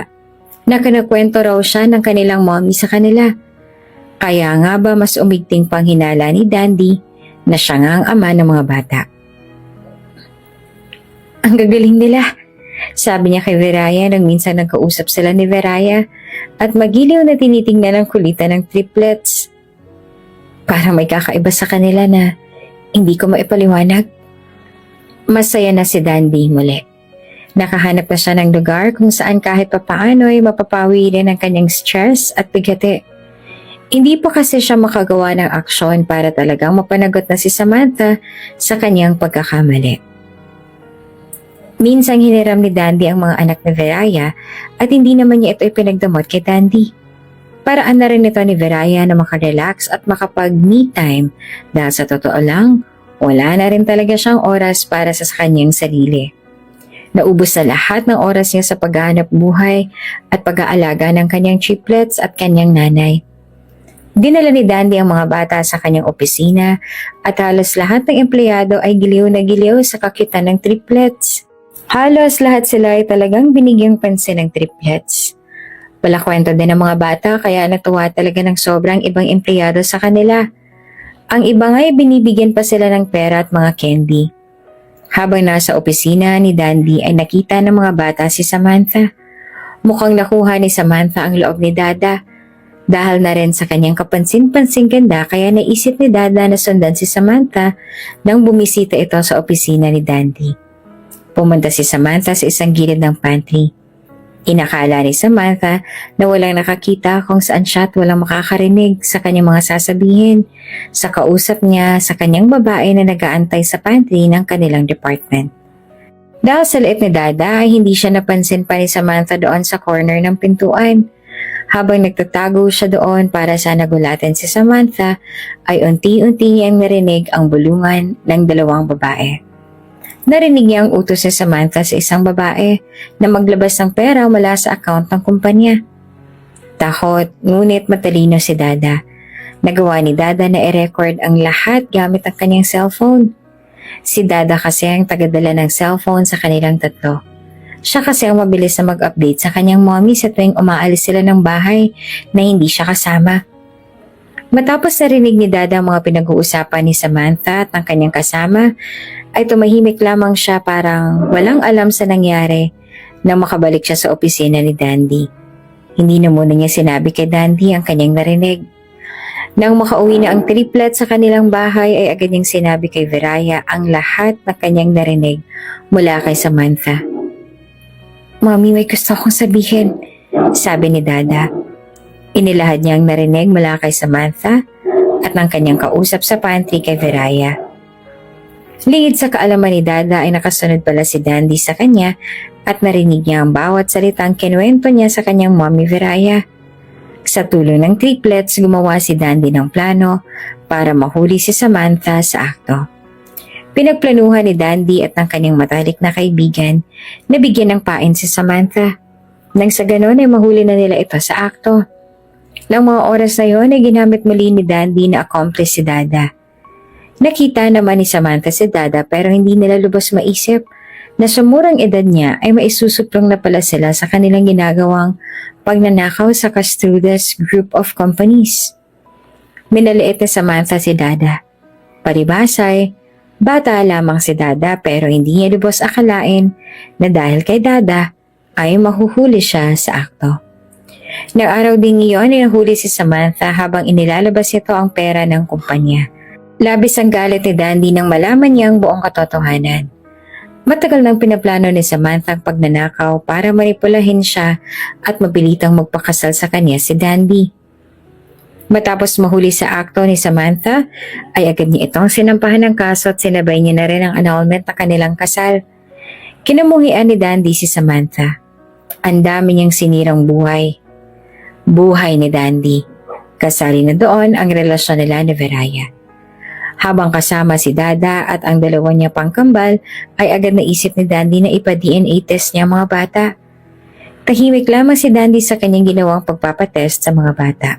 na kinakwento raw siya ng kanilang mommy sa kanila. Kaya nga ba mas umigting pang hinala ni Dandy na siya nga ang ama ng mga bata. "Ang gagaling nila," sabi niya kay Veraya nang minsan nagkausap sila ni Veraya at magiliw na tinitingnan ang kulitan ng triplets. Parang may kakaiba sa kanila na hindi ko maipaliwanag. Masaya na si Dandy muli. Nakahanap na siya ng lugar kung saan kahit papaano ay mapapawi rin ang kanyang stress at bigati. Hindi pa kasi siya makagawa ng aksyon para talagang mapanagot na si Samantha sa kanyang pagkakamali. Minsang hiniram ni Dandy ang mga anak ni Veraya at hindi naman niya ito ipinagdamot kay Dandy. Paraan na rin ito ni Veraya na makarelax at makapag-me time dahil sa totoo lang, wala na rin talaga siyang oras para sa kanyang sarili. Naubos na lahat ng oras niya sa paghahanap buhay at pag-aalaga ng kanyang triplets at kanyang nanay. Dinala ni Dandy ang mga bata sa kanyang opisina at halos lahat ng empleyado ay giliw na giliw sa kakitan ng triplets. Halos lahat sila ay talagang binigyang pansin ng triplets. Wala kwento din ng mga bata kaya natuwa talaga ng sobrang ibang empleyado sa kanila. Ang iba nga ay binibigyan pa sila ng pera at mga candy. Habang nasa opisina ni Dandy ay nakita ng mga bata si Samantha. Mukhang nakuha ni Samantha ang loob ni Dada. Dahil na rin sa kanyang kapansin-pansing ganda kaya naisip ni Dada na sundan si Samantha nang bumisita ito sa opisina ni Dandy. Pumunta si Samantha sa isang gilid ng pantry. Inakala ni Samantha na walang nakakita kung saan siya at walang makakarinig sa kanyang mga sasabihin sa kausap niya sa kanyang babae na nag-aantay sa pantry ng kanilang department. Dahil sa liit ni Dada ay hindi siya napansin pa ni Samantha doon sa corner ng pintuan. Habang nagtatago siya doon para sa nagulatin si Samantha ay unti-unti niyang narinig ang bulungan ng dalawang babae. Narinig niya ang utos ni Samantha sa isang babae na maglabas ng pera mula sa account ng kumpanya. Takot, ngunit matalino si Dada. Nagawa ni Dada na i-record ang lahat gamit ang kanyang cellphone. Si Dada kasi ang tagadala ng cellphone sa kanilang tatlo. Siya kasi ang mabilis na mag-update sa kanyang mommy sa tuwing umaalis sila ng bahay na hindi siya kasama. Matapos narinig ni Dada ang mga pinag-uusapan ni Samantha at ng kanyang kasama, ay tumahimik lamang siya parang walang alam sa nangyari nang makabalik siya sa opisina ni Dandy. Hindi na muna niya sinabi kay Dandy ang kanyang narinig. Nang makauwi na ang triplet sa kanilang bahay ay agad niyang sinabi kay Viraya ang lahat na kanyang narinig mula kay Samantha. "Mami, may gusto akong sabihin," sabi ni Dada. Inilahad niya ang narinig mula kay Samantha at ng kanyang kausap sa pantry kay Viraya. Lingid sa kaalaman ni Dada ay nakasunod pala si Dandy sa kanya at narinig niya ang bawat salitang kinuwento niya sa kanyang mommy Viraya. Sa tulong ng triplets, gumawa si Dandy ng plano para mahuli si Samantha sa akto. Pinagplanuhan ni Dandy at ng kanyang matalik na kaibigan na bigyan ng pain si Samantha. Nang sa ganon ay mahuli na nila ito sa akto. Nang mga oras na yon ay ginamit muli ni Dandy na accomplice si Dada. Nakita naman ni Samantha si Dada pero hindi nila lubos maisip na sa murang edad niya ay maisusuplong na pala sila sa kanilang ginagawang pagnanakaw sa Castrudas Group of Companies. Minaliit na Samantha si Dada. Paribasay, bata lamang si Dada pero hindi niya lubos akalain na dahil kay Dada ay mahuhuli siya sa akto. Nang araw ding iyon ay nahuli si Samantha habang inilalabas ito ang pera ng kumpanya. Labis ang galit ni Dandy nang malaman niya ang buong katotohanan. Matagal nang pinaplano ni Samantha ang pagnanakaw para manipulahin siya at mabilitang magpakasal sa kanya si Dandy. Matapos mahuli sa akto ni Samantha, ay agad niya itong sinampahan ng kaso at sinabay niya na rin ang annulment na kanilang kasal. Kinamuhian ni Dandy si Samantha. Ang dami niyang sinirang buhay. Buhay ni Dandy. Kasali na doon ang relasyon nila ni Viraya. Habang kasama si Dada at ang dalawa niya pang kambal, ay agad naisip ni Dandy na ipa-DNA test niya mga bata. Tahimik lamang si Dandy sa kanyang ginawang pagpapatest sa mga bata.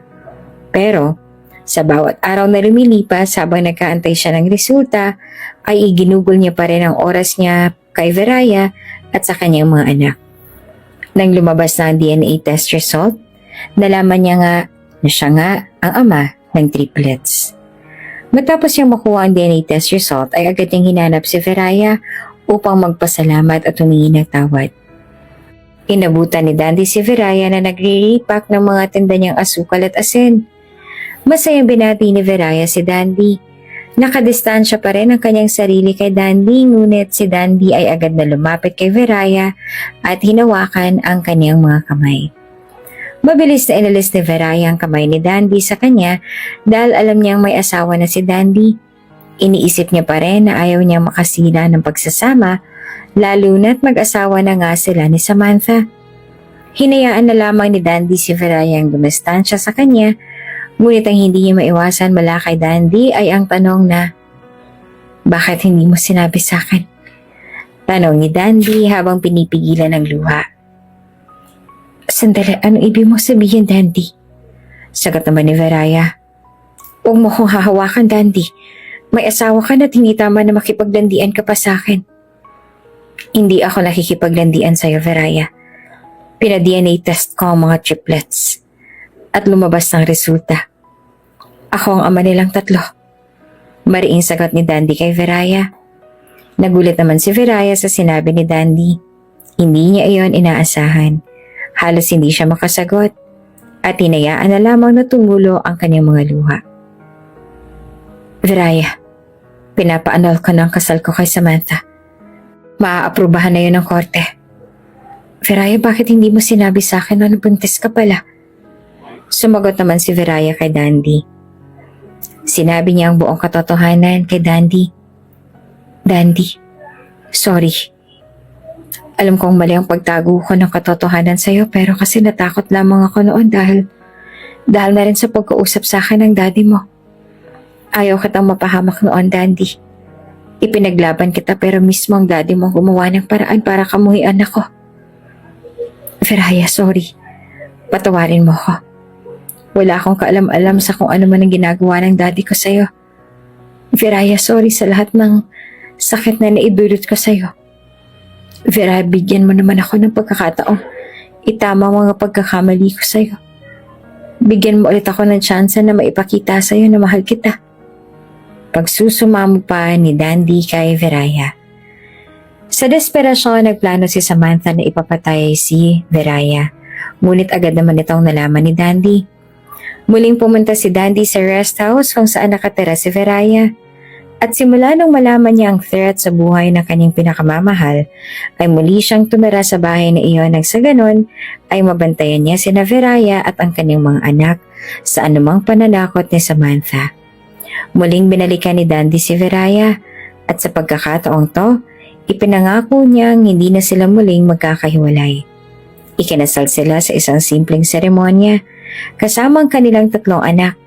Pero, sa bawat araw na lumilipas habang nagkaantay siya ng resulta, ay iginugol niya pa rin ang oras niya kay Viraya at sa kanyang mga anak. Nang lumabas na ang DNA test result, nalaman niya nga na siya nga ang ama ng triplets. Matapos niyang makuha ang DNA test result ay agad niyang hinanap si Viraya upang magpasalamat at humingi ng tawad. Inabutan ni Dandy si Viraya na nagre-repack ng mga tinda niyang asukal at asin. Masayang binati ni Viraya si Dandy. Nakadistansya pa rin ang kanyang sarili kay Dandy, ngunit si Dandy ay agad na lumapit kay Viraya at hinawakan ang kanyang mga kamay. Mabilis na inalis ni Viraya ang kamay ni Dandy sa kanya dahil alam niyang may asawa na si Dandy. Iniisip niya pa rin na ayaw niyang makasira ng pagsasama, lalo na't mag-asawa na nga sila ni Samantha. Hinayaan na lamang ni Dandy si Viraya ang dumistansya sa kanya, ngunit ang hindi niya maiwasan mula kay Dandy ay ang tanong na, "Bakit hindi mo sinabi sa akin?" Tanong ni Dandy habang pinipigilan ang luha. Sandali, ano ibig mo sabihin, Dandy? Sagot naman ni Veraya. Huwag mo kong hahawakan, Dandy. May asawa ka na hindi tama na makipaglandian ka pa sa akin. Hindi ako nakikipaglandian sa'yo, Veraya. Pina-DNA test ko ang mga triplets. At lumabas ng resulta. Ako ang ama nilang tatlo. Mariing sagot ni Dandy kay Veraya. Nagulat naman si Veraya sa sinabi ni Dandy. Hindi niya iyon inaasahan. Halos hindi siya makasagot. At hinayaan na lamang na tumulo ang kanyang mga luha. Veraya, pinapaanol ko ng kasal ko kay Samantha. Maaaprubahan na yun ng korte. Veraya, bakit hindi mo sinabi sa akin na buntis ka pala? Sumagot naman si Veraya kay Dandy. Sinabi niya ang buong katotohanan kay Dandy. Dandy, sorry. Alam kong mali ang pagtago ko ng katotohanan sa'yo pero kasi natakot lamang ako noon dahil na rin sa pagkausap sa akin ng daddy mo. Ayaw kitang mapahamak noon, Dandy. Ipinaglaban kita pero mismo ang daddy mo gumawa ng paraan para kamuhian ako. Veraya, sorry. Patawarin mo ko. Wala akong kaalam-alam sa kung ano man ang ginagawa ng daddy ko sa'yo. Veraya, sorry sa lahat ng sakit na naidulot ko sa'yo. Veraya, bigyan mo naman ako ng pagkakataong itama ang mga pagkakamali ko sa'yo. Bigyan mo ulit ako ng tsansa na maipakita sa'yo na mahal kita. Pagsusumamo pa ni Dandy kay Veraya. Sa desperasyon, nagplano si Samantha na ipapatay si Veraya. Ngunit agad naman itong nalaman ni Dandy. Muling pumunta si Dandy sa rest house kung saan nakatira si Veraya. At simula nung malaman niya ang threat sa buhay ng kanyang pinakamamahal, ay muli siyang tumira sa bahay na iyon nang sa ganon ay mabantayan niya sina Veraya at ang kanyang mga anak sa anumang pananakot ni Samantha. Muling binalikan ni Dandy si Veraya at sa pagkakataong to, ipinangako niyang hindi na sila muling magkakahiwalay. Ikinasal sila sa isang simpleng seremonya kasama ang kanilang 3 anak,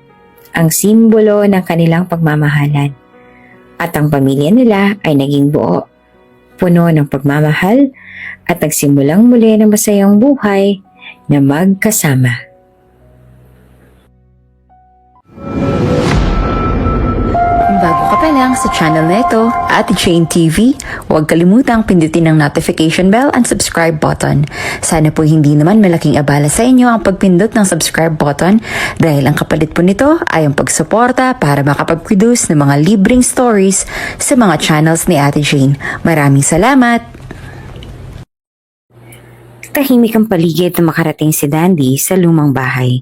ang simbolo ng kanilang pagmamahalan. At ang pamilya nila ay naging buo, puno ng pagmamahal at nagsimulang muli ng masayang buhay na magkasama. Bago ka pa lang sa channel na ito, Ate Jane TV, huwag kalimutang pindutin ang notification bell and subscribe button. Sana po hindi naman malaking abala sa inyo ang pagpindot ng subscribe button dahil ang kapalit po nito ay ang pagsuporta para makapag-produce ng mga libreng stories sa mga channels ni Ate Jane. Maraming salamat! Tahimik ang paligid na makarating si Dandy sa lumang bahay.